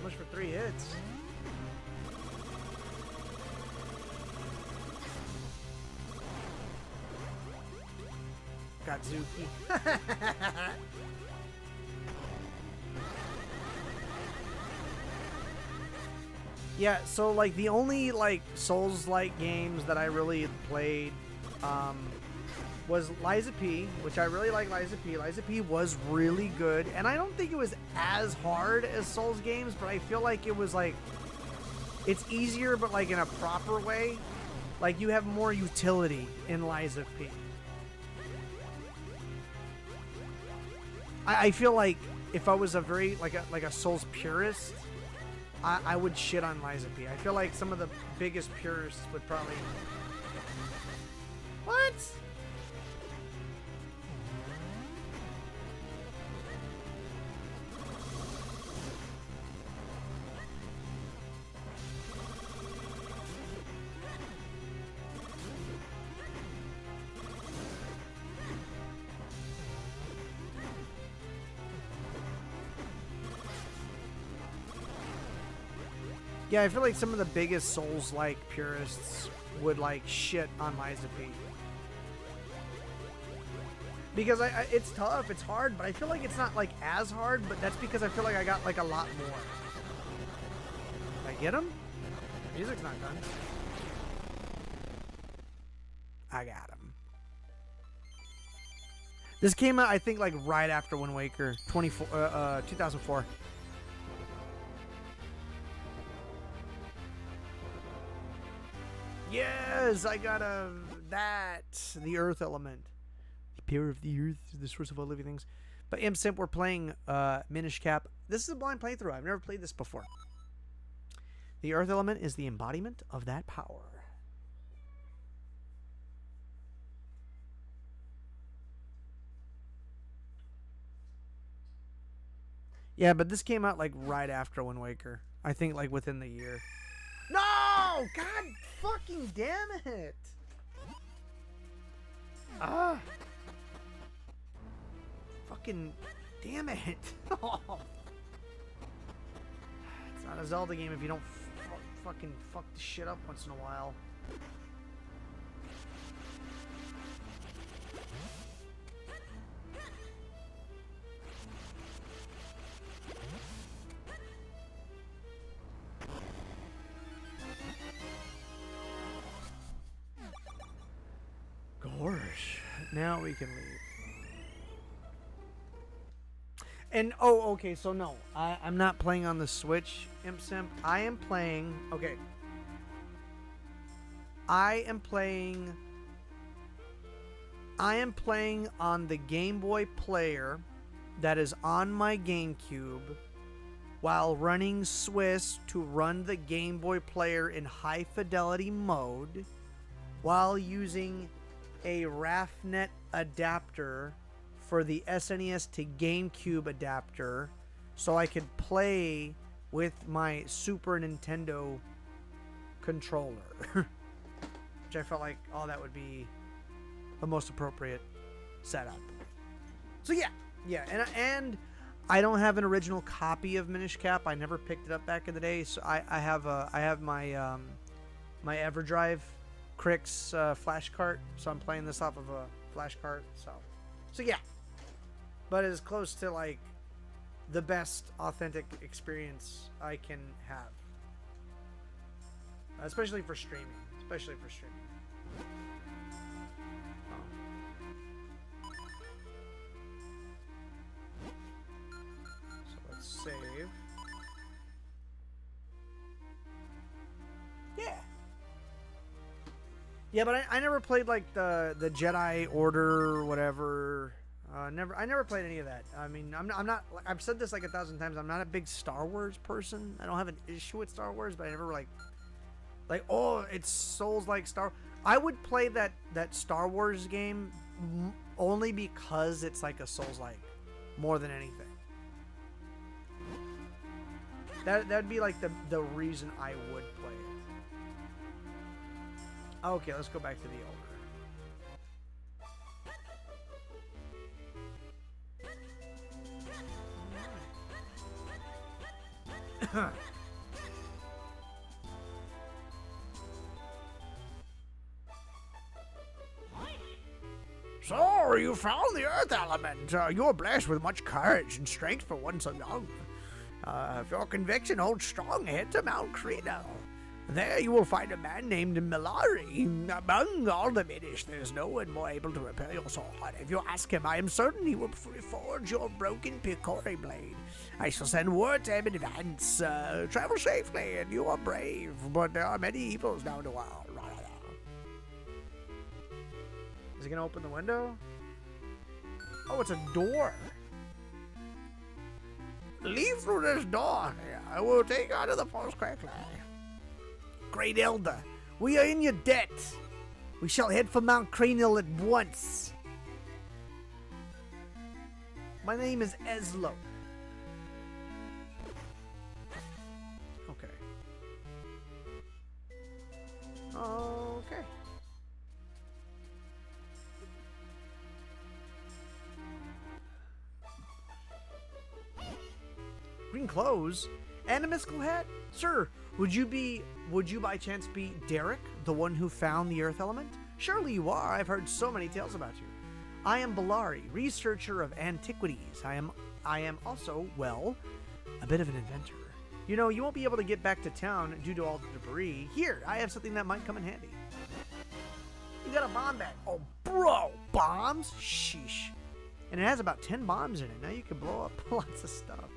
Much for 3 hits. Got Zuki. Yeah, so like the only like Souls-like games that I really played was Liza P, which I really like Liza P. Liza P was really good, and I don't think it was as hard as Souls games, but I feel like it was like, it's easier, but like in a proper way. Like you have more utility in Liza P. I feel like if I was a very like a Souls purist, I would shit on Liza P. I feel like some of the biggest purists would probably... What? Yeah, I feel like some of the biggest Souls-like purists would like shit on Liza P. Because it's tough, it's hard, but I feel like it's not like as hard, but that's because I feel like I got like a lot more. Did I get him? The music's not done. I got him. This came out, I think, like right after Wind Waker, 2004. Yes, I got the earth element. The power of the earth is the source of all living things. But Simp, we're playing Minish Cap. This is a blind playthrough. I've never played this before. The earth element is the embodiment of that power. Yeah, but this came out like right after Wind Waker. I think like within the year. No! God fucking damn it! Ah! Fucking damn it! It's not a Zelda game if you don't fucking fuck the shit up once in a while. Gosh, now we can leave. And oh, okay, so no, I'm not playing on the Switch, Simp. I am playing. Okay, I am playing on the Game Boy player that is on my GameCube while running Swiss to run the Game Boy player in high fidelity mode while using a RAFnet adapter for the SNES to GameCube adapter so I could play with my Super Nintendo controller. Which I felt like, oh, that would be the most appropriate setup. So yeah, and I don't have an original copy of Minish Cap. I never picked it up back in the day, so I have my my EverDrive Crix flash cart, so I'm playing this off of a flash cart. So yeah, but as close to like the best authentic experience I can have, especially for streaming. So let's save. Yeah, but I never played like the Jedi Order or whatever. I never played any of that. I mean, I'm not. I've said this like 1,000 times. I'm not a big Star Wars person. I don't have an issue with Star Wars, but I never like oh, it's Souls like Star. I would play that Star Wars game only because it's like a Souls like more than anything. That'd be like the reason I would play it. Okay, let's go back to the So, you found the earth element. You are blessed with much courage and strength for one so young. If your conviction holds strong, head to Mount Crino. There you will find a man named Milari. Among all the Minish, there is no one more able to repair your sword. If you ask him, I am certain he will reforge your broken Picori blade. I shall send word to him in advance. Travel safely, and you are brave, but there are many evils down the world. Is he gonna open the window? Oh, it's a door. Leave through this door. I will take you out of the forest quickly. Great Elder, we are in your debt. We shall head for Mount Cranial at once. My name is Eslo. Okay. Okay. Green clothes and a mystical hat? Sir, would you by chance be Derek, the one who found the earth element? Surely you are. I've heard so many tales about you. I am Balari, researcher of antiquities. I am also, well, a bit of an inventor. You know, you won't be able to get back to town due to all the debris. Here, I have something that might come in handy. You got a bomb bag. Oh, bro, bombs? Sheesh. And it has about 10 bombs in it. Now you can blow up lots of stuff.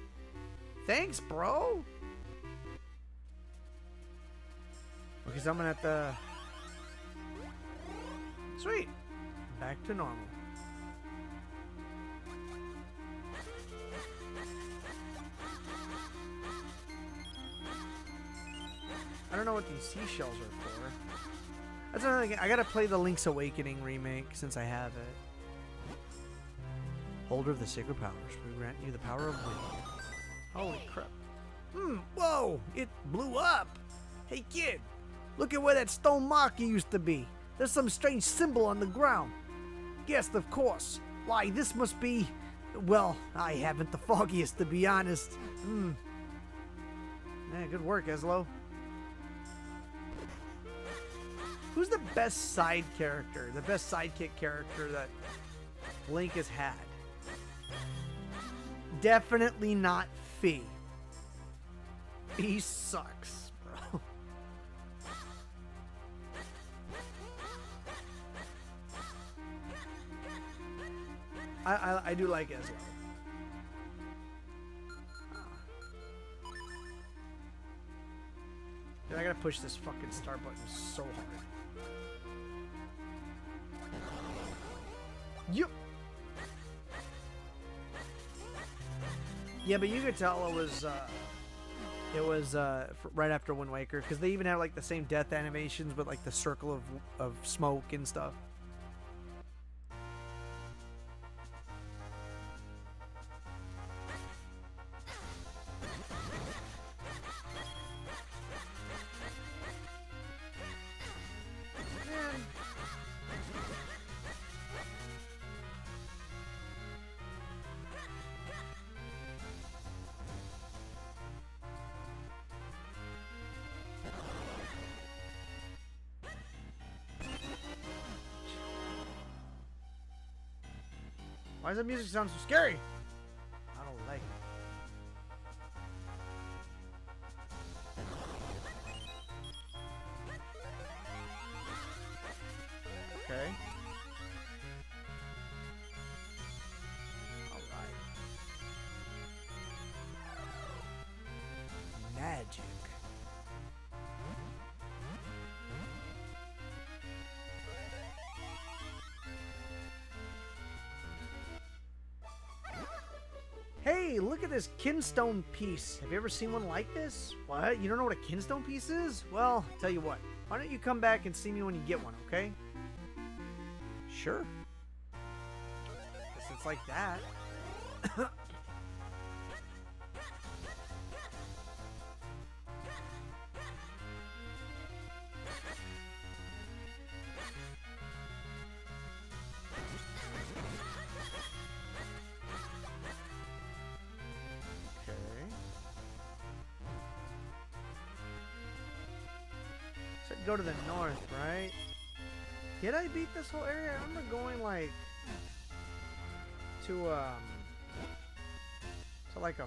Thanks, bro. Okay, so I'm gonna have to... Sweet. Back to normal. I don't know what these seashells are for. That's another thing. I gotta play the Link's Awakening remake since I have it. Holder of the Sacred Powers. We grant you the power of wind. Holy crap. Whoa! It blew up! Hey kid! Look at where that stone marker used to be. There's some strange symbol on the ground. Guessed, of course. Why, this must be... Well, I haven't the foggiest, to be honest. Yeah, good work, Eslo. Who's the best side character, the best sidekick character that Link has had? Definitely not Fee. He sucks, bro. I do like Eslo. Dude, I gotta push this fucking start button so hard. Yup. Yeah, but you could tell it was right after Wind Waker, because they even have like the same death animations with like the circle of smoke and stuff. Why does that music sound so scary? I don't like it. Okay. Alright. Magic. Hey, look at this kinstone piece. Have you ever seen one like this? What? You don't know what a kinstone piece is? Well, tell you what. Why don't you come back and see me when you get one, okay? Sure. Guess it's like that. go to the north, right? Did I beat this whole area? I remember going like to like a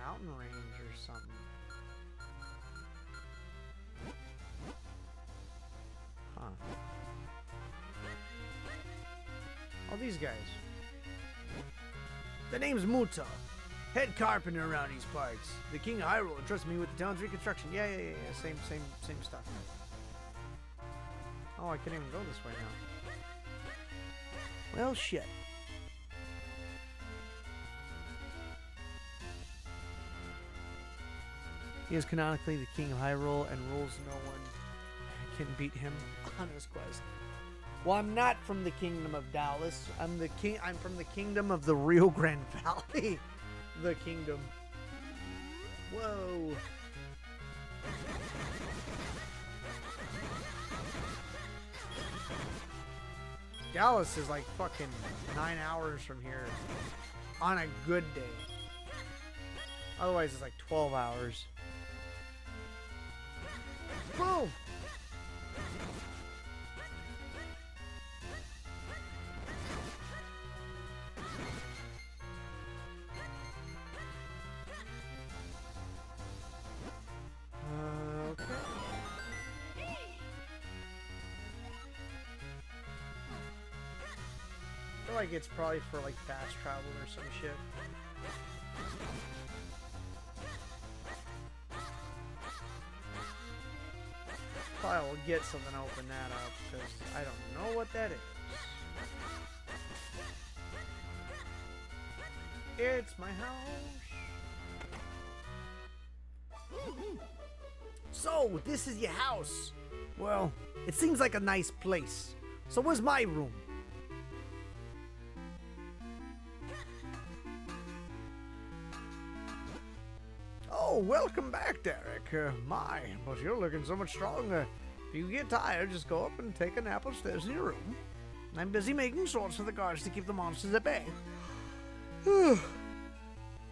mountain range or something. Huh. Oh, these guys. The name's Muto, head carpenter around these parts. The king of Hyrule entrusts me with the town's reconstruction. Yeah. Same stuff. Oh, I can't even go this way now. Well, shit. He is canonically the king of Hyrule and rules no one can beat him on his quest. Well, I'm not from the kingdom of Dallas. I'm from the kingdom of the Rio Grande Valley. The kingdom. Whoa. Dallas is like fucking 9 hours from here on a good day. Otherwise, it's like 12 hours. Boom! Okay. I feel like it's probably for like fast travel or some shit. Probably will get something to open that up because I don't know what that is. It's my house. So, this is your house. Well, it seems like a nice place. So where's my room? Oh, welcome back, Derek. My, but you're looking so much stronger. If you get tired, just go up and take a nap upstairs in your room. I'm busy making swords for the guards to keep the monsters at bay.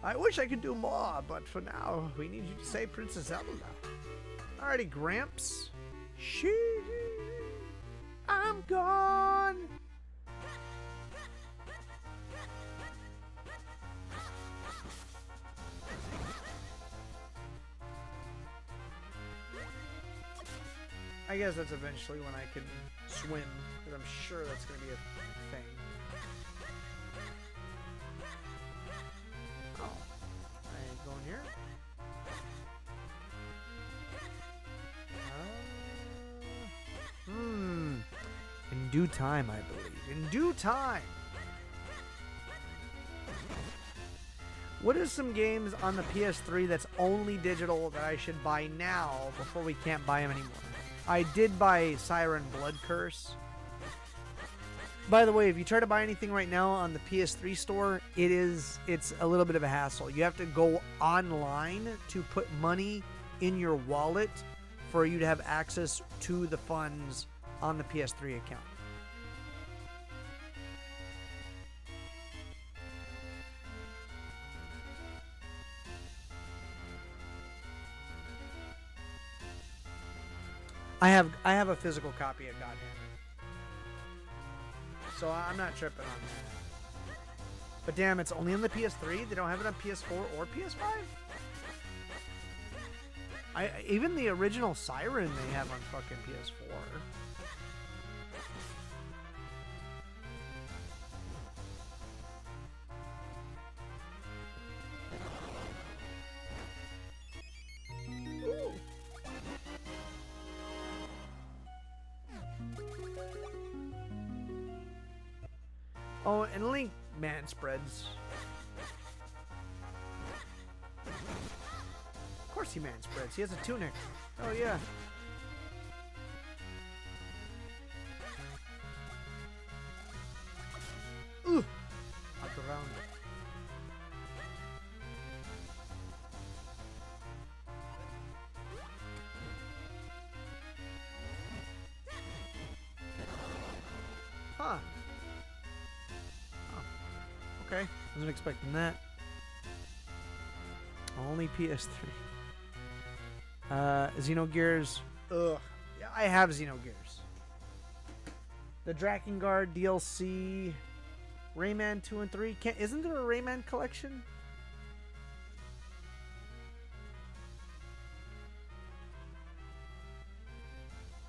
I wish I could do more, but for now, we need you to save Princess Zelda. Alrighty, Gramps. I'm gone. I guess that's eventually when I can swim, because I'm sure that's going to be a thing. Oh, I go in here? In due time, I believe. In due time! What are some games on the PS3 that's only digital that I should buy now before we can't buy them anymore? I did buy Siren Blood Curse. By the way, if you try to buy anything right now on the PS3 store, it's a little bit of a hassle. You have to go online to put money in your wallet for you to have access to the funds on the PS3 account. I have a physical copy of Godhand, so I'm not tripping on that. But damn, it's only on the PS3. They don't have it on PS4 or PS5. Even the original Siren they have on fucking PS4. Oh, and Link man spreads. Of course he man spreads. He has a tunic. Oh yeah. Ooh. Up around. Huh. Okay, wasn't expecting that. Only PS3. Xenogears Ugh. Yeah, I have Xenogears. The Drakengard DLC, Rayman 2 and 3. Isn't there a Rayman collection?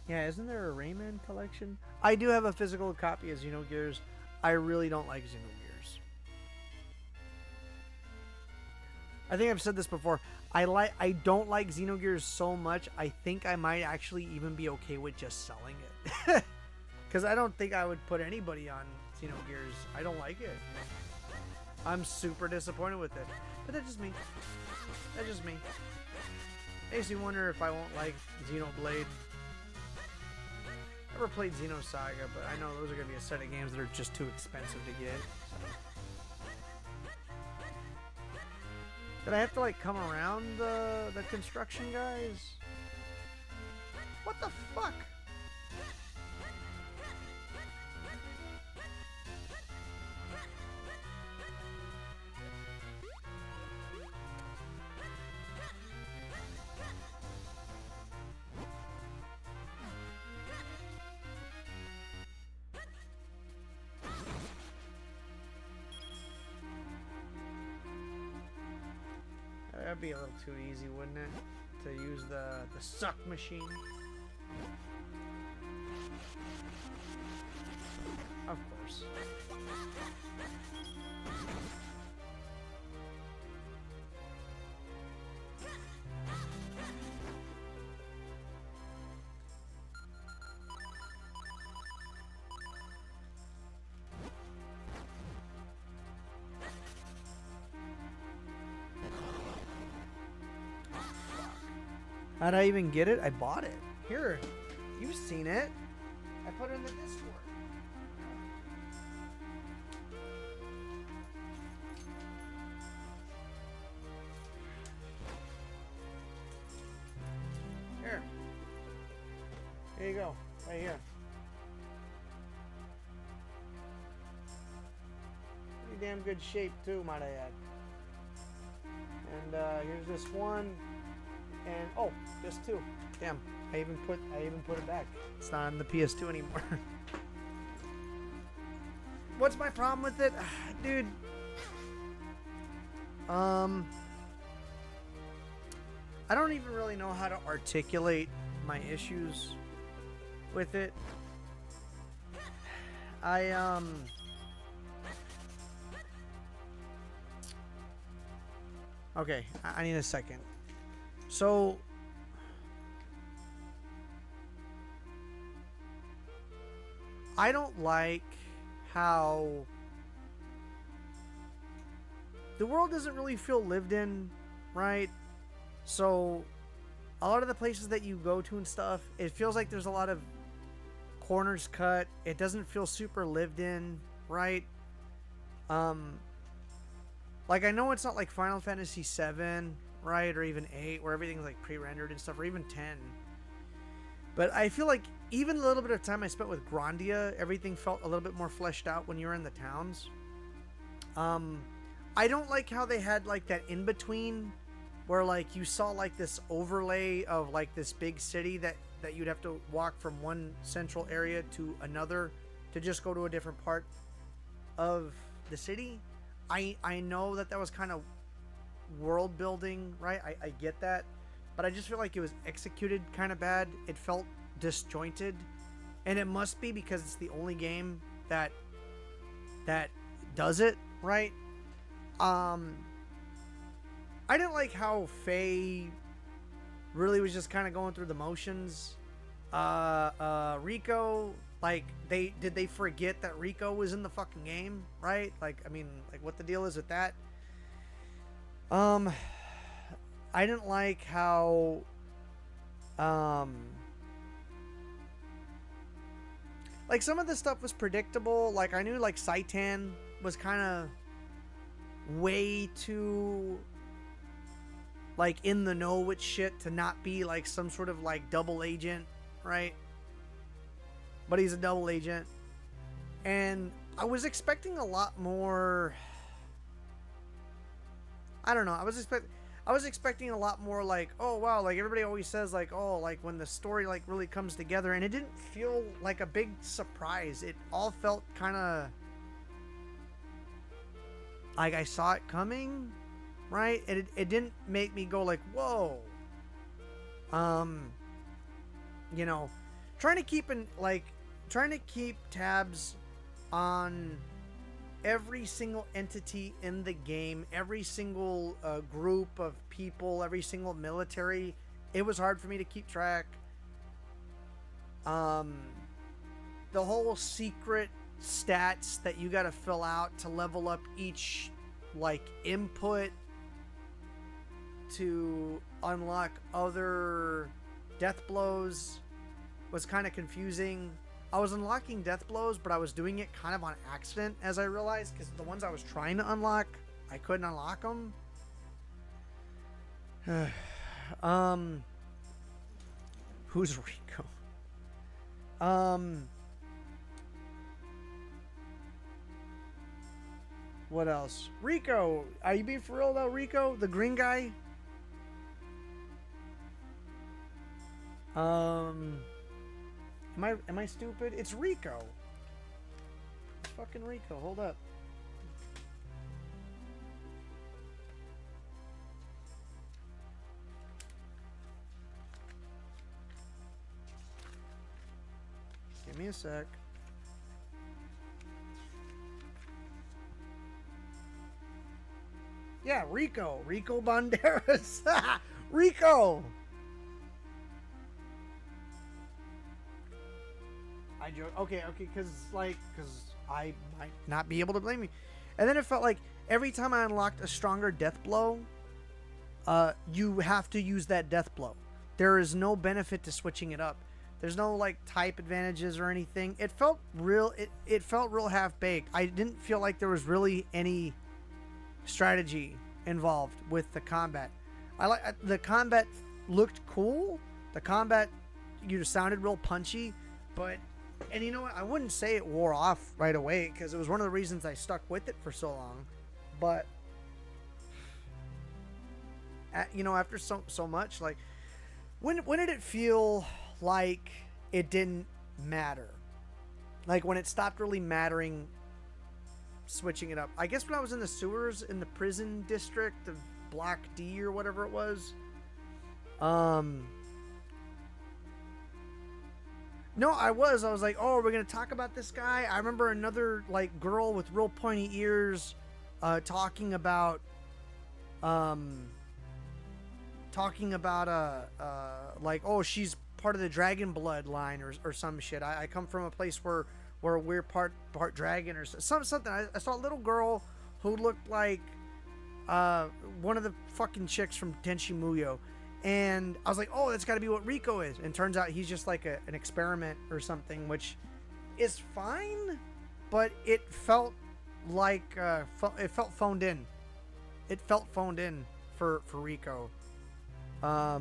Yeah, isn't there a Rayman collection? I do have a physical copy of Xenogears. I really don't like Xenogears. I think I've said this before. I don't like Xenogears so much. I think I might actually even be okay with just selling it. Because I don't think I would put anybody on Xenogears. I don't like it. I'm super disappointed with it. But that's just me. That's just me. Makes me wonder if I won't like Xenoblade. Never played Xenosaga, but I know those are going to be a set of games that are just too expensive to get. Did I have to like come around the construction guys? What the fuck? That'd be a little too easy, wouldn't it? To use the suck machine. Of course. How'd I even get it? I bought it. Here, you've seen it. I put it in the Discord. Here. Here you go. Right here. Pretty damn good shape too, might I add. And here's this one. And oh, just two. Damn, I even put it back. It's not on the PS2 anymore. What's my problem with it, dude? I don't even really know how to articulate my issues with it. Okay, I need a second. So, I don't like how the world doesn't really feel lived in, right? So, a lot of the places that you go to and stuff, it feels like there's a lot of corners cut. It doesn't feel super lived in, right? Like, I know it's not like Final Fantasy VII, right, or even 8, where everything's like pre-rendered and stuff, or even 10. But I feel like even a little bit of time I spent with Grandia, everything felt a little bit more fleshed out when you were in the towns. I don't like how they had like that in between, where like you saw like this overlay of like this big city that you'd have to walk from one central area to another to just go to a different part of the city. I know that was kind of world building, right? I get that, but I just feel like it was executed kind of bad. It felt disjointed, and it must be because it's the only game that does it right. I didn't like how Faye really was just kind of going through the motions. Rico, like did they forget that Rico was in the fucking game, right? Like, I mean, like, what the deal is with that? I didn't like how like some of the stuff was predictable. Like, I knew like Saitan was kind of way too like in the know with shit to not be like some sort of like double agent, right? But he's a double agent, and I was expecting a lot more. I don't know. I was expecting a lot more like, oh wow, like everybody always says like, oh, like when the story like really comes together, and it didn't feel like a big surprise. It all felt kind of like I saw it coming, right? It didn't make me go like, whoa. You know, trying to keep tabs on every single entity in the game, every single group of people, every single military. It was hard for me to keep track. The whole secret stats that you got to fill out to level up each like input to unlock other death blows was kind of confusing. I was unlocking death blows, but I was doing it kind of on accident, as I realized, because the ones I was trying to unlock, I couldn't unlock them. Who's Rico? What else? Rico, are you being for real though, Rico? The green guy? Am I stupid? It's Rico. It's fucking Rico. Hold up. Give me a sec. Yeah, Rico. Rico Banderas. Rico. I joke. Okay, because I might not be able to blame you. And then it felt like every time I unlocked a stronger death blow, you have to use that death blow. There is no benefit to switching it up. There's no like type advantages or anything. It felt real. It felt real half baked. I didn't feel like there was really any strategy involved with the combat. The combat looked cool. The combat sounded real punchy, but. And you know what? I wouldn't say it wore off right away because it was one of the reasons I stuck with it for so long. But, after so much, like, when did it feel like it didn't matter? Like, when it stopped really mattering switching it up. I guess when I was in the sewers in the prison district of Block D or whatever it was. No, I was like, oh, we're going to talk about this guy. I remember another, like, girl with real pointy ears talking about, like, oh, she's part of the dragon bloodline or some shit. I come from a place where we're part dragon or something. I saw a little girl who looked like one of the fucking chicks from Tenchi Muyo. And I was like, oh, that's got to be what Rico is. And turns out he's just like an experiment or something, which is fine. But it felt like, it felt phoned in. It felt phoned in for Rico. I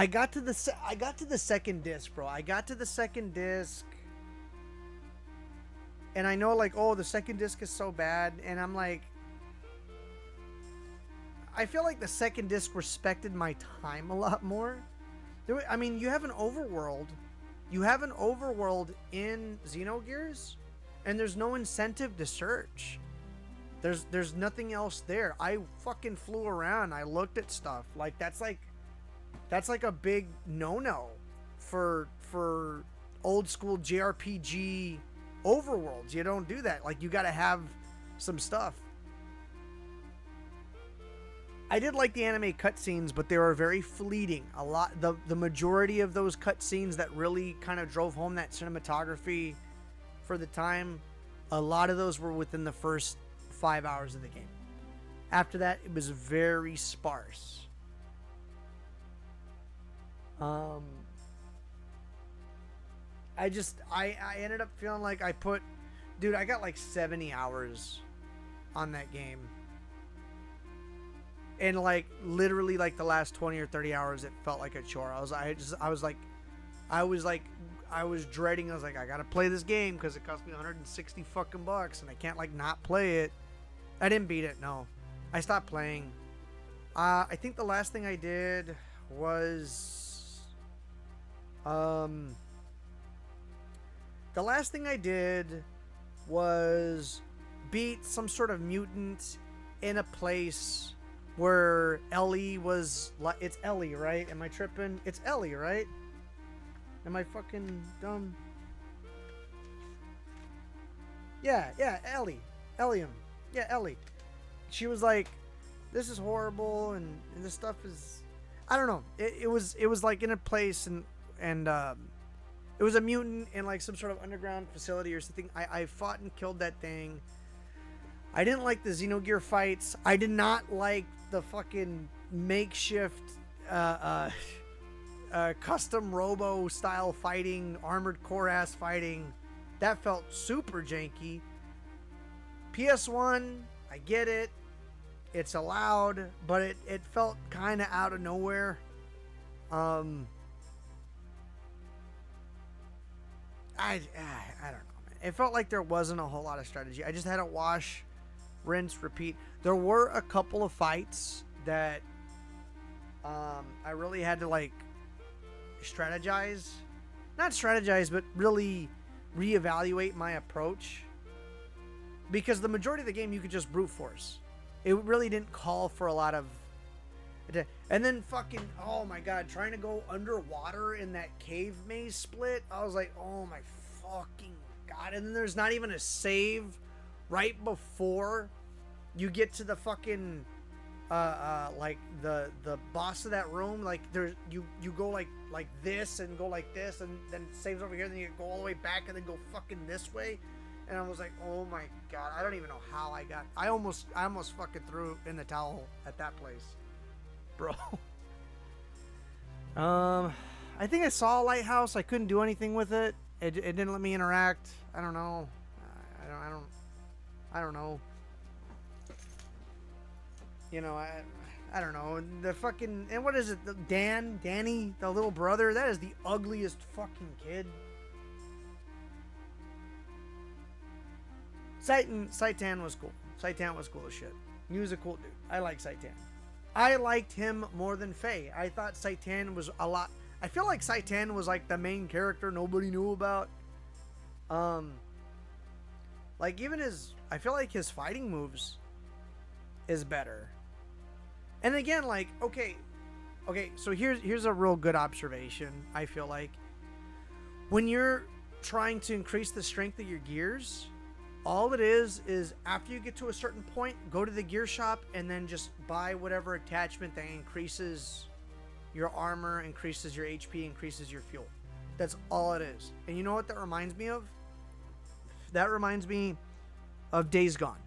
got to the second disc, bro. I got to the second disc. And I know, like, oh, the second disc is so bad. And I'm like, I feel like the second disc respected my time a lot more. I mean, you have an overworld. You have an overworld in Xenogears. And there's no incentive to search. There's nothing else there. I fucking flew around. I looked at stuff. Like, that's like a big no-no for old school JRPG overworlds. You don't do that. Like, you got to have some stuff. I did like the anime cutscenes, but they were very fleeting. A lot, the majority of those cutscenes that really kind of drove home that cinematography for the time, a lot of those were within the first 5 hours of the game. After that, it was very sparse. I ended up feeling like I got like 70 hours on that game. And like literally like the last 20 or 30 hours, it felt like a chore. I I was dreading. I was like, I gotta play this game because it cost me 160 fucking bucks, and I can't like not play it. I didn't beat it. No, I stopped playing. I think the last thing I did was, beat some sort of mutant in a place where Ellie was like, it's Ellie, right? Am I tripping? It's Ellie, right? Am I fucking dumb? Yeah, Ellie. Elliam. Yeah, Ellie. She was like, this is horrible, and this stuff is, I don't know. It was like in a place, and it was a mutant in like some sort of underground facility or something. I fought and killed that thing. I didn't like the Xenogear fights. I did not like the fucking makeshift custom robo style fighting, armored core ass fighting. That felt super janky. PS1, I get it. It's allowed, but it felt kind of out of nowhere. I don't know, man. It felt like there wasn't a whole lot of strategy. I just had to wash, rinse, repeat. There were a couple of fights that I really had to like strategize. Not strategize, but really reevaluate my approach. Because the majority of the game you could just brute force. It really didn't call for a lot of... And then fucking, oh my god, trying to go underwater in that cave maze split. I was like, oh my fucking god. And then there's not even a save right before you get to the fucking like the boss of that room. Like there you go like this and go like this, and then it saves over here, and then you go all the way back and then go fucking this way. And I was like, oh my god, I don't even know how I almost fucking threw in the towel at that place, bro. I think I saw a lighthouse. I couldn't do anything with it. It didn't let me interact. I don't know. I don't know. You know, I don't know. The fucking, and what is it? Danny, the little brother. That is the ugliest fucking kid. Saitan was cool. Saitan was cool as shit. He was a cool dude. I like Saitan. I liked him more than Faye. I thought Saitan was a lot... I feel like Saitan was like the main character nobody knew about. Like even his... I feel like his fighting moves is better. And again, like, okay, so here's a real good observation, I feel like. When you're trying to increase the strength of your gears... All it is after you get to a certain point, go to the gear shop and then just buy whatever attachment that increases your armor, increases your HP, increases your fuel. That's all it is. And you know what that reminds me of? That reminds me of Days Gone.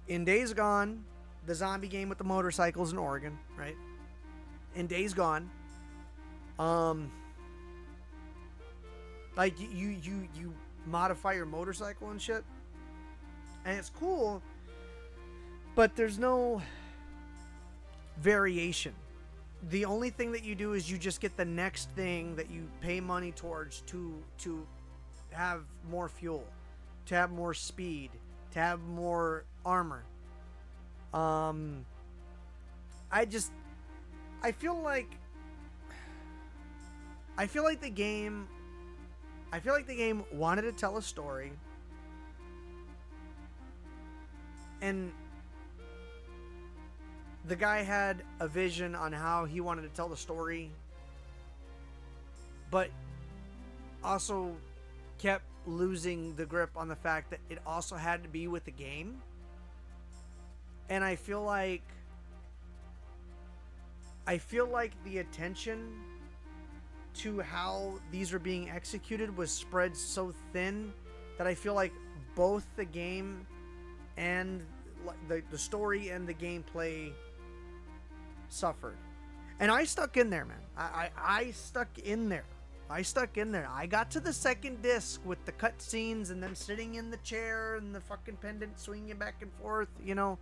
In Days Gone, the zombie game with the motorcycles in Oregon, right? In Days Gone, like you modify your motorcycle and shit, and it's cool, but there's no variation. The only thing that you do is you just get the next thing that you pay money towards to have more fuel, to have more speed, to have more armor. I feel like the game wanted to tell a story, and the guy had a vision on how he wanted to tell the story, but also kept losing the grip on the fact that it also had to be with the game. And I feel like the attention to how these are being executed was spread so thin that I feel like both the game and the story and the gameplay suffered. And I stuck in there, man. I stuck in there. I got to the second disc with the cutscenes and them sitting in the chair and the fucking pendant swinging back and forth, you know.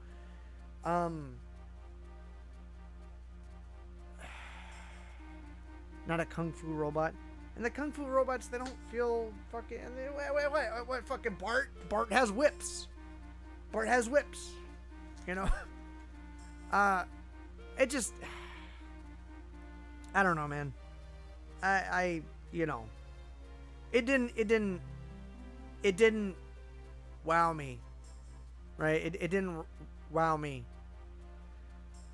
not a kung fu robot. And the kung fu robots, they don't feel fucking. Wait, what? Fucking Bart? Bart has whips. Bart has whips. You know. It just. I don't know, man. You know. It didn't wow me. Right? It didn't wow me.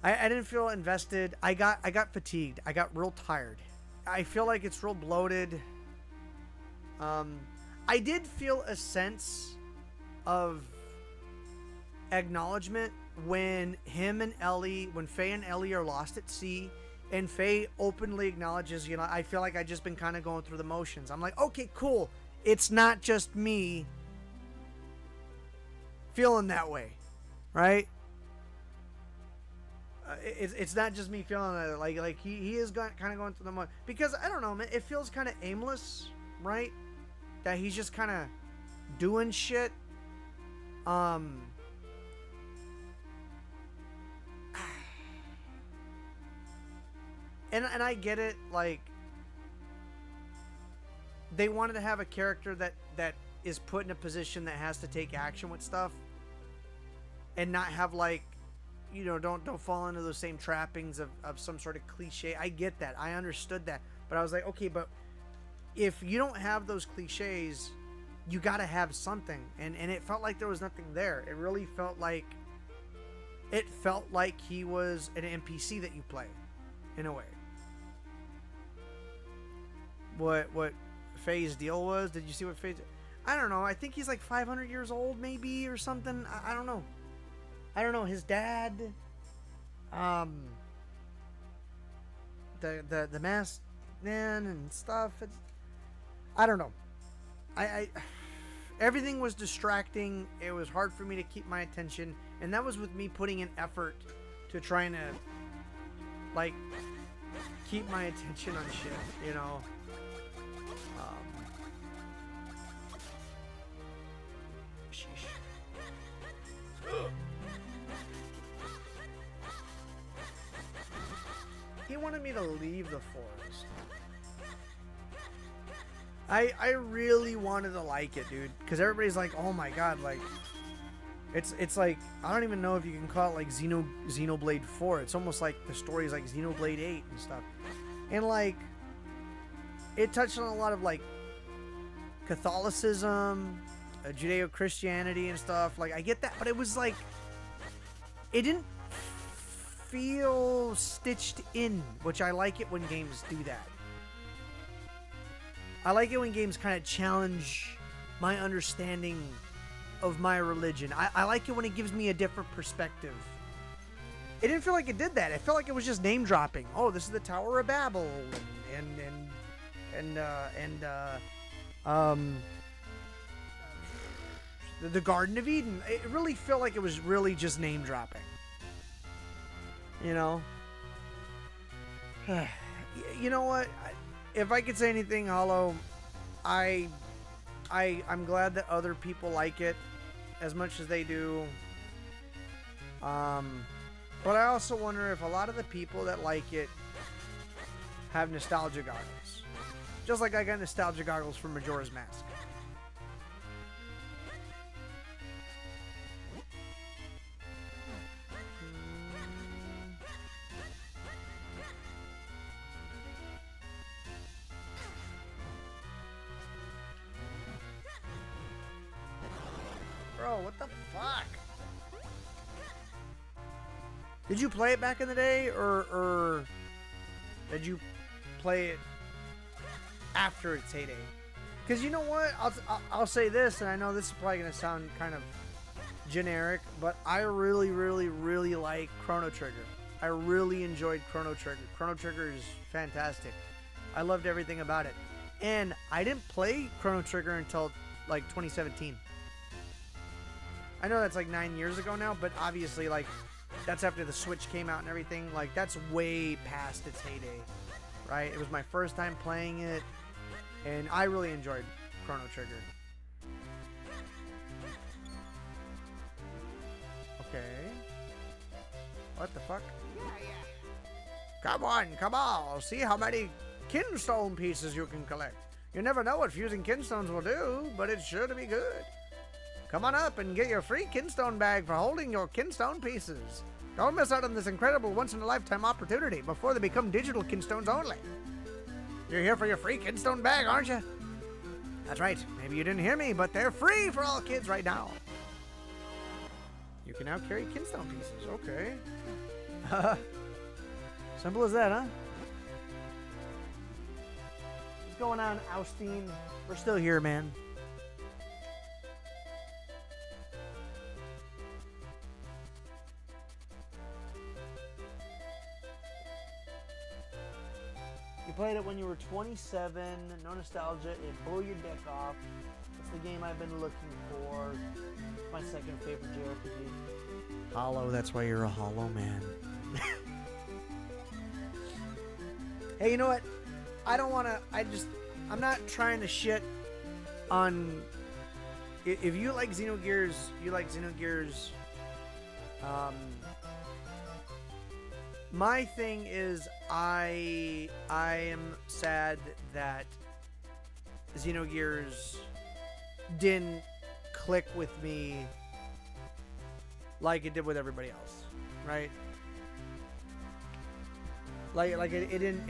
I didn't feel invested. I got fatigued. I got real tired. I feel like it's real bloated. I did feel a sense of acknowledgement when when Faye and Ellie are lost at sea, and Faye openly acknowledges, you know, I feel like I've just been kind of going through the motions. I'm like, okay, cool. It's not just me feeling that way, right? It's not just me feeling that. Like he is kind of going through the motions, because I don't know, man. It feels kind of aimless, right? That he's just kind of doing shit. And I get it. Like, they wanted to have a character that is put in a position that has to take action with stuff, and not have, like, you know, don't fall into those same trappings of some sort of cliche. I get that. I understood that. But I was like, okay, but if you don't have those cliches, you got to have something. And it felt like there was nothing there. It really felt like he was an NPC that you play, in a way. What Faye's deal was? Did you see what Faye's... I don't know. I think he's like 500 years old, maybe, or something. I don't know. I don't know. His dad, the masked man and stuff. I don't know. I everything was distracting. It was hard for me to keep my attention, and that was with me putting in effort to trying to, like, keep my attention on shit, you know. Sheesh. He wanted me to leave the forest. I really wanted to like it, dude, because everybody's like, oh my god, like, it's like, I don't even know if you can call it like Xenoblade 4. It's almost like the story is like Xenoblade 8 and stuff. And like, it touched on a lot of like Catholicism, Judeo-Christianity and stuff. Like, I get that, but it was like, it didn't feel stitched in, which I like it when games do that. I like it when games kind of challenge my understanding of my religion. I like it when it gives me a different perspective. It didn't feel like it did that. It felt like it was just name dropping. Oh, this is the Tower of Babel, and the Garden of Eden. It really felt like it was really just name dropping. You know? You know what? If I could say anything, Hollow, I'm glad that other people like it as much as they do. But I also wonder if a lot of the people that like it have nostalgia goggles. Just like I got nostalgia goggles from Majora's Mask. Bro, what the fuck? Did you play it back in the day, or did you play it after its heyday? Because you know what? I'll say this, and I know this is probably going to sound kind of generic, but I really, really, really like Chrono Trigger. I really enjoyed Chrono Trigger. Chrono Trigger is fantastic. I loved everything about it. And I didn't play Chrono Trigger until like 2017. I know that's like 9 years ago now, but obviously, like, that's after the Switch came out and everything. Like, that's way past its heyday, right? It was my first time playing it, and I really enjoyed Chrono Trigger. Okay. What the fuck? Come on, come on. See how many kinstone pieces you can collect. You never know what fusing kinstones will do, but it's sure to be good. Come on up and get your free kinstone bag for holding your kinstone pieces. Don't miss out on this incredible once-in-a-lifetime opportunity before they become digital kinstones only. You're here for your free kinstone bag, aren't you? That's right. Maybe you didn't hear me, but they're free for all kids right now. You can now carry kinstone pieces. Okay. Simple as that, huh? What's going on, Austin? We're still here, man. You played it when you were 27, no nostalgia, it blew your dick off. It's the game I've been looking for. My second favorite JRPG. Hollow, that's why you're a hollow man. Hey, you know what? I don't want to, I'm not trying to shit on, if you like Xenogears, you like Xenogears. My thing is, I am sad that Xenogears didn't click with me like it did with everybody else, right? Like it didn't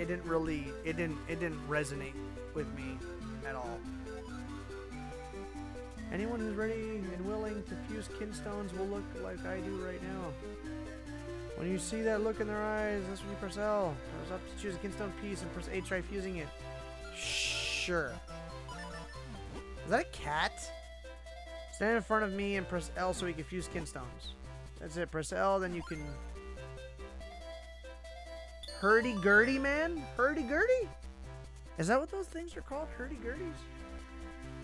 resonate with me at all. Anyone who's ready and willing to fuse kinstones will look like I do right now. When you see that look in their eyes, that's when you press L. Press up to choose a kinstone piece and press A to try fusing it. Sure. Is that a cat? Stand in front of me and press L so we can fuse kinstones. That's it. Press L, then you can... Hurdy-gurdy, man? Hurdy-gurdy? Is that what those things are called? Hurdy-gurdies?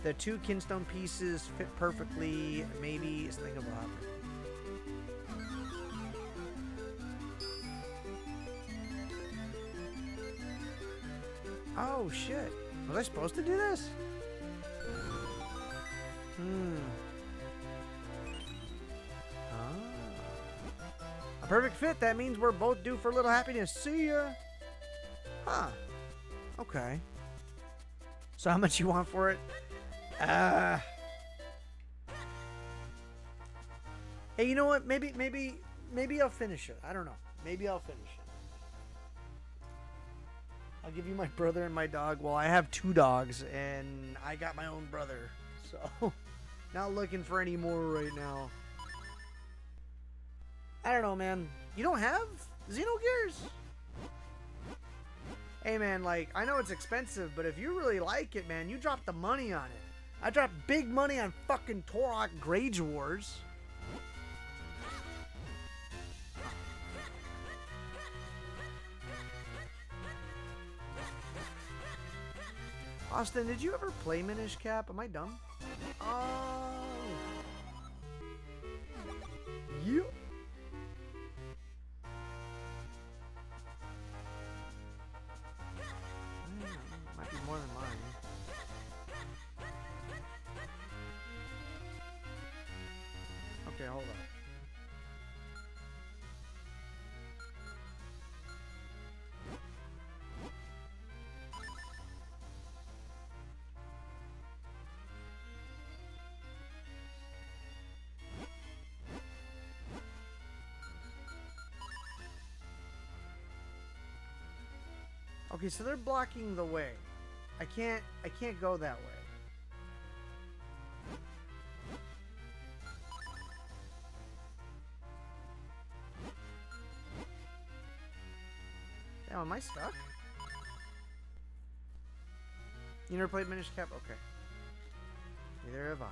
The two kinstone pieces fit perfectly. Maybe something about it. Oh shit. Was I supposed to do this? A perfect fit. That means we're both due for a little happiness. See ya. Huh. Okay. So how much you want for it? Hey, you know what? Maybe I'll finish it. I don't know. Maybe I'll finish it. I'll give you my brother and my dog. Well, I have two dogs, and I got my own brother. So, not looking for any more right now. I don't know, man. You don't have Xenogears? Hey, man, like, I know it's expensive, but if you really like it, man, you drop the money on it. I dropped big money on fucking Turok Grage Wars. Austin, did you ever play Minish Cap? Am I dumb? Oh. You. Might be more than mine. Okay, hold on. Okay, so they're blocking the way. I can't go that way. Damn, am I stuck? You never played Minish Cap? Okay. Neither have I.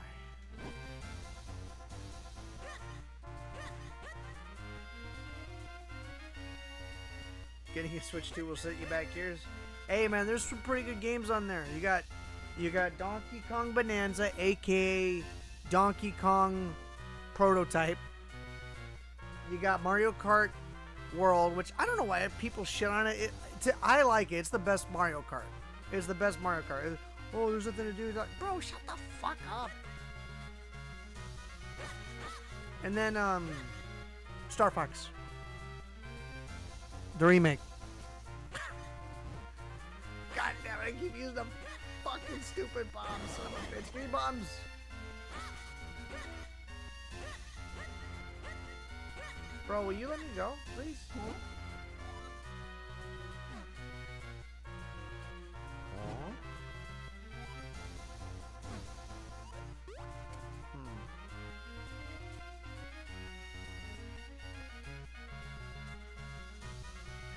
Getting a Switch 2 will set you back years. Hey man, there's some pretty good games on there. You got Donkey Kong Bonanza, aka Donkey Kong Prototype. You got Mario Kart World, which I don't know why people shit on it. I like it. It's the best Mario Kart. It's the best Mario Kart. Oh, there's nothing to do. Like, bro, shut the fuck up. And then Star Fox. The remake. God I keep using them fucking stupid bombs, son of a bitch. Give me bombs. Bro, will you let me go, please?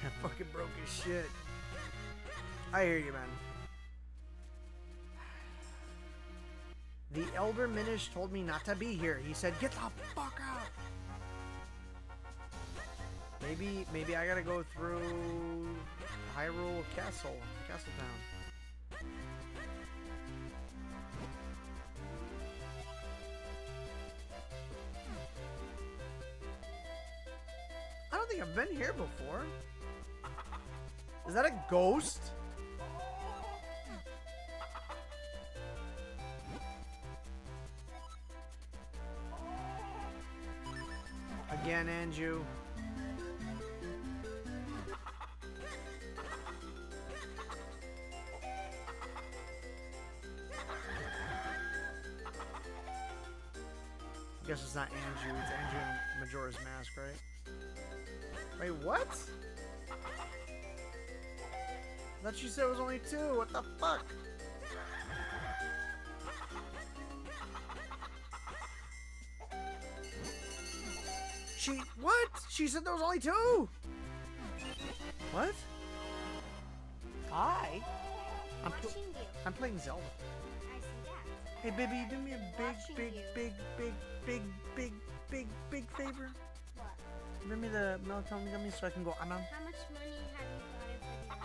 I fucking broke his shit. I hear you, man. The Elder Minish told me not to be here. He said, get the fuck out. Maybe I gotta go through Hyrule Castle Town. I don't think I've been here before. Is that a ghost? Again, Anju. Guess it's not Anju, it's Anju in Majora's Mask, right? Wait, what? I thought you said it was only 2. What the fuck? What? She said there was only 2. What? Hi. I'm playing Zelda. I see that. Hey, baby, you do me a Watching big favor? What? Bring me the melatonin gummies so I can go. How much money have you gotten for the RV?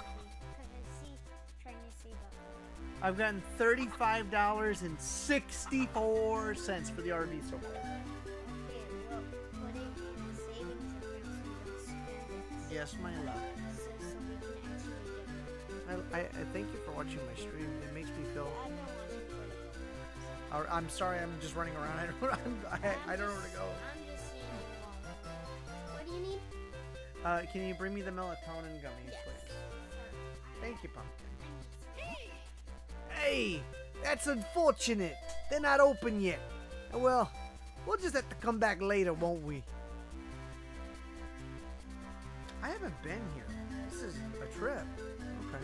Because I see trying to save up. I've gotten $35.64 for the RV so far. Okay, well, put it in a savings account so you don't spend it. Yes, my love. So we can actually get it. I thank you for watching my stream. It makes me feel. I'm not watching political. I'm sorry. I'm just running around. I don't know where to go. I'm just seeing you all. What do you need? Can you bring me the melatonin gummies, Yes. please? Sir, Thank you, Pumpkin. Hey, that's unfortunate. They're not open yet. Well, we'll just have to come back later, won't we? I haven't been here. This is a trip. Okay.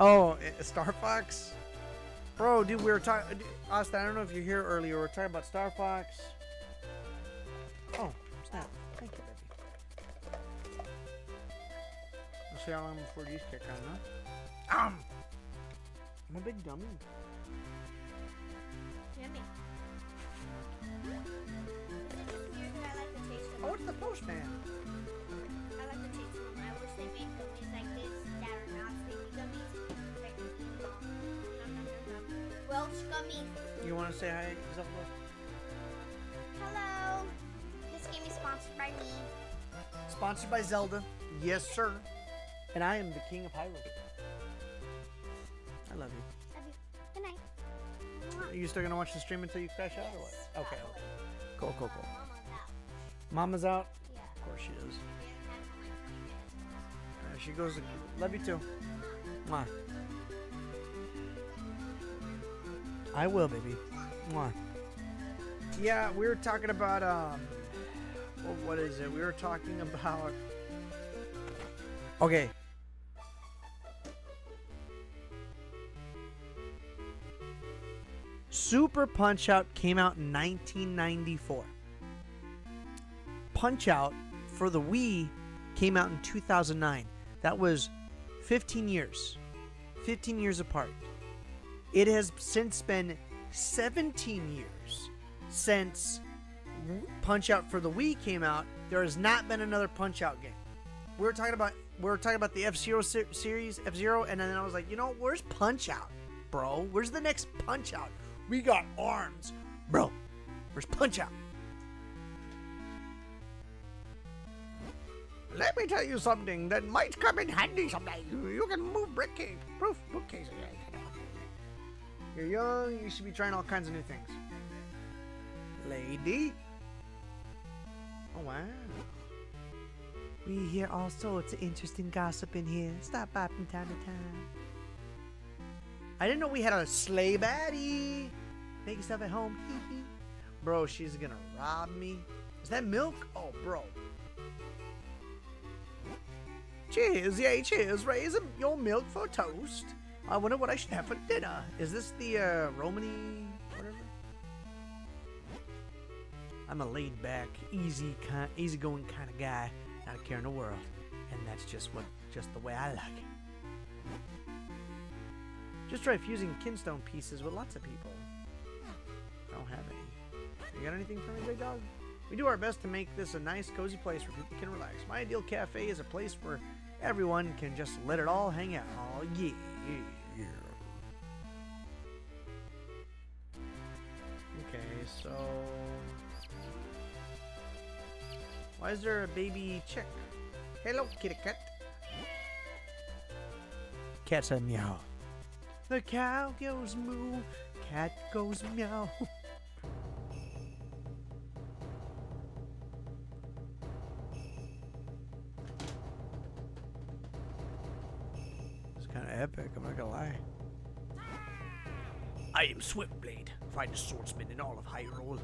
Oh, Star Fox? Bro, dude, we were talking... Austin, I don't know if you're here earlier. We were talking about Star Fox. Oh, snap. Thank you, baby. We'll see how long before these kick on, huh? I'm a big dummy. Yummy. Is it just weird that I like the taste of them? Oh, it's the postman. I like the taste of them. I wish they made gummies like this that are not sticky gummies. Like, nom, nom, nom, nom. Welsh gummies. You want to say hi, Zelda? Hello. This game is sponsored by me. Sponsored by Zelda. Yes, sir. And I am the king of Hyrule. I love you. Love you. Good night. Are you still going to watch the stream until you crash out or what? Okay. Probably. Cool. Mama's out. Mama's out? Yeah. Of course she is. Maybe I have for like 20 minutes. She goes, love you too. Mwah. I will, baby. Mwah. Yeah, we were talking about, what is it? We were talking about, okay. Super Punch-Out came out in 1994. Punch-Out for the Wii came out in 2009. That was 15 years. 15 years apart. It has since been 17 years since Punch-Out for the Wii came out. There has not been another Punch-Out game. We were talking about the F-Zero series, F-Zero, and then I was like, you know, where's Punch-Out, bro? Where's the next Punch-Out? We got arms, bro. Where's Punch-Out? Let me tell you something that might come in handy someday. You can move bookcases. You're young, you should be trying all kinds of new things. Lady. Oh, wow. We hear all sorts of interesting gossip in here. Stop by from time to time. I didn't know we had a sleigh baddie. Make yourself at home. Hee hee. Bro, she's gonna rob me. Is that milk? Oh, bro. Cheers, yay, cheers. Raise your milk for toast. I wonder what I should have for dinner. Is this the Romany, whatever? I'm a laid-back, easygoing kind of guy, not a care in the world, and that's just the way I like it. Just try fusing kinstone pieces with lots of people. I don't have any. You got anything for me, big dog? We do our best to make this a nice, cozy place where people can relax. My ideal cafe is a place where everyone can just let it all hang out. Oh, yeah. Okay, so... why is there a baby chick? Hello, kitty cat. Cat said meow. The cow goes moo, cat goes meow. It's kind of epic, I'm not gonna lie. I am Swiftblade, finest swordsman in all of Hyrule.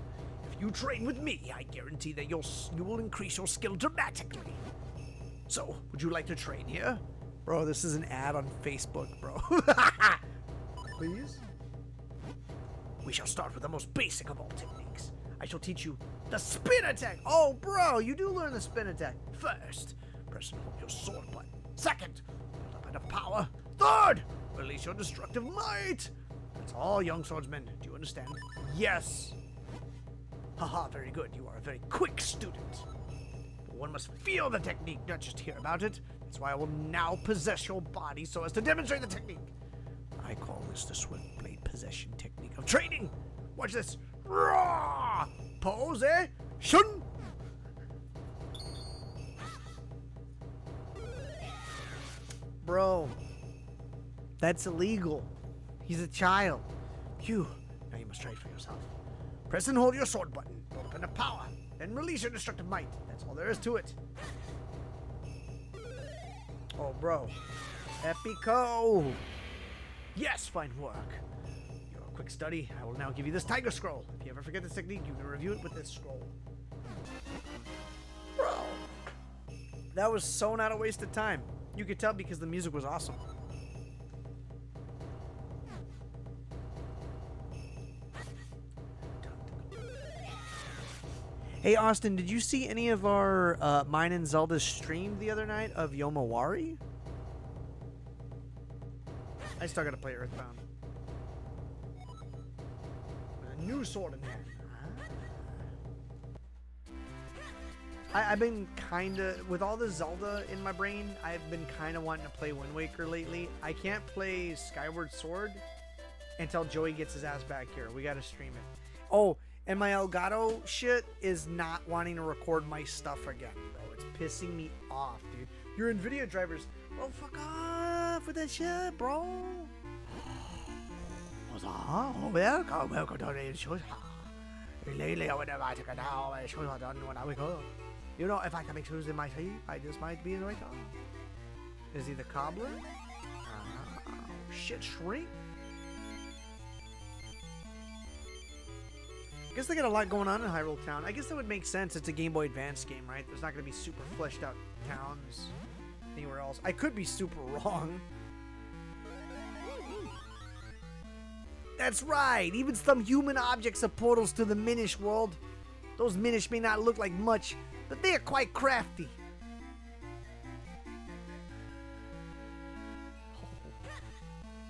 If you train with me, I guarantee that you will increase your skill dramatically. So, would you like to train here? Bro, this is an ad on Facebook, bro. Please? We shall start with the most basic of all techniques. I shall teach you the spin attack. Oh, bro, you do learn the spin attack. First, press and hold your sword button. Second, build up enough power. Third, release your destructive might. That's all, young swordsmen. Do you understand? Yes. Haha, very good. You are a very quick student. But one must feel the technique, not just hear about it. That's why I will now possess your body so as to demonstrate the technique. I call this the Swiftblade possession technique of training. Watch this. Raw! Pose, shun! Bro, that's illegal. He's a child. Phew. Now you must try it for yourself. Press and hold your sword button. Build up enough power. Then release your destructive might. That's all there is to it. Oh, bro. Epico! Yes, fine work. You're a quick study. I will now give you this tiger scroll. If you ever forget this technique, you can review it with this scroll. Bro! That was so not a waste of time. You could tell because the music was awesome. Hey, Austin, did you see any of our mine and Zelda stream the other night of Yomawari? I still gotta play Earthbound. With a new sword in hand. I've been kinda, with all the Zelda in my brain, I've been kinda wanting to play Wind Waker lately. I can't play Skyward Sword until Joey gets his ass back here. We gotta stream it. Oh, and my Elgato shit is not wanting to record my stuff again, bro. It's pissing me off, dude. Your NVIDIA drivers, bro, fuck off with that shit, bro. Welcome to the show. Lately, I would never take it out. I should have done when I wake up. You know, if I can make shoes in my teeth, I just might be in the right time. Is he the cobbler? Oh, shit, shrink. I guess they got a lot going on in Hyrule Town. I guess that would make sense. It's a Game Boy Advance game, right? There's not going to be super fleshed out towns anywhere else. I could be super wrong. That's right. Even some human objects are portals to the Minish world. Those Minish may not look like much, but they are quite crafty.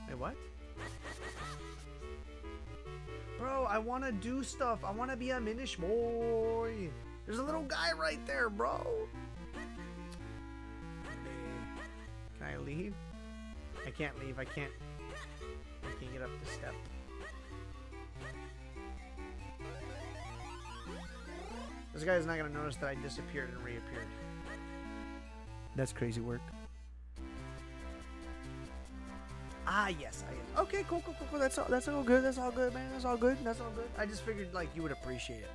Wait, what? Bro, I want to do stuff. I want to be a Minish boy. There's a little guy right there, bro. Can I leave? I can't leave. I can't get up the step. This guy's not going to notice that I disappeared and reappeared. That's crazy work. Ah, yes, I am. Okay, cool. That's all good. That's all good, man. That's all good. I just figured, like, you would appreciate it,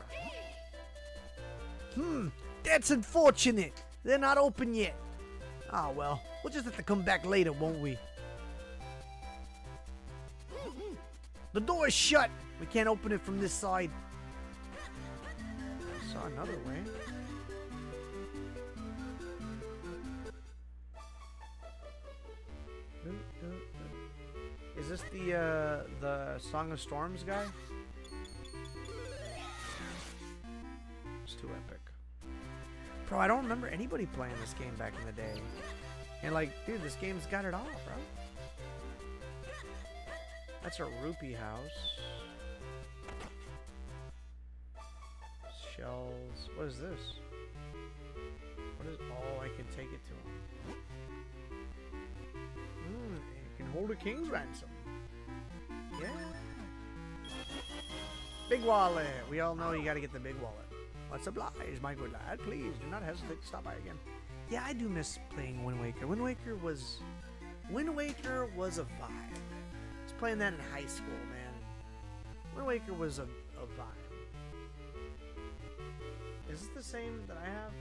bro. That's unfortunate. They're not open yet. Ah, well, we'll just have to come back later, won't we? The door is shut. We can't open it from this side. I saw another way. Is this the Song of Storms guy? It's too epic. Bro, I don't remember anybody playing this game back in the day. And like, dude, this game's got it all, bro. That's a rupee house. Shells. What is this? What is... Oh, I can take it to him. It can hold a king's ransom. Yeah. Big wallet. We all know you gotta get the big wallet. What's oblige, my good lad? Please do not hesitate to stop by again. Yeah, I do miss playing Wind Waker. Wind Waker was a vibe. I was playing that in high school, man. Wind Waker was a vibe. Is this the same that I have?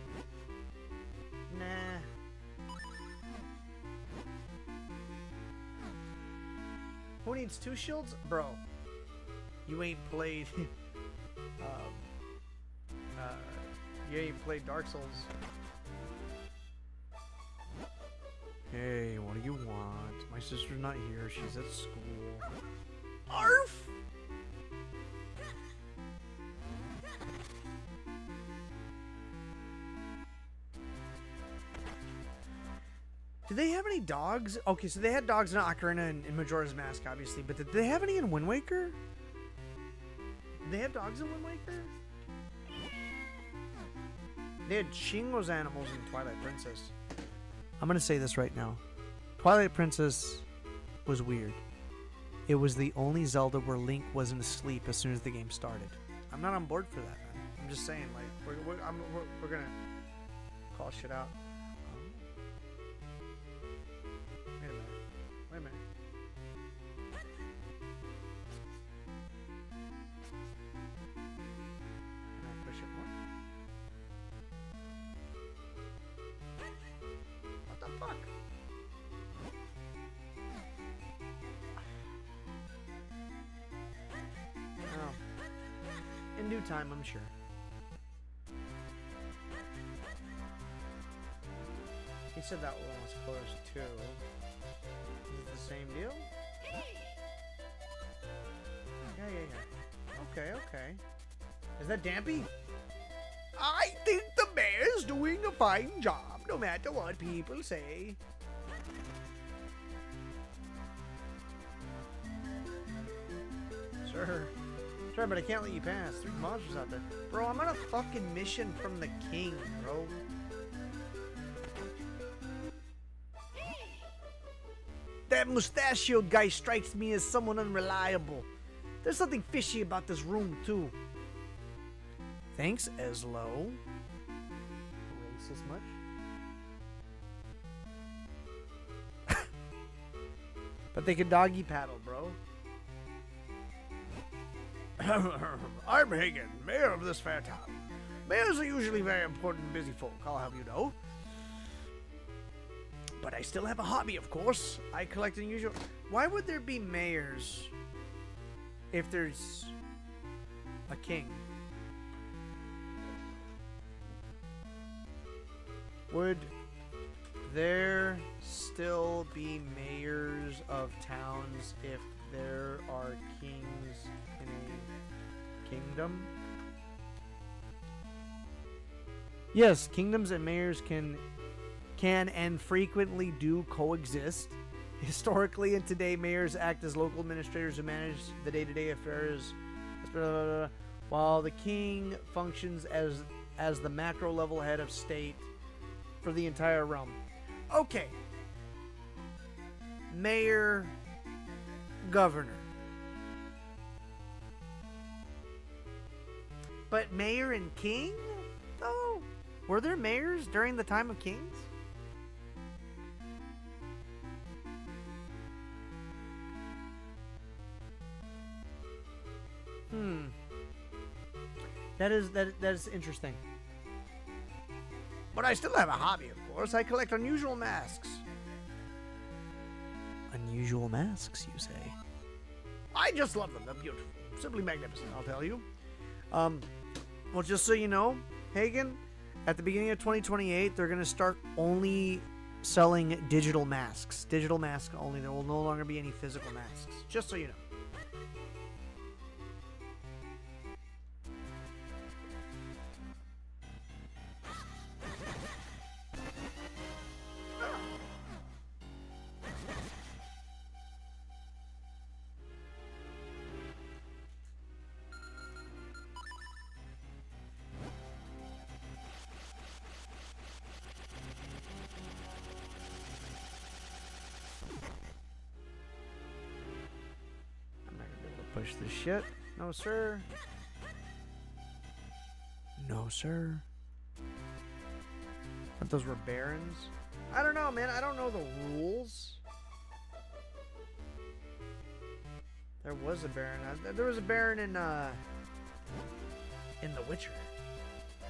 Nah. Who needs 2 shields? Bro, you ain't played... you ain't played Dark Souls. Hey, what do you want? My sister's not here. She's at school. Arf! Did they have any dogs? Okay, so they had dogs in Ocarina and Majora's Mask, obviously, but did they have any in Wind Waker? Did they have dogs in Wind Waker? They had Shingo's animals in Twilight Princess. I'm gonna say this right now. Twilight Princess was weird. It was the only Zelda where Link wasn't asleep as soon as the game started. I'm not on board for that, man. I'm just saying, like, we're gonna call shit out. Wait a minute. Can I push it more? What the fuck? Oh. In due time, I'm sure. He said that one was close too. Is it the same deal? Yeah. Okay. Is that Dampy? I think the mayor's doing a fine job, no matter what people say. Sir. Sorry, but I can't let you pass. 3 monsters out there. Bro, I'm on a fucking mission from the king, bro. That mustachioed guy strikes me as someone unreliable. There's something fishy about this room, too. Thanks, Eslo. Racist much? But they can doggy paddle, bro. I'm Hagen, mayor of this fair town. Mayors are usually very important and busy folk, I'll have you know. But I still have a hobby, of course. I collect unusual... Why would there be mayors if there's a king? Would there still be mayors of towns if there are kings in a kingdom? Yes, kingdoms and mayors can and frequently do coexist. Historically and today, mayors act as local administrators who manage the day-to-day affairs, while the king functions as the macro-level head of state for the entire realm. Okay. Mayor, governor. But mayor and king? Oh, were there mayors during the time of kings? That is interesting. But I still have a hobby, of course. I collect unusual masks. Unusual masks, you say? I just love them. They're beautiful. Simply magnificent, I'll tell you. Well, just so you know, Hagen, at the beginning of 2028, they're going to start only selling digital masks. Digital masks only. There will no longer be any physical masks. Just so you know. Push this shit. No, sir. No, sir. But those were barons? I don't know, man. I don't know the rules. There was a baron. There was a baron in The Witcher.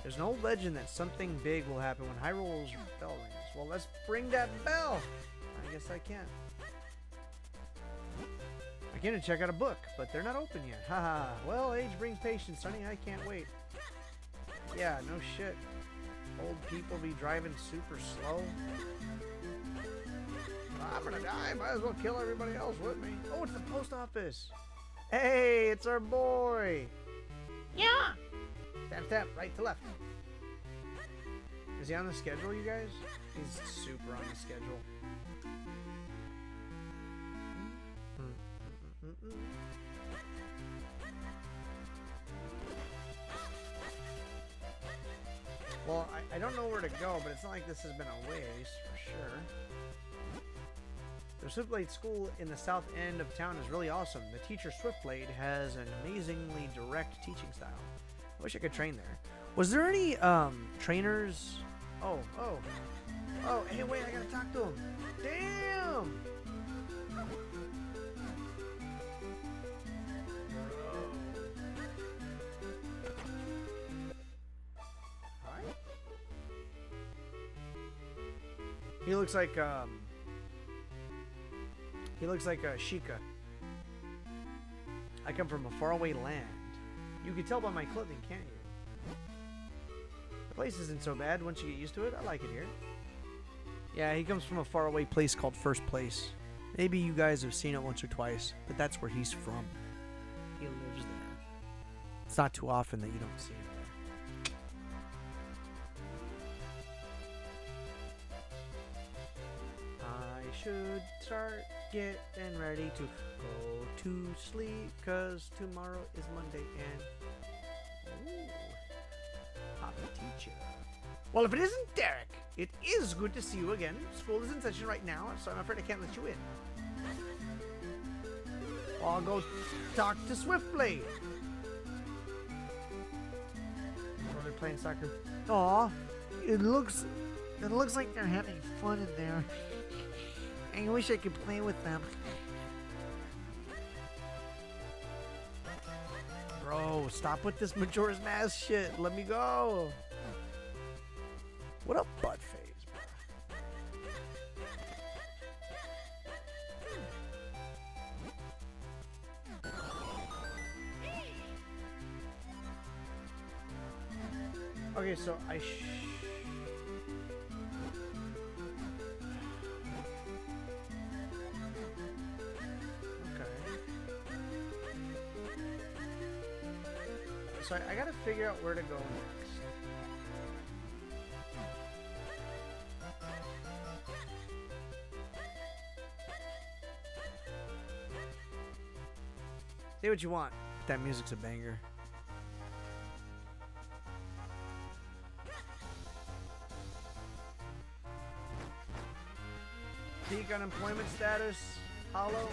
There's an old legend that something big will happen when Hyrule's bell rings. Well, let's bring that bell. I guess I can. I came to check out a book, but they're not open yet. Haha. Well, age brings patience, sonny. I can't wait. Yeah, no shit. Old people be driving super slow. I'm gonna die. Might as well kill everybody else with me. Oh, it's the post office. Hey, it's our boy. Yeah. Tap, tap, right to left. Is he on the schedule, you guys? He's super on the schedule. Well, I don't know where to go, but it's not like this has been a waste, for sure. The Swiftblade School in the south end of town is really awesome. The teacher Swiftblade has an amazingly direct teaching style. I wish I could train there. Was there any trainers? Oh, hey, wait, I gotta talk to him. Damn! He looks like a Sheikah. I come from a faraway land. You can tell by my clothing, can't you? The place isn't so bad once you get used to it. I like it here. Yeah, he comes from a faraway place called First Place. Maybe you guys have seen it once or twice, but that's where he's from. He lives there. It's not too often that you don't see him there. Should start getting ready to go to sleep, cause tomorrow is Monday and Papa teacher. Well, if it isn't Derek, it is good to see you again. School is in session right now, so I'm afraid I can't let you in. I'll go talk to Swiftblade. Oh, they're playing soccer. Aw, it looks like they're having fun in there. I wish I could play with them. Bro, stop with this Majora's Mask shit. Let me go. What a butt phase, bro. Okay, so So I gotta figure out where to go next. Say what you want, but that music's a banger. Peak unemployment status, Hollow.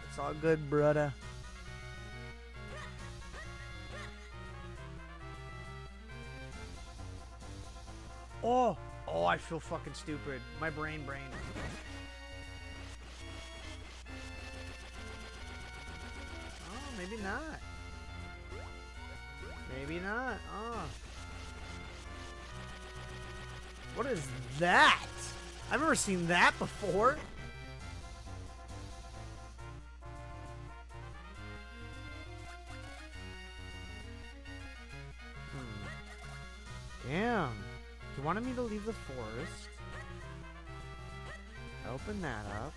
It's all good, brother. Oh, I feel fucking stupid. My brain. Oh, maybe not. Maybe not. Oh. What is that? I've never seen that before. Damn. You wanted me to leave the forest. Open that up.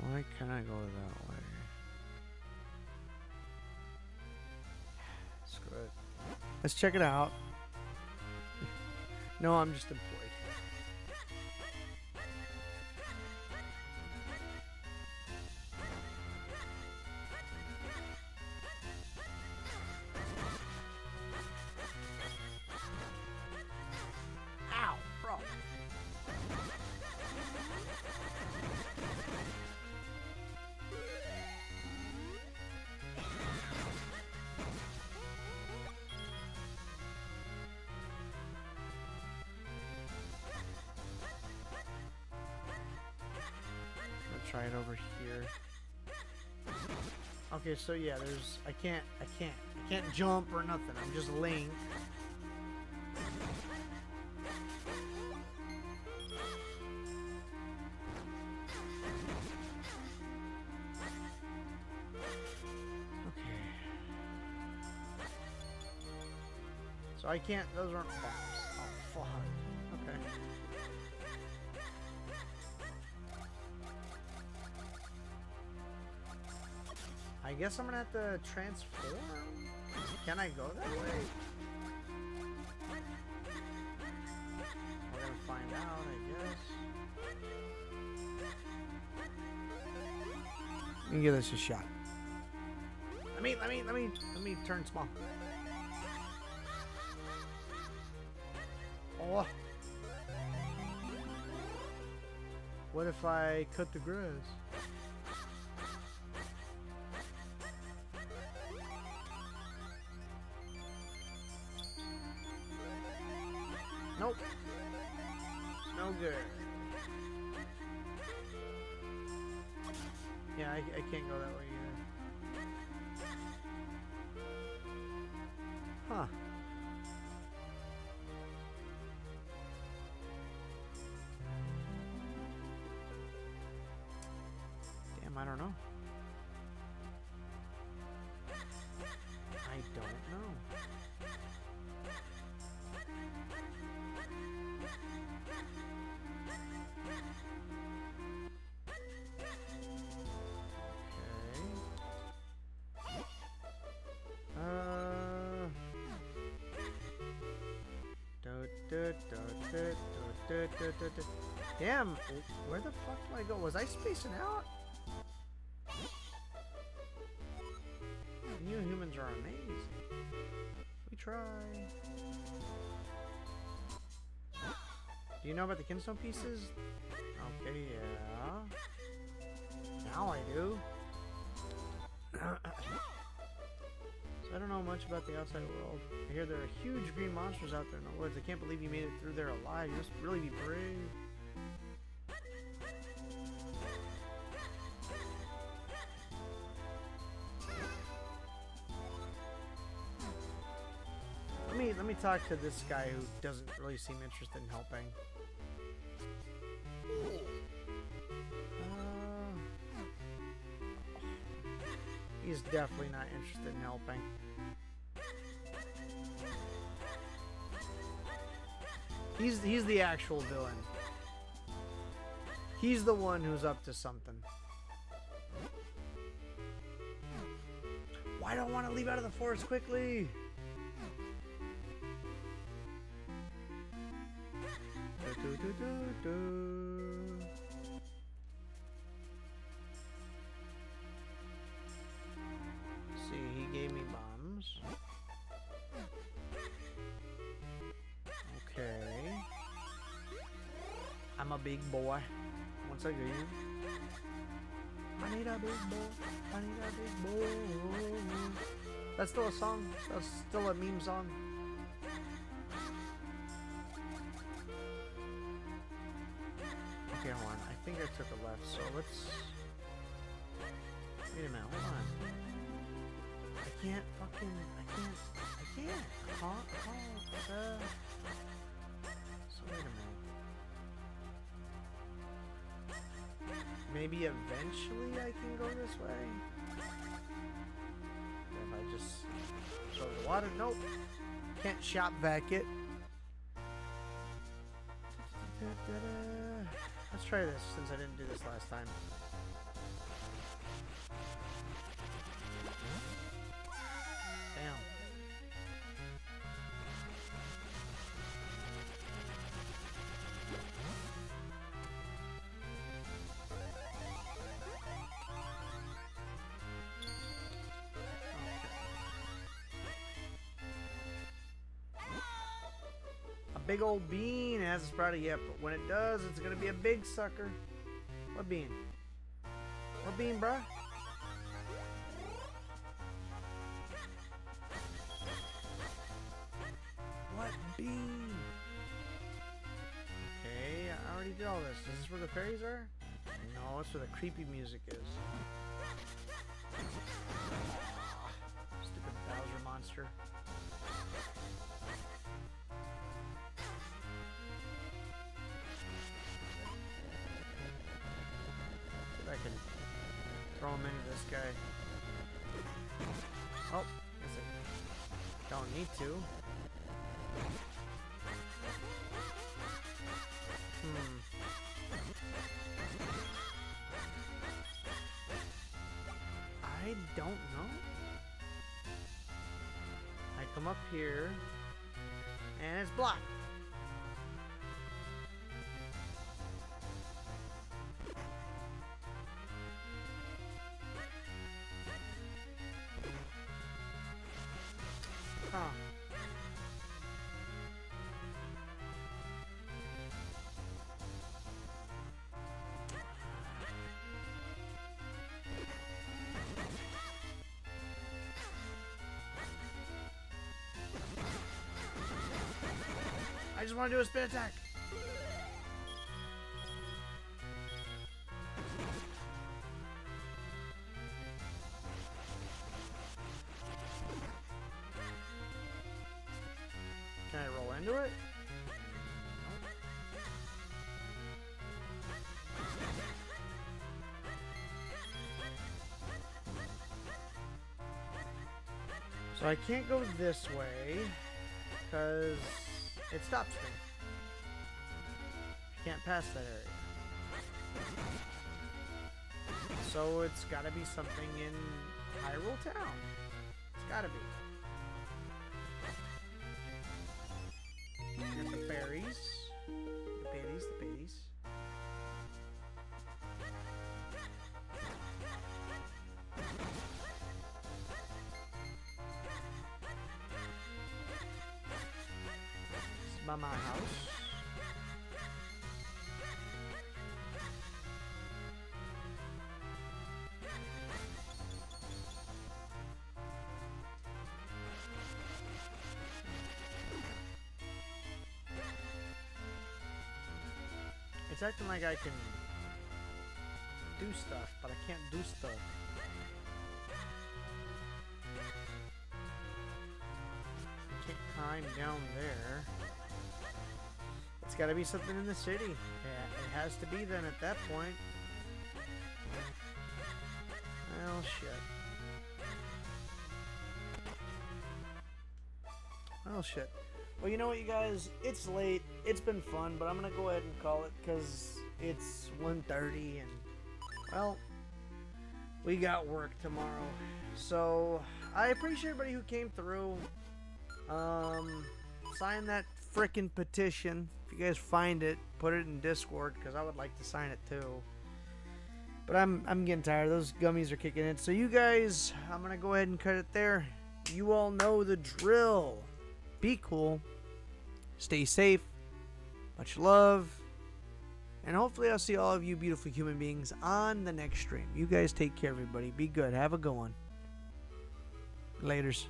Why can't I go that way? Screw it. Let's check it out. No, I'm just employed. Ow, bro. Try it over here. Okay, so yeah, there's I can't jump or nothing. I'm just Link. Okay. So I can't. Those aren't bombs. Oh fuck. Okay. I guess I'm gonna have to transform. Can I go that way? We're gonna find out, I guess. Let me give this a shot. Let me turn small. Oh. What if I cut the grass? Nope. No good. Yeah, I can't go that way either. Huh. Damn, I don't know. I don't know. Damn, where the fuck do I go? Was I spacing out? You humans are amazing. We try. Do you know about the Kinstone pieces? Okay, yeah. Now I do. So I don't know much about the outside world. I hear there are huge green monsters out there in the woods. I can't believe you made it through there alive. You must really be brave. Let me talk to this guy who doesn't really seem interested in helping. He's definitely not interested in helping. He's the actual villain. He's the one who's up to something. Why do I want to leave out of the forest quickly? See, he gave me bombs. big boy. Once again. I need a big boy. I need a big boy. That's still a song. That's still a meme song. Okay, hold on. I think I took a left, so let's... Wait a minute, hold on. I can't fucking... I can't. So wait a minute. Maybe eventually I can go this way? If I just go to the water? Nope. Can't shop vac it. Let's try this since I didn't do this last time. Damn. Big old bean hasn't sprouted yet, but when it does, it's gonna be a big sucker. What bean? What bean, bruh? What bean? Okay, I already did all this. Is this where the fairies are? No, it's where the creepy music is. Stupid Bowser monster. I can throw him into this guy. Oh, guess I don't need to. I don't know. I come up here, and it's blocked. Huh. I just want to do a spin attack. Can I roll into it? So I can't go this way because it stops me. I can't pass that area. So it's gotta be something in Hyrule Town. It's gotta be. Get the berries. The berries, the berries. This is by my house. It's acting like I can do stuff, but I can't do stuff. I can't climb down there. It's gotta be something in the city. Yeah, it has to be then at that point. Well, shit. Well, shit. Well, you know what, you guys? It's late. It's been fun, but I'm going to go ahead and call it because it's 1:30 and, well, we got work tomorrow. So, I appreciate everybody who came through. Sign that frickin' petition. If you guys find it, put it in Discord because I would like to sign it too. But I'm getting tired. Those gummies are kicking in. So, you guys, I'm going to go ahead and cut it there. You all know the drill. Be cool. Stay safe. Much love. And hopefully I'll see all of you beautiful human beings on the next stream. You guys take care, everybody. Be good. Have a good one. Laters.